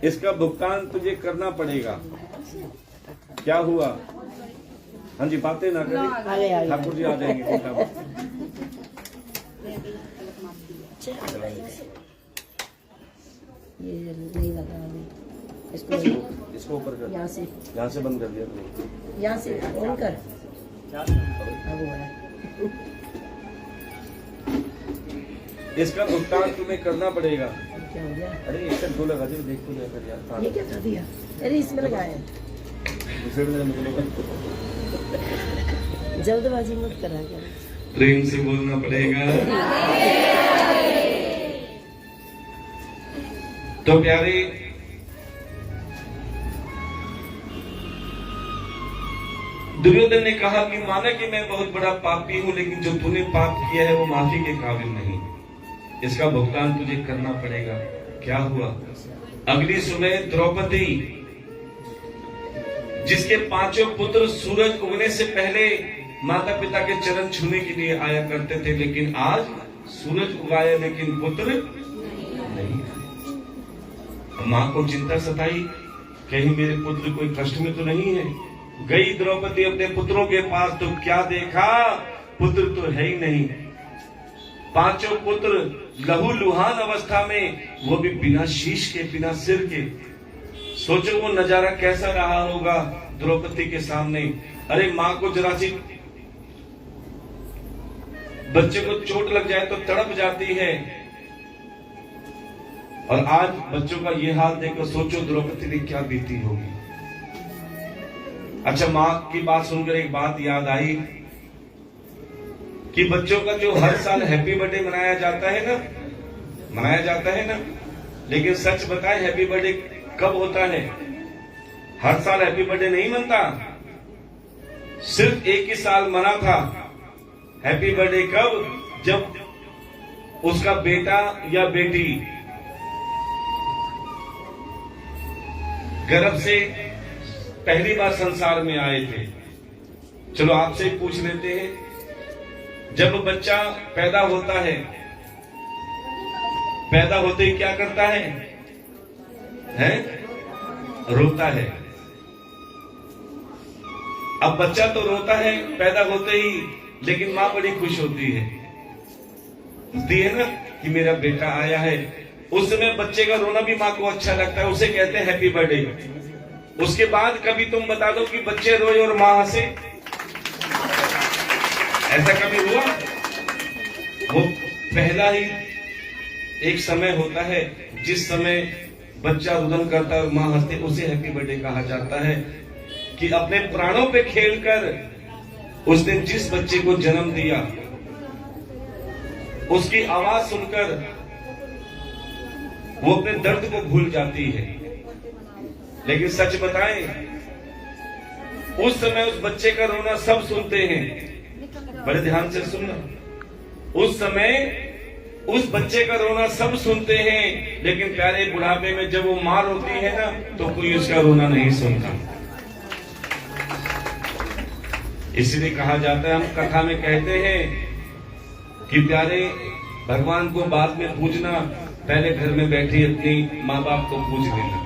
इसका भुगतान तुझे करना पड़ेगा। क्या हुआ? हाँ जी, बातें ना करें, ठाकुर जी आ जाएंगे। ये नहीं लगा अभी, इसको ऊपर कर, यहाँ से बंद कर दिया तुमने, यहाँ से ऑन कर। हाँ, वो है। इसका भुगतान तुम्हें करना पड़ेगा। क्या हो गया? अरे एक दो लगा दे, देखो यार, ये क्या कर दिया? अरे इसमें लगाया, दूसरे में जल्दबाजी मत करा क्या? प्रेम से बोलना पड़ेगा। तो प्यारे, दुर्योधन ने कहा कि माना कि मैं बहुत बड़ा पापी हूं, लेकिन जो तूने पाप किया है वो माफी के काबिल नहीं, इसका भुगतान तुझे करना पड़ेगा। क्या हुआ? अगली सुबह द्रौपदी, जिसके पांचों पुत्र सूरज उगने से पहले माता पिता के चरण छूने के लिए आया करते थे, लेकिन आज सूरज उगाया लेकिन पुत्र नहीं। मां को चिंता सताई, कहीं मेरे पुत्र कोई कष्ट में तो नहीं है। गई द्रौपदी अपने पुत्रों के पास, तो क्या देखा? पुत्र तो है ही नहीं। पांचों पुत्र लहू लुहान अवस्था में, वो भी बिना शीश के, बिना सिर के। सोचो वो नजारा कैसा रहा होगा द्रौपदी के सामने। अरे मां को जरा सी बच्चे को चोट लग जाए तो तड़प जाती है, और आज बच्चों का ये हाल देखो, सोचो द्रौपदी ने क्या बीती होगी। अच्छा, मां की बात सुनकर एक बात याद आई कि बच्चों का जो हर साल हैप्पी बर्थडे मनाया जाता है ना, लेकिन सच बताएं हैप्पी बर्थडे कब होता है? हर साल हैप्पी बर्थडे नहीं मनता, सिर्फ एक ही साल मना था हैप्पी बर्थडे। कब? जब उसका बेटा या बेटी गर्भ से पहली बार संसार में आए थे। चलो आपसे ही पूछ लेते हैं, जब बच्चा पैदा होता है, पैदा होते ही क्या करता है? रोता है। अब बच्चा तो रोता है पैदा होते ही, लेकिन मां बड़ी खुश होती है ना कि मेरा बेटा आया है। उस समय बच्चे का रोना भी मां को अच्छा लगता है, उसे कहते हैं हैप्पी बर्थडे। उसके बाद कभी तुम बता दो कि बच्चे रोए और मां हंसे, ऐसा कभी हुआ? वो पहला ही एक समय होता है जिस समय बच्चा रुदन करता है और मां हंसते, उसे हैप्पी बर्थडे कहा जाता है। कि अपने प्राणों पे खेलकर उसने जिस बच्चे को जन्म दिया, उसकी आवाज सुनकर वो अपने दर्द को भूल जाती है। लेकिन सच बताएं, उस समय उस बच्चे का रोना सब सुनते हैं। बड़े ध्यान से सुनना, उस समय उस बच्चे का रोना सब सुनते हैं, लेकिन प्यारे बुढ़ापे में जब वो मां रोती है ना, तो कोई उसका रोना नहीं सुनता। इसलिए कहा जाता है, हम कथा में कहते हैं कि प्यारे भगवान को बाद में पूजना, पहले घर में बैठी अपनी माँ बाप को पूज लेना।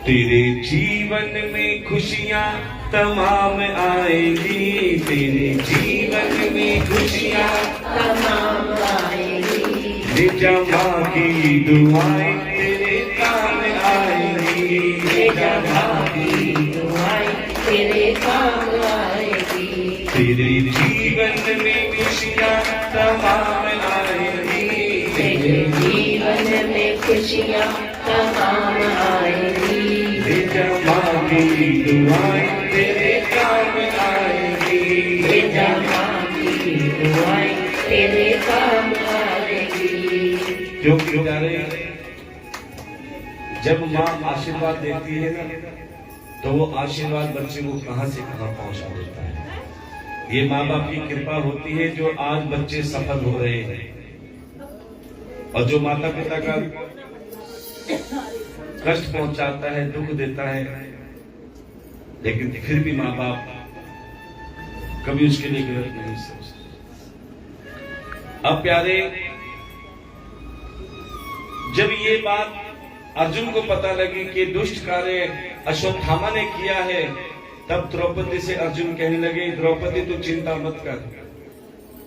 तेरे जीवन में खुशियां तमाम आएंगी, तेरे जीवन में खुशियां तमाम आएगी। निजा माँ की दुआएं तेरे काम आएंगी, निजा माँ की दुआएं तेरे काम आएगी। तेरे जीवन में खुशियां तमाम आएंगी, तेरे जीवन में खुशियां तमाम आएगी। निजा माँ की दुआएं तेरे काम आएंगी। दुआएं तेरे काम आएगी। क्योंकि प्यारे जब माँ आशीर्वाद देती है ना तो वो आशीर्वाद बच्चे को कहां से कहां पहुंचा देता है। ये माँ बाप की कृपा होती है जो आज बच्चे सफल हो रहे हैं। और जो माता पिता का कष्ट पहुंचाता है, दुख देता है, लेकिन फिर भी माँ बाप कभी उसके लिए गलत नहीं सोचते। अब प्यारे जब ये बात अर्जुन को पता लगी कि दुष्ट कार्य अश्वत्थामा ने किया है, तब द्रौपदी से अर्जुन कहने लगे, द्रौपदी तू चिंता मत कर,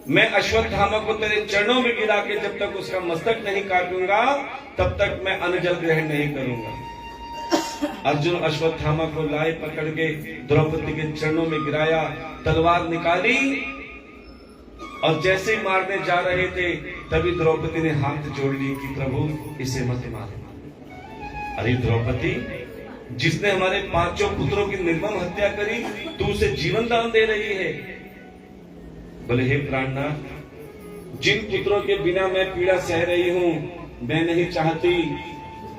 मैं अश्वत्थामा को तेरे चरणों में गिरा के जब तक उसका मस्तक नहीं काटूंगा तब तक मैं अन्न जल ग्रहण नहीं करूंगा। अर्जुन अश्वत्थामा को लाए, पकड़ के द्रौपदी के चरणों में गिराया, तलवार निकाली और जैसे ही मारने जा रहे थे तभी द्रौपदी ने हाथ जोड़ ली कि प्रभु इसे मत मारो। अरे द्रौपदी, जिसने हमारे 5 पुत्रों की निर्मम हत्या करी, तू उसे जीवन दान दे रही है। बोले हे प्राणनाथ, जिन पुत्रों के बिना मैं पीड़ा सह रही हूं, मैं नहीं चाहती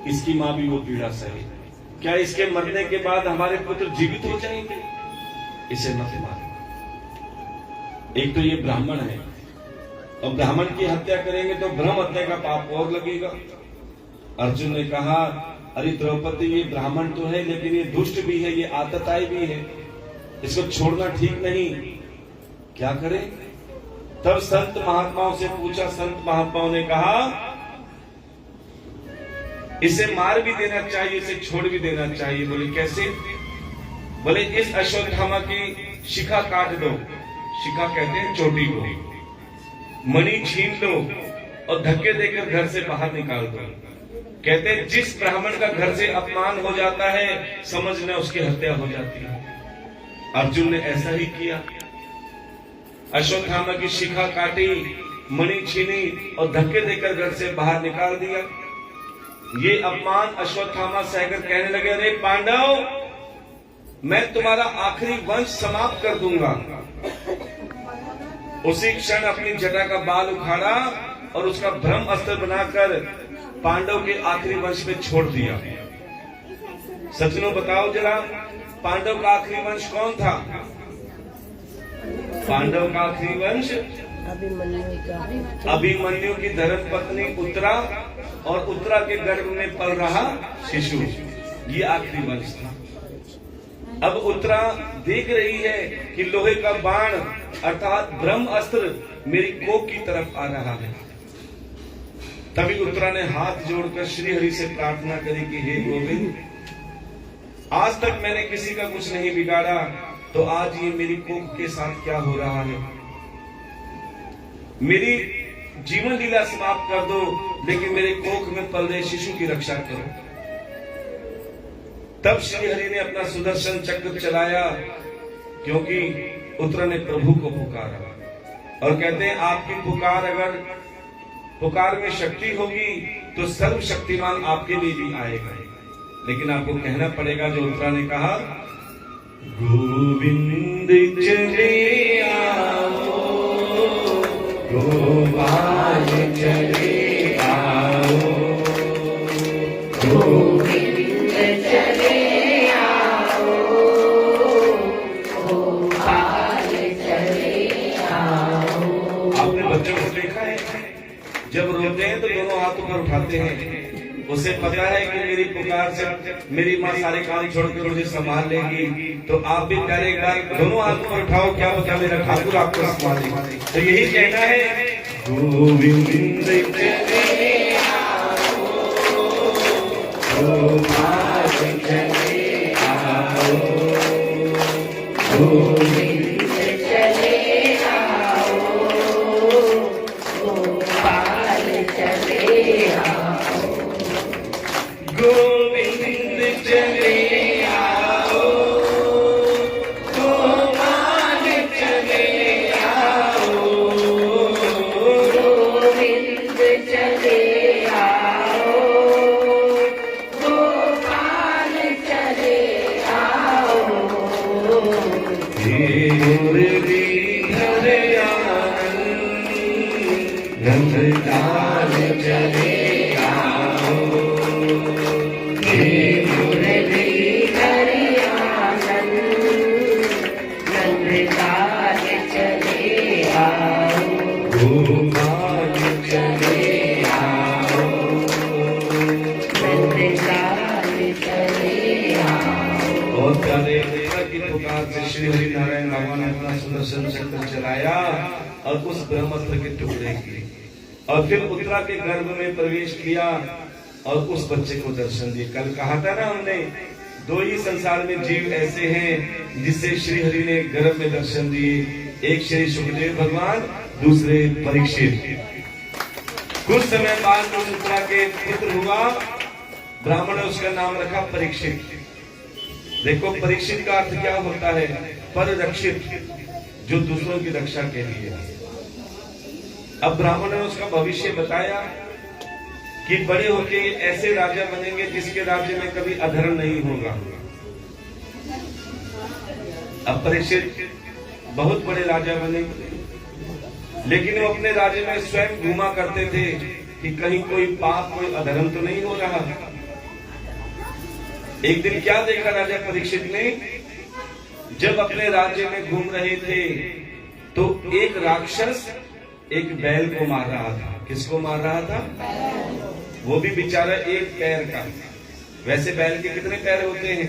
इसकी मां भी वो पीड़ा सहे। क्या इसके मरने के बाद हमारे पुत्र जीवित हो जाएंगे? इसे मत मारो। एक तो ये ब्राह्मण है और ब्राह्मण की हत्या करेंगे तो ब्रह्म हत्या का पाप और लगेगा। अर्जुन ने कहा, अरे द्रौपदी, ये ब्राह्मण तो है लेकिन ये दुष्ट भी है, ये आतताई भी है, इसको छोड़ना ठीक नहीं, क्या करें? तब संत महात्माओं से पूछा, संत महात्माओं ने कहा इसे मार भी देना चाहिए, इसे छोड़ भी देना चाहिए। बोले कैसे? बोले इस अश्वत्थामा की शिखा काट दो, शिखा कहते हैं चोटी को, मणि छीन लो और धक्के देकर घर से बाहर निकाल दो। कहते हैं जिस ब्राह्मण का घर से अपमान हो जाता है, समझना उसकी हत्या हो जाती है। अर्जुन ने ऐसा ही किया, अश्वत्थामा की शिखा काटी, मणि छीनी और धक्के देकर घर से बाहर निकाल दिया। ये अपमान अश्वत्थामा सहकर कहने लगे, अरे पांडव, मैं तुम्हारा आखिरी वंश समाप्त कर दूंगा। उसी क्षण अपनी जटा का बाल उखाड़ा और उसका ब्रह्म अस्त्र बनाकर पांडव के आखिरी वंश में छोड़ दिया। सज्जनों बताओ जरा, पांडव का आखिरी वंश कौन था? पांडव का आखिरी वंश अभिमन्यु की धर्म पत्नी उत्तरा और उत्तरा के गर्भ में पल रहा शिशु, ये आखिरी वंश था। अब उत्तरा देख रही है कि लोहे का बाण अर्थात ब्रह्म अस्त्र मेरी कोख की तरफ आ रहा है। तभी उत्तरा ने हाथ जोड़कर श्री हरि से प्रार्थना करी कि हे गोविंद, आज तक मैंने किसी का कुछ नहीं बिगाड़ा, तो आज ये मेरी कोख के साथ क्या हो रहा है? मेरी जीवन लीला समाप्त कर दो, लेकिन मेरे कोख में पल रहे शिशु की रक्षा करो। तब श्री हरि ने अपना सुदर्शन चक्र चलाया, क्योंकि उत्तरा ने प्रभु को पुकारा। और कहते हैं आपकी पुकार, अगर पुकार में शक्ति होगी तो सर्वशक्तिमान आपके लिए भी आएगा। लेकिन आपको कहना पड़ेगा जो उत्तरा ने कहा, गोविंद चले आओ, गोपाल चले आओ, गोविंद चले आओ, गोपाल चले आओ। आपने बच्चों को देखा है, जब रोते हैं तो दोनों हाथ ऊपर उठाते हैं, उसे पता है कि मेरी पुकार से मेरी माँ सारे काम छोड़कर मुझे संभाल लेगी। तो आप भी प्यारे एक बार दोनों हाथ ऊपर उठाओ, क्या पता मेरा ठाकुर आपको संभालेगा। तो यही कहना है, गोविंद चले आओ, गोपाल चले आओ, गोविंद चले आओ, गोपाल चले आओ, गोविंद चले आओ, गोपाल चले आओ, गोविंद चले आओ, गोपाल चले आओ। हे मुरलीधर आनंद चले आओ, हे मुरलीधर आनंद, नंदलाल चले आओ, गोपाल चले आओ, नंदलाल चले आओ। और प्यारे की पुकार से श्री हरि नारायण भगवान ने अपना सुदर्शन चक्र चलाया और उस ब्रह्मास्त्र के टुकड़े किए और फिर उत्तरा के गर्भ में प्रवेश किया और उस बच्चे को दर्शन दिए। कल कहा था ना हमने, दो ही संसार में जीव ऐसे हैं जिससे श्री हरि ने गर्भ में दर्शन दिए, एक श्री सुखदेव भगवान, दूसरे परीक्षित। कुछ समय बाद उस उत्तरा के पुत्र हुआ, ब्राह्मण ने उसका नाम रखा परीक्षित। देखो परीक्षित का अर्थ क्या होता है? पररक्षित, जो दूसरों की रक्षा के लिए। अब ब्राह्मण ने उसका भविष्य बताया कि बड़े होके ऐसे राजा बनेंगे जिसके राज्य में कभी अधर्म नहीं होगा। अब परीक्षित बहुत बड़े राजा बने, लेकिन वो अपने राज्य में स्वयं घूमा करते थे कि कहीं कोई पाप, कोई अधर्म तो नहीं हो रहा। एक दिन क्या देखा राजा परीक्षित ने? जब अपने राज्य में घूम रहे थे तो एक राक्षस एक बैल को मार रहा था। किसको मार रहा था? वो भी बेचारा एक पैर का। वैसे बैल के कितने पैर होते हैं?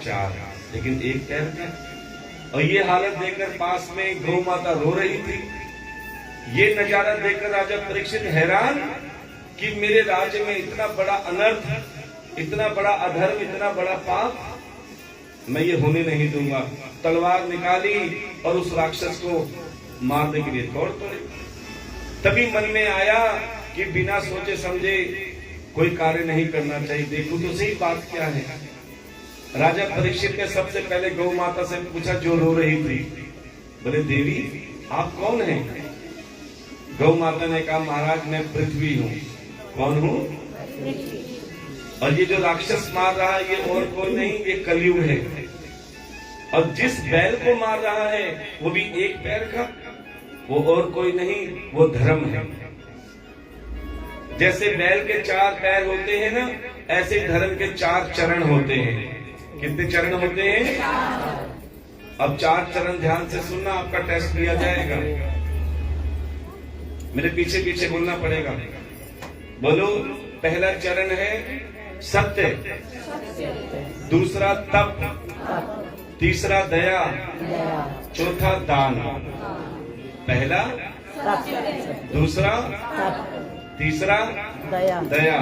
4, लेकिन एक पैर का। और ये हालत देखकर पास में गौ माता रो रही थी। ये नजारा देखकर राजा परीक्षित हैरान कि मेरे राज्य में इतना बड़ा अनर्थ, इतना बड़ा अधर्म, इतना बड़ा पाप, मैं ये होने नहीं दूंगा। तलवार निकाली और उस राक्षस को मारने के लिए दौड़ पड़े। तभी मन में आया कि बिना सोचे समझे कोई कार्य नहीं करना चाहिए, देखो तो सही बात क्या है। राजा परीक्षित ने सबसे पहले गौ माता से पूछा जो रो रही थी। बोले देवी आप कौन हैं? गौ माता ने कहा महाराज मैं पृथ्वी हूँ। कौन हूँ? और ये जो राक्षस मार रहा है ये और कोई नहीं, ये कलयुग है। और जिस बैल को मार रहा है वो भी एक पैर का, वो और कोई नहीं, वो धर्म है। जैसे बैल के 4 पैर होते हैं ना, ऐसे धर्म के 4 चरण होते हैं। कितने चरण होते हैं? अब 4 चरण ध्यान से सुनना, आपका टेस्ट लिया जाएगा। मेरे पीछे पीछे बोलना पड़ेगा। बोलो, पहला चरण है सत्य, दूसरा तप, तीसरा दया, चौथा दान। पहला, दूसरा, तीसरा दया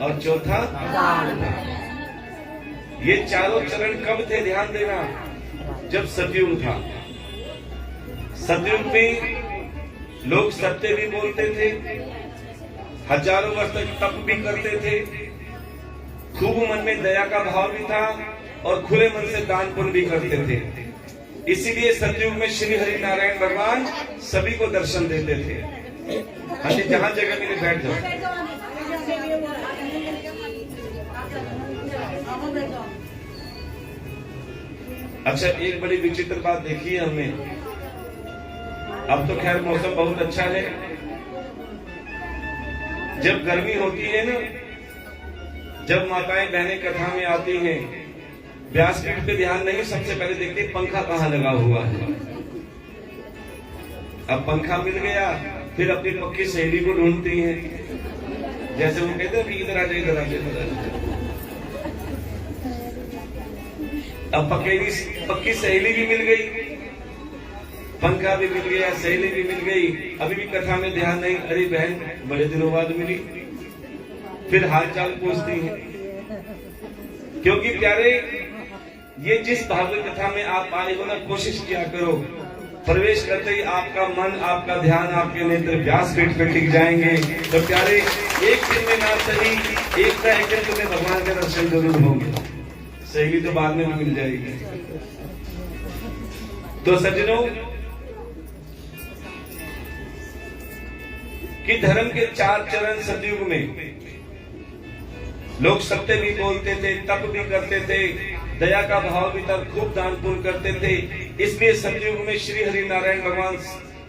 और चौथा दान। ये चारों चरण कब थे? ध्यान देना, जब सतयुग था। सतयुग में लोग सत्य भी बोलते थे, हजारों वर्ष तक तप भी करते थे, खूब मन में दया का भाव भी था और खुले मन से दान पुण्य भी करते थे। इसीलिए सतयुग में श्री हरि नारायण भगवान सभी को दर्शन देते थे। हाँ जी, जहां जगह मिले बैठ जाओ। अच्छा, एक बड़ी विचित्र बात देखी है हमने। अब तो खैर मौसम बहुत अच्छा है। जब गर्मी होती है ना, जब माताएं बहनें कथा में आती हैं, व्यासपीठ पे ध्यान नहीं, सबसे पहले देखते पंखा कहाँ लगा हुआ है। अब पंखा मिल गया, फिर अपनी पक्की सहेली को ढूंढती हैं। जैसे वो कहते हैं इधर आ जाए, इधर आ जाए। अब पक्की सहेली भी मिल गई, पंखा भी मिल गया, सहेली भी मिल गई। अभी भी कथा में ध्यान नहीं, अरे बहन बड़े दिनों बाद मिली। फिर हाल चाल पूछती है। क्योंकि प्यारे, ये जिस भागवत कथा में आप आए हो ना, कोशिश किया करो प्रवेश करते ही आपका मन, आपका ध्यान, आपके नेत्र व्यासपीठ पे टिक जाएंगे। तो प्यारे, एक दिन में ना सही, एक ना एक दिन तुम्हें भगवान के दर्शन जरूर होंगे। सही तो बाद में भी मिल जाएगी। तो सज्जनों, कि धर्म के 4 चरण सतयुग में लोग सत्य भी बोलते थे, तप भी करते थे, दया का भाव भी था, खूब दान पुण्य करते थे। इसलिए सतयुग में श्री हरि नारायण भगवान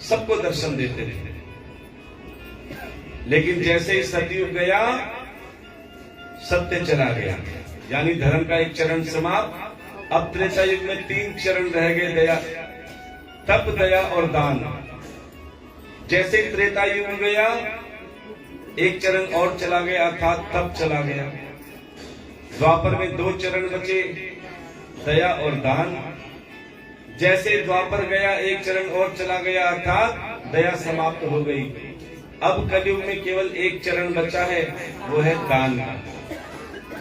सबको दर्शन देते थे। लेकिन जैसे ही सतयुग गया सत्य चला गया, यानी धर्म का एक चरण समाप्त। अब त्रेता युग में 3 चरण रह गए, दया, तप, दया और दान। जैसे त्रेता युग गया एक चरण और चला गया, अर्थात तप चला गया। द्वापर में 2 चरण बचे, दया और दान। जैसे द्वापर गया एक चरण और चला गया, अर्थात दया समाप्त हो गई। अब कलयुग में केवल एक चरण बचा है, वो है दान का।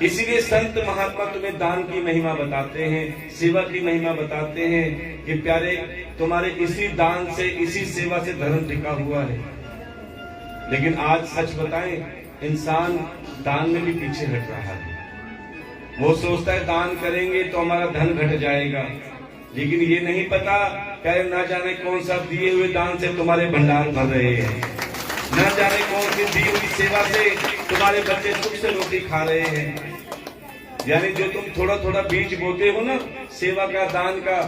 इसीलिए संत महात्मा तुम्हें दान की महिमा बताते हैं, सेवा की महिमा बताते हैं कि प्यारे तुम्हारे इसी दान से, इसी सेवा से धर्म टिका हुआ है। लेकिन आज सच बताएं, इंसान दान में भी पीछे हट रहा है। वो सोचता है दान करेंगे तो हमारा धन घट जाएगा, लेकिन ये नहीं पता क्या ना जाने कौन सा दिए हुए दान से तुम्हारे भंडार भर रहे हैं, न जाने कौन सी दी हुई सेवा से तुम्हारे बच्चे सुख से रोटी खा रहे हैं। यानी जो तुम थोड़ा थोड़ा बीज बोते हो ना सेवा का, दान का,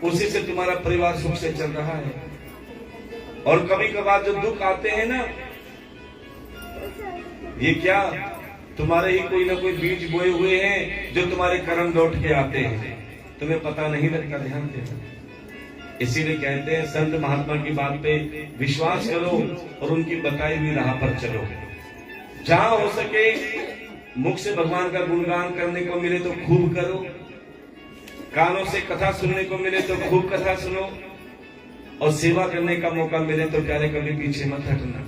उसी से तुम्हारा परिवार सुख से चल रहा है। और कभी कभार जो दुख आते हैं ना, ये क्या तुम्हारे ही कोई ना कोई बीज बोए हुए हैं जो तुम्हारे कर्म लौट के आते हैं, तुम्हें पता नहीं लगता। ध्यान देना। इसीलिए कहते हैं संत महात्मा की बात पे विश्वास करो और उनकी बताई हुई राह पर चलो। जहां हो सके मुख से भगवान का गुणगान करने को मिले तो खूब करो, कानों से कथा सुनने को मिले तो खूब कथा सुनो, और सेवा करने का मौका मिले तो प्यारे कभी पीछे मत हटना।